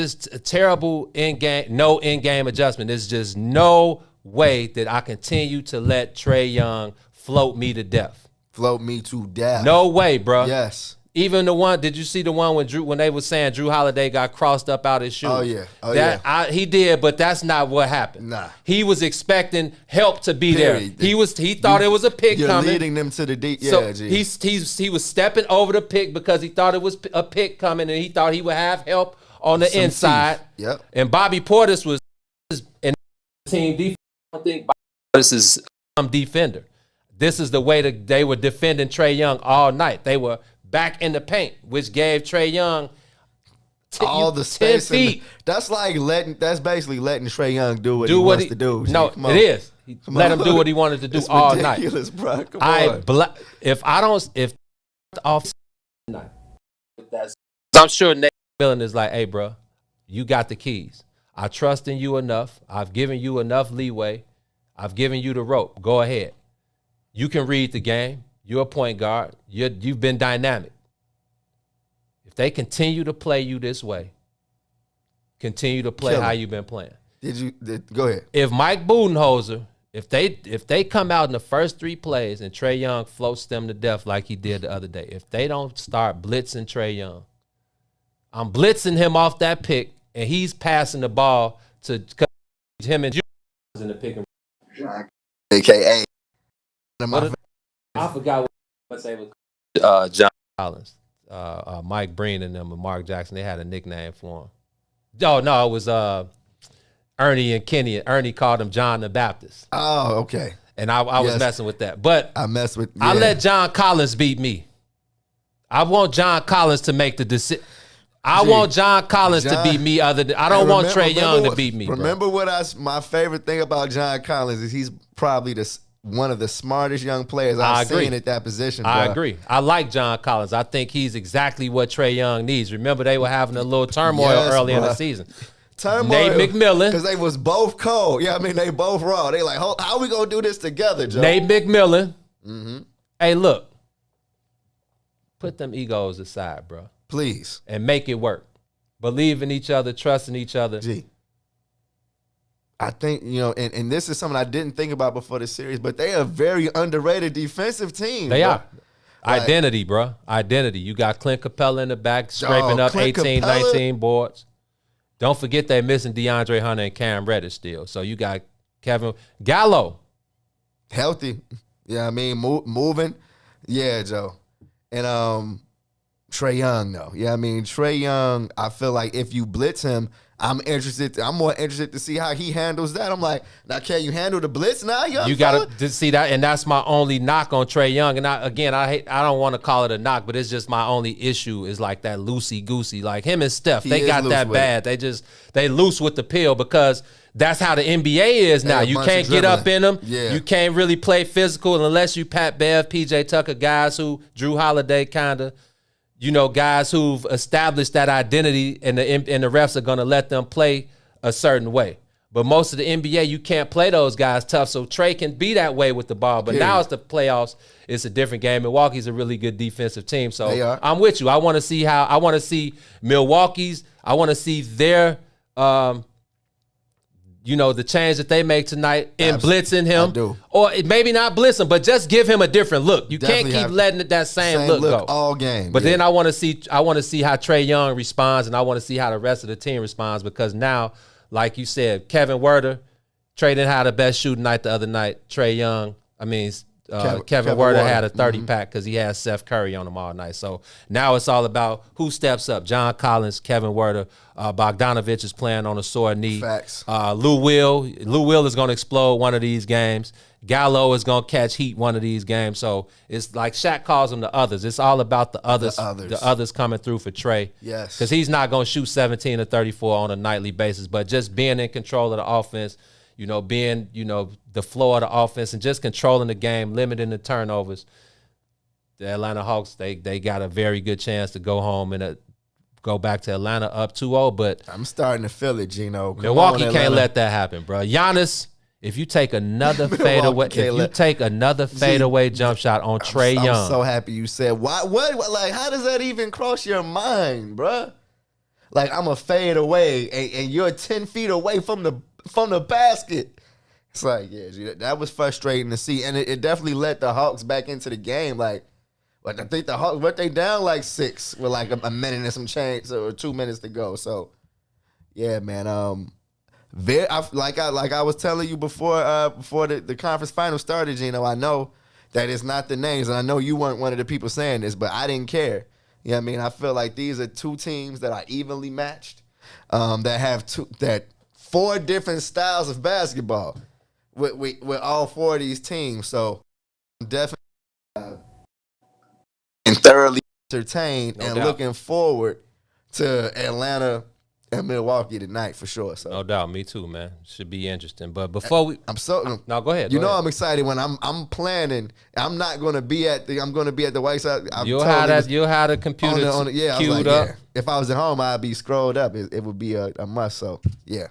no in-game adjustment. There's just no way that I continue to let Trae Young float me to death. Float me to death. No way, bro. Yes. Even the one, did you see the one when they were saying Drew Holiday got crossed up out his shoes? Oh, yeah. He did, but that's not what happened. Nah. He was expecting help to be there. He thought it was a pick coming. You're leading them to the deep. So he was stepping over the pick because he thought it was a pick coming, and he thought he would have help on the inside. Yep. And Bobby Portis was in team defense. I don't think Bobby Portis is a defender. This is the way that they were defending Trae Young all night. They were back in the paint, which gave Trae Young all the 10 feet. That's basically letting Trae Young do what he wants to do. No, it is. Let him do what he wanted to do all night. Ridiculous, bro. Come on. If off tonight. I'm sure Nate McMillan is like, hey, bro, you got the keys. I trust in you enough. I've given you enough leeway. I've given you the rope. Go ahead. You can read the game. You're a point guard. You've been dynamic. If they continue to play you this way, continue to play how you've been playing. Go ahead. If Mike Budenholzer, if they come out in the first 3 plays and Trae Young floats them to death like he did the other day, if they don't start blitzing Trae Young, I'm blitzing him off that pick, and he's passing the ball to him and Eugene in the pick and roll. AKA. I forgot what they was. John Collins, Mike Breen and them, and Mark Jackson. They had a nickname for him. Oh no, it was Ernie and Kenny. Ernie called him John the Baptist. Oh, okay. And I was messing with that, but I messed with. I let John Collins beat me. I want John Collins to make the decision. I want John Collins to beat me. I don't want Trae Young to beat me. Remember my favorite thing about John Collins is he's probably one of the smartest young players I've seen at that position. Bro. I agree. I like John Collins. I think he's exactly what Trae Young needs. Remember, they were having a little turmoil early in the season. Nate McMillan. Because they was both cold. Yeah, I mean, they both raw. They like, how we going to do this together, Joe? Nate McMillan. Mm-hmm. Hey, look. Put them egos aside, bro. Please. And make it work. Believe in each other. Trust in each other. I think, and this is something I didn't think about before the series, but they are a very underrated defensive team. They are. Identity, bro. Identity. You got Clint Capella in the back scraping up 18, 19 boards. Don't forget they're missing DeAndre Hunter and Cam Reddish still. So you got Kevin Gallo. Healthy. Yeah, I mean, moving. Yeah, Joe. And Trae Young, though. Yeah, I mean, Trae Young, I feel like if you blitz him, I'm more interested to see how he handles that. I'm like, now can you handle the blitz now, young? You got to see that, and that's my only knock on Trae Young. And I don't want to call it a knock, but it's just my only issue is like that loosey-goosey. Like him and Steph, they got that bad. They loose with the pill because that's how the NBA is now. You can't get up in them. Yeah. You can't really play physical unless you Pat Bev, PJ Tucker, guys who Drew Holiday kind of. Guys who've established that identity, and the refs are going to let them play a certain way. But most of the NBA, you can't play those guys tough. So Trae can be that way with the ball. But now it's the playoffs. It's a different game. Milwaukee's a really good defensive team. So I'm with you. I want to see Milwaukee's. I want to see their the change that they make tonight in blitzing him. I do. Or maybe not blitz him, but just give him a different look. You can't keep letting that same look go all game. But then I want to see how Trae Young responds, and I want to see how the rest of the team responds, because now, like you said, Kevin Werder, Trae didn't have the best shooting night the other night. Trae Young, Kevin Werder had a 30-pack because he had Seth Curry on him all night. So now it's all about who steps up. John Collins, Kevin Werder, Bogdanovich is playing on a sore knee. Facts. Lou Will is going to explode one of these games. Gallo is going to catch heat one of these games. So it's like Shaq calls them the others. It's all about the others. The others coming through for Trae. Yes. Because he's not going to shoot 17 or 34 on a nightly basis, but just being in control of the offense, being, the flow of the offense and just controlling the game, limiting the turnovers. The Atlanta Hawks, they got a very good chance to go home and go back to Atlanta up 2-0, but I'm starting to feel it, Gino. Milwaukee can't let that happen, bro. Giannis, if you take another fadeaway, jump shot on Trae Young. I'm so happy you said what? Like, how does that even cross your mind, bro? Like, I'm a fade away, and you're 10 feet away from the basket. It's like, yeah, that was frustrating to see, and it definitely let the Hawks back into the game. Like I think the Hawks, what they down like 6 with like a minute and some change or 2 minutes to go. So, yeah, man. Like I was telling you before the conference final started, Gino. I know that it's not the names, and I know you weren't one of the people saying this, but I didn't care. You know what I mean? I feel like these are 2 teams that are evenly matched, that have 4 different styles of basketball with all 4 of these teams. So I'm definitely thoroughly entertained and looking forward to Atlanta at Milwaukee tonight for sure. So no doubt, me too, man. Should be interesting. But before we, no, go ahead. You know, I'm excited when I'm planning. I'm not going to be at the. I'm going to be at the White Sox. You'll have the computer yeah, queued like, up. Yeah. If I was at home, I'd be scrolled up. It would be a must. So yeah.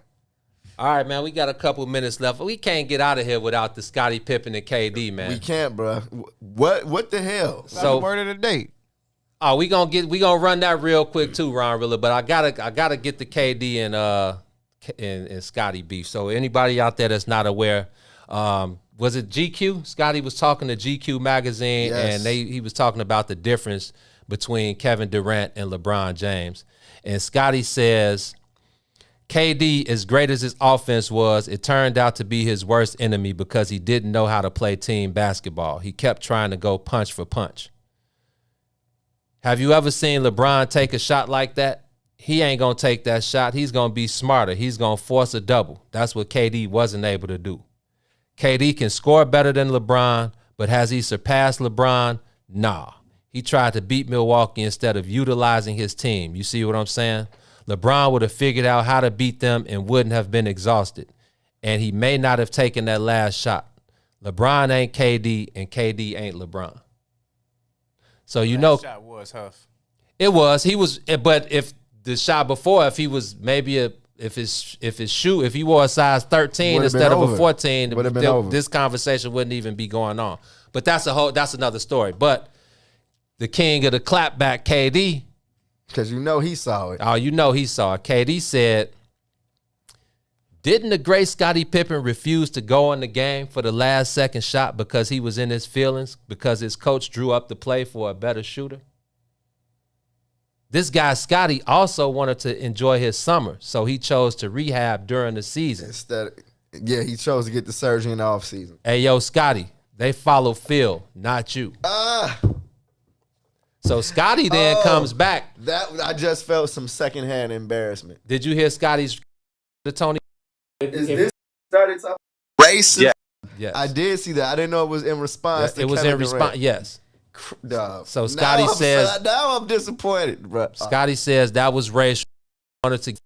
All right, man. We got a couple minutes left. We can't get out of here without the Scottie Pippen and KD, man. We can't, bro. What the hell? So word of the day. Oh, we gonna run that real quick too, Ron Rilla. But I gotta get the KD and Scotty beef. So anybody out there that's not aware, was it GQ? Scotty was talking to GQ magazine, Yes. and he was talking about the difference between Kevin Durant and LeBron James. And Scotty says, KD, as great as his offense was, it turned out to be his worst enemy because he didn't know how to play team basketball. He kept trying to go punch for punch. Have you ever seen LeBron take a shot like that? He ain't going to take that shot. He's going to be smarter. He's going to force a double. That's what KD wasn't able to do. KD can score better than LeBron, but has he surpassed LeBron? Nah. He tried to beat Milwaukee instead of utilizing his team. You see what I'm saying? LeBron would have figured out how to beat them and wouldn't have been exhausted. And he may not have taken that last shot. LeBron ain't KD, and KD ain't LeBron. So That shot was Huff. It was. He was. But if the shot before, if he was maybe if he wore a size 13 Would've instead been of a over. 14, Would've been over. this conversation wouldn't even be going on. But that's another story. But the king of the clapback, KD, because you know he saw it. Oh, you know he saw it. KD said, didn't the great Scottie Pippen refuse to go in the game for the last second shot because he was in his feelings, because his coach drew up the play for a better shooter? This guy, Scottie, also wanted to enjoy his summer, so he chose to rehab during the season. He chose to get the surgery in the offseason. Hey, yo, Scottie, they follow Phil, not you. So Scottie then comes back. That I just felt some secondhand embarrassment. Did you hear Scottie's to Tony? Is this started talking racist? Yeah. Yes. I did see that. I didn't know it was in response to it was Kevin in response. Durant. Yes. Dog. So Scottie says. Now I'm disappointed, bro. Scottie says that was racial. Wanted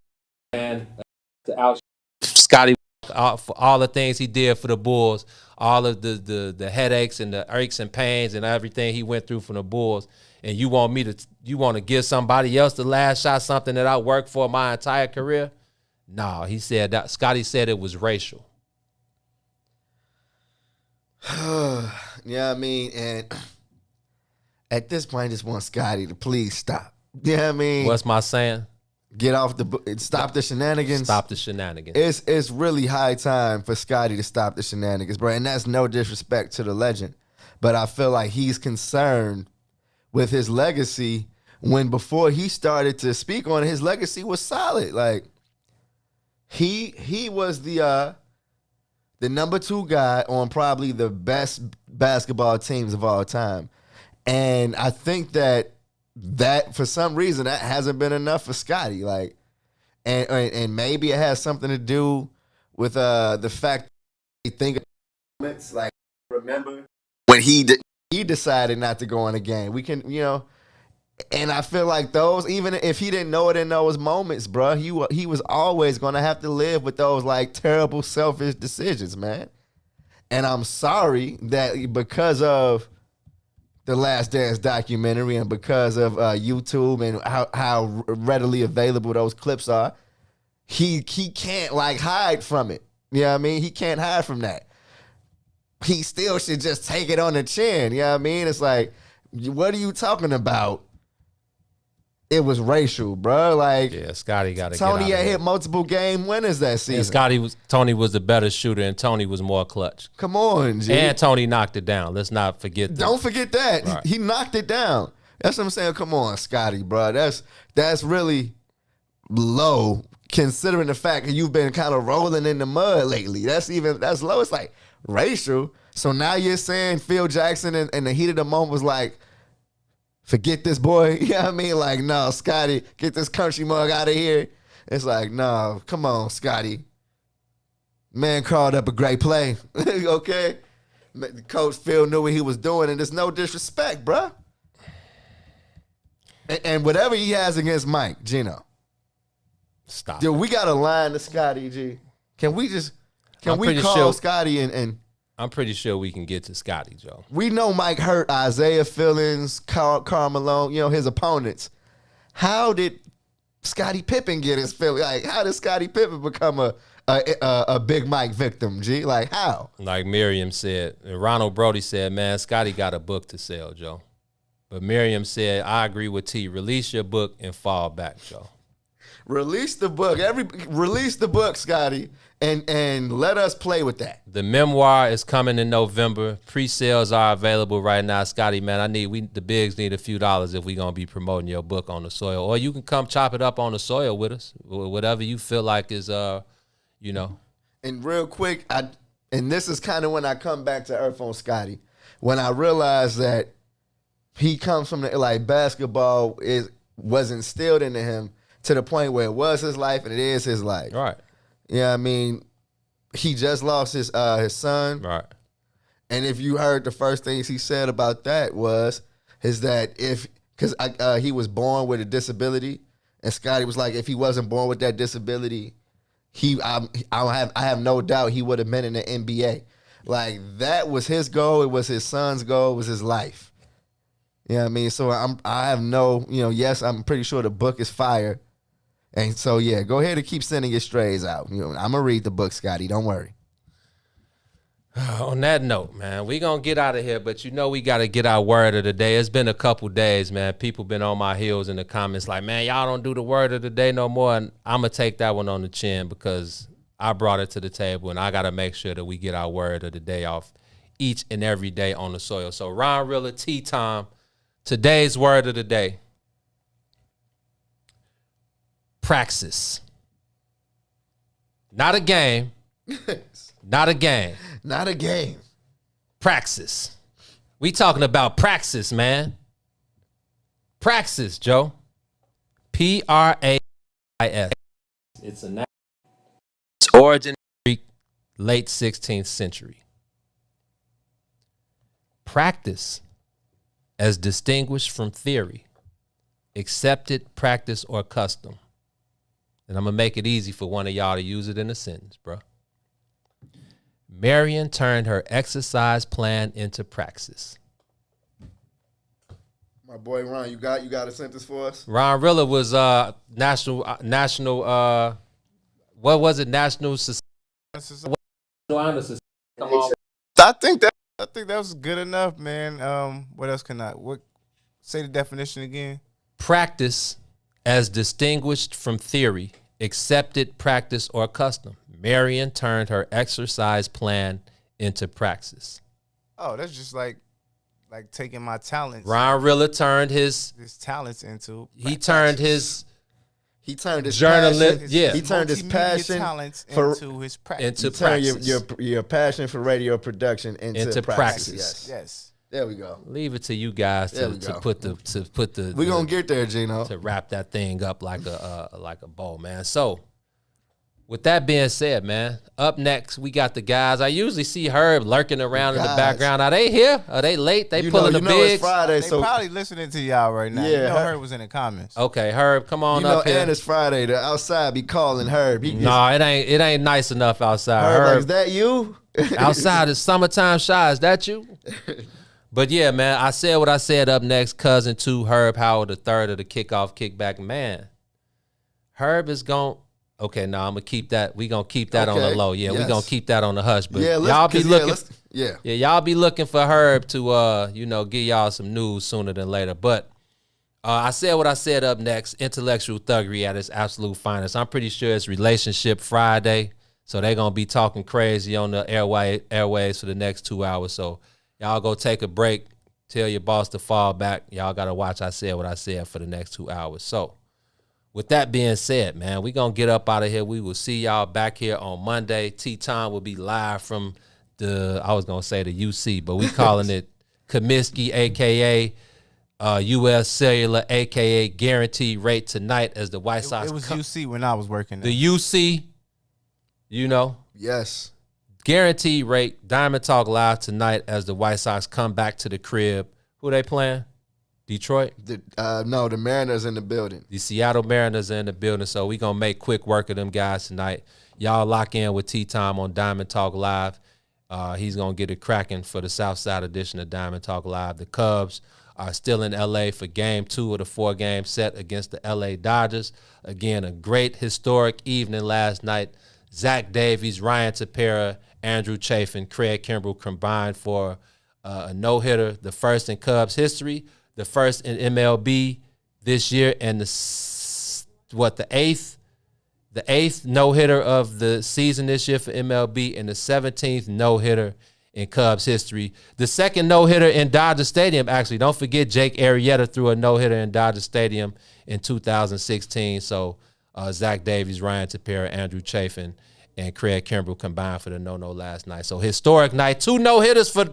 to out Scottie for all the things he did for the Bulls, all of the headaches and the aches and pains and everything he went through from the Bulls. And you want to give somebody else the last shot, something that I worked for my entire career? No, he said that. Scottie said it was racial. Yeah, I mean, and at this point, I just want Scottie to please stop. Yeah, I mean, What's my saying? Get off stop the shenanigans. Stop the shenanigans. It's really high time for Scottie to stop the shenanigans, bro. And that's no disrespect to the legend, but I feel like he's concerned with his legacy when before he started to speak on it, his legacy was solid. Like he was the number 2 guy on probably the best basketball teams of all time. And I think that for some reason that hasn't been enough for Scottie. Like, and maybe it has something to do with the fact that you think of moments, like remember when he decided not to go in a game. We can, and I feel like those, even if he didn't know it in those moments, bro, he was always going to have to live with those like terrible selfish decisions, man. And I'm sorry that because of the Last Dance documentary and because of YouTube and how readily available those clips are, he can't like hide from it. You know what I mean? He can't hide from that. He still should just take it on the chin. You know what I mean? It's like, what are you talking about? It was racial, bro. Like, yeah, Scottie got to get Tony out of had here. hit multiple game winners that season. And Tony was the better shooter, and Tony was more clutch. Come on, G. And Tony knocked it down. Let's not forget that. Don't forget that. Right. He knocked it down. That's what I'm saying. Come on, Scottie, bro. That's really low considering the fact that you've been kind of rolling in the mud lately. That's low. It's like racial. So now you're saying Phil Jackson in the heat of the moment was like, forget this boy. You know what I mean? Like, no, Scottie, get this country mug out of here. It's like, no, come on, Scottie. Man crawled up a great play. Okay? Coach Phil knew what he was doing, and there's no disrespect, bruh. And whatever he has against Mike, Gino. Stop. Dude, we got a line to Scotty G. Can we pretty call sure- Scotty and I'm pretty sure we can get to Scotty, Joe. we know Mike hurt Isaiah Fillings, Carl Malone, his opponents. How did Scottie Pippen get his feeling? Like, how did Scottie Pippen become a Big Mike victim, G? Like, how? Like Miriam said, and Ronald Brody said, man, Scotty got a book to sell, Joe. But Miriam said, I agree with T. Release your book and fall back, Joe. Release the book. Release the book, Scotty, and let us play with that. The memoir is coming in November. Pre-sales are available right now. Scotty, man, the bigs need a few dollars if we're going to be promoting your book on the soil. Or you can come chop it up on the soil with us. Whatever you feel like is, And real quick, and this is kind of when I come back to Earth on Scotty, when I realized that he comes from basketball was instilled into him to the point where it was his life and it is his life. Right. Yeah, I mean, he just lost his son. Right. And if you heard the first things he said about that is that because he was born with a disability, and Scotty was like, if he wasn't born with that disability, I have no doubt he would have been in the NBA. Like, that was his goal. It was his son's goal. It was his life. You know what I mean? So I have no, yes, I'm pretty sure the book is fire. And so, yeah, go ahead and keep sending your strays out. I'm going to read the book, Scotty. Don't worry. On that note, man, we going to get out of here, but we got to get our word of the day. It's been a couple days, man. People been on my heels in the comments like, man, y'all don't do the word of the day no more. And I'm going to take that one on the chin because I brought it to the table, and I got to make sure that we get our word of the day off each and every day on the soil. So, Ron Rilla, T-Time, today's word of the day. Praxis. Not a game. Not a game. Not a game. Praxis. We talking about praxis, man. Praxis, Joe. Praxis. It's its origin Greek, late 16th century. Practice, as distinguished from theory, accepted practice or custom. And I'm going to make it easy for one of y'all to use it in a sentence, bro. Marion turned her exercise plan into praxis. My boy Ron, you got a sentence for us? Ron Rilla was national what was it? National Society. Come on. I think that was good enough, man. What else say the definition again? Practice, as distinguished from theory, accepted practice or custom. Marion turned her exercise plan into praxis. Oh, that's just like taking my talents. Ron Rilla turned his talents into. He turned his journalist. Yeah, he turned his passion talents for into his practice. Into praxis. Your passion for radio production into praxis. Yes. There we go. Leave it to you guys to put the. We're gonna get there, Gino. To wrap that thing up like a bow, man. So, with that being said, man, up next we got the guys. I usually see Herb lurking around in the background. Are they here? Are they late? They pulling the bigs. It's Friday, they probably listening to y'all right now. Yeah, Herb was in the comments. Okay, Herb, come on up here. And it's Friday. The outside be calling Herb. It ain't nice enough outside. Herb, like, is that you? Outside is summertime shy. Is that you? But yeah, man, I said what I said. Up next, cousin to Herb Howard, the third of the kickoff, kickback. Man, Herb is going. Okay, no, I'm gonna keep that. We gonna keep that on the low. Yeah, we gonna keep that on the hush. But y'all be looking. Y'all be looking for Herb to give y'all some news sooner than later. But I said what I said. Up next, intellectual thuggery at its absolute finest. I'm pretty sure it's Relationship Friday, so they're gonna be talking crazy on the airways for the next 2 hours. So. Y'all go take a break. Tell your boss to fall back. Y'all got to watch I Said What I Said for the next 2 hours. So, with that being said, man, we going to get up out of here. We will see y'all back here on Monday. T-Time will be live from I was going to say the UC, but we calling it Comiskey, a.k.a. U.S. Cellular, a.k.a. Guaranteed Rate tonight as the White Sox. It was UC when I was working there. The UC, Yes. Guaranteed Rate, Diamond Talk live tonight as the White Sox come back to the crib. Who they playing? Detroit? No, the Mariners in the building. The Seattle Mariners are in the building, so we're going to make quick work of them guys tonight. Y'all lock in with T-Time on Diamond Talk Live. He's going to get it cracking for the Southside edition of Diamond Talk Live. The Cubs are still in L.A. for Game 2 of the 4-game set against the L.A. Dodgers. Again, a great historic evening last night. Zach Davies, Ryan Tepera, Andrew Chafin, Craig Kimbrell combined for a no-hitter, the first in Cubs history, the first in MLB this year, and the eighth no-hitter of the season this year for MLB, and the 17th no-hitter in Cubs history. The second no-hitter in Dodger Stadium, actually. Don't forget Jake Arrieta threw a no-hitter in Dodger Stadium in 2016. So Zach Davies, Ryan Tepera, Andrew Chafin, and Craig Kimbrell combined for the no-no last night. So historic night. 2 no-hitters for,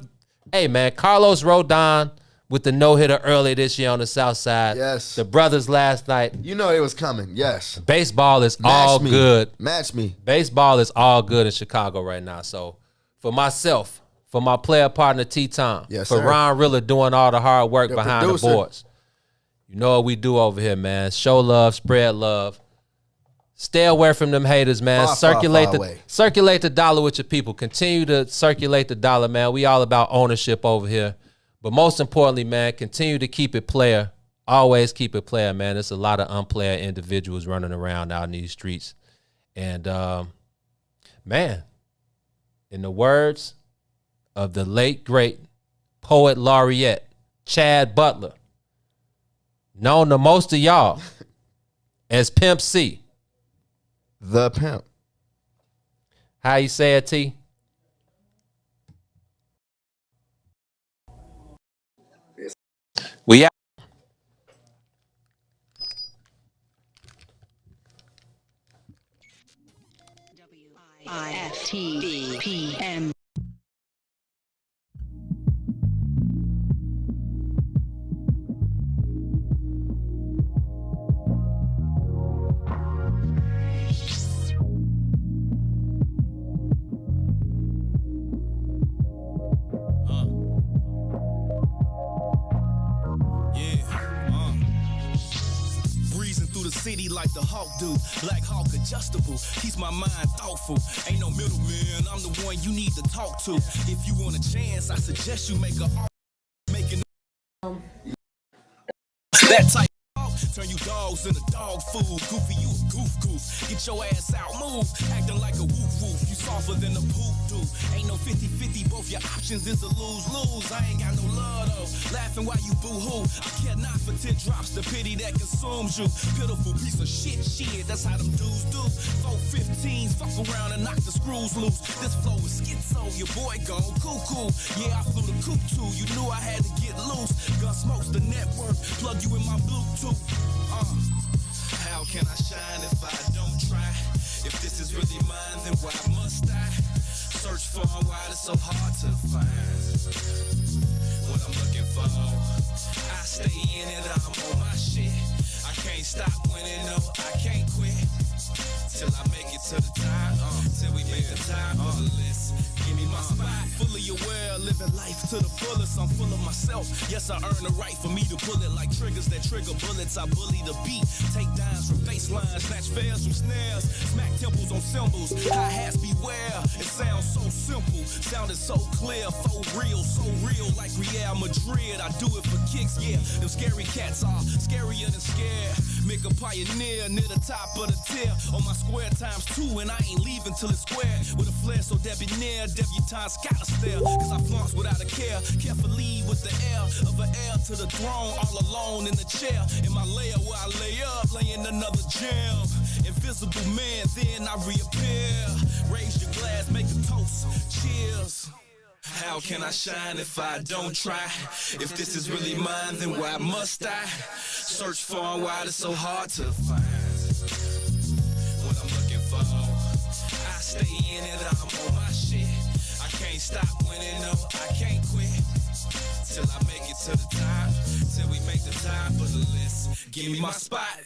hey, man, Carlos Rodon with the no-hitter early this year on the South Side. Yes. The brothers last night. You know it was coming, yes. Baseball is all good. Match me. Baseball is all good in Chicago right now. So for myself, for my player partner T-Tom, yes, for sir. Ron Rilla doing all the hard work behind producer. the boards. You know what we do over here, man. Show love, spread love. Stay away from them haters, man. Circulate the dollar with your people. Continue to circulate the dollar, man. We all about ownership over here. But most importantly, man, continue to keep it player. Always keep it player, man. There's a lot of unplayer individuals running around out in these streets. And, man, in the words of the late, great poet laureate, Chad Butler, known to most of y'all as Pimp C. The Pimp. How you say it, T? We out. IFTBPM. City like the Hawk do, Black Hawk adjustable, keeps my mind thoughtful. Ain't no middleman, I'm the one you need to talk to. If you want a chance, I suggest you make a that type of talk, turn you dogs into dog food. Goofy, you a goof. Get your ass out, move, acting like a woof. You softer than a poop do. Ain't no 50-50, both your options is a lose-lose. I ain't got no love though, laughing while you boo-hoo. I care not for teardrops, the pity that consumes you. Pitiful piece of shit, that's how them dudes do. 415s, fuck around and knock the screws loose. This flow is schizo, your boy gone cuckoo. Yeah, I flew the coop too, you knew I had to get loose. Gun smokes the network, plug you in my Bluetooth. How can I shine if I don't try? If this is really mine, then why must I? Search far and wide, it's so hard to find what I'm looking for. I stay in it, I'm on my shit. I can't stop winning, no, I can't quit till I make it to the top. Till we make the top of the list. Give me my spot, fully aware, living life to the fullest. I'm full of myself. Yes, I earn the right for me to pull it like triggers that trigger bullets. I bully the beat, take downs from bass lines, snatch fails from snares, smack temples on cymbals. Hi-hats beware. It sounds so simple, sounded so clear, so real like Real Madrid. I do it for kicks, yeah. Them scary cats are scarier than scared. Make a pioneer near the top of the tier. On my square times 2, and I ain't leaving till it's square. With a flair so debonair, debutantes gotta stare. Cause I flaunt without a care, carefully with the air of an heir to the throne. All alone in the chair, in my lair where I lay up, laying another gem. Invisible man, then I reappear. Raise your glass, make a toast, cheers. How can I shine if I don't try? If this is really mine, then why must I? Search far and wide, it's so hard to find what I'm looking for. I stay in it, I'm on my shit. I can't stop winning, no, I can't quit till I make it to the top. Till we make the top of the list. Give me my spot.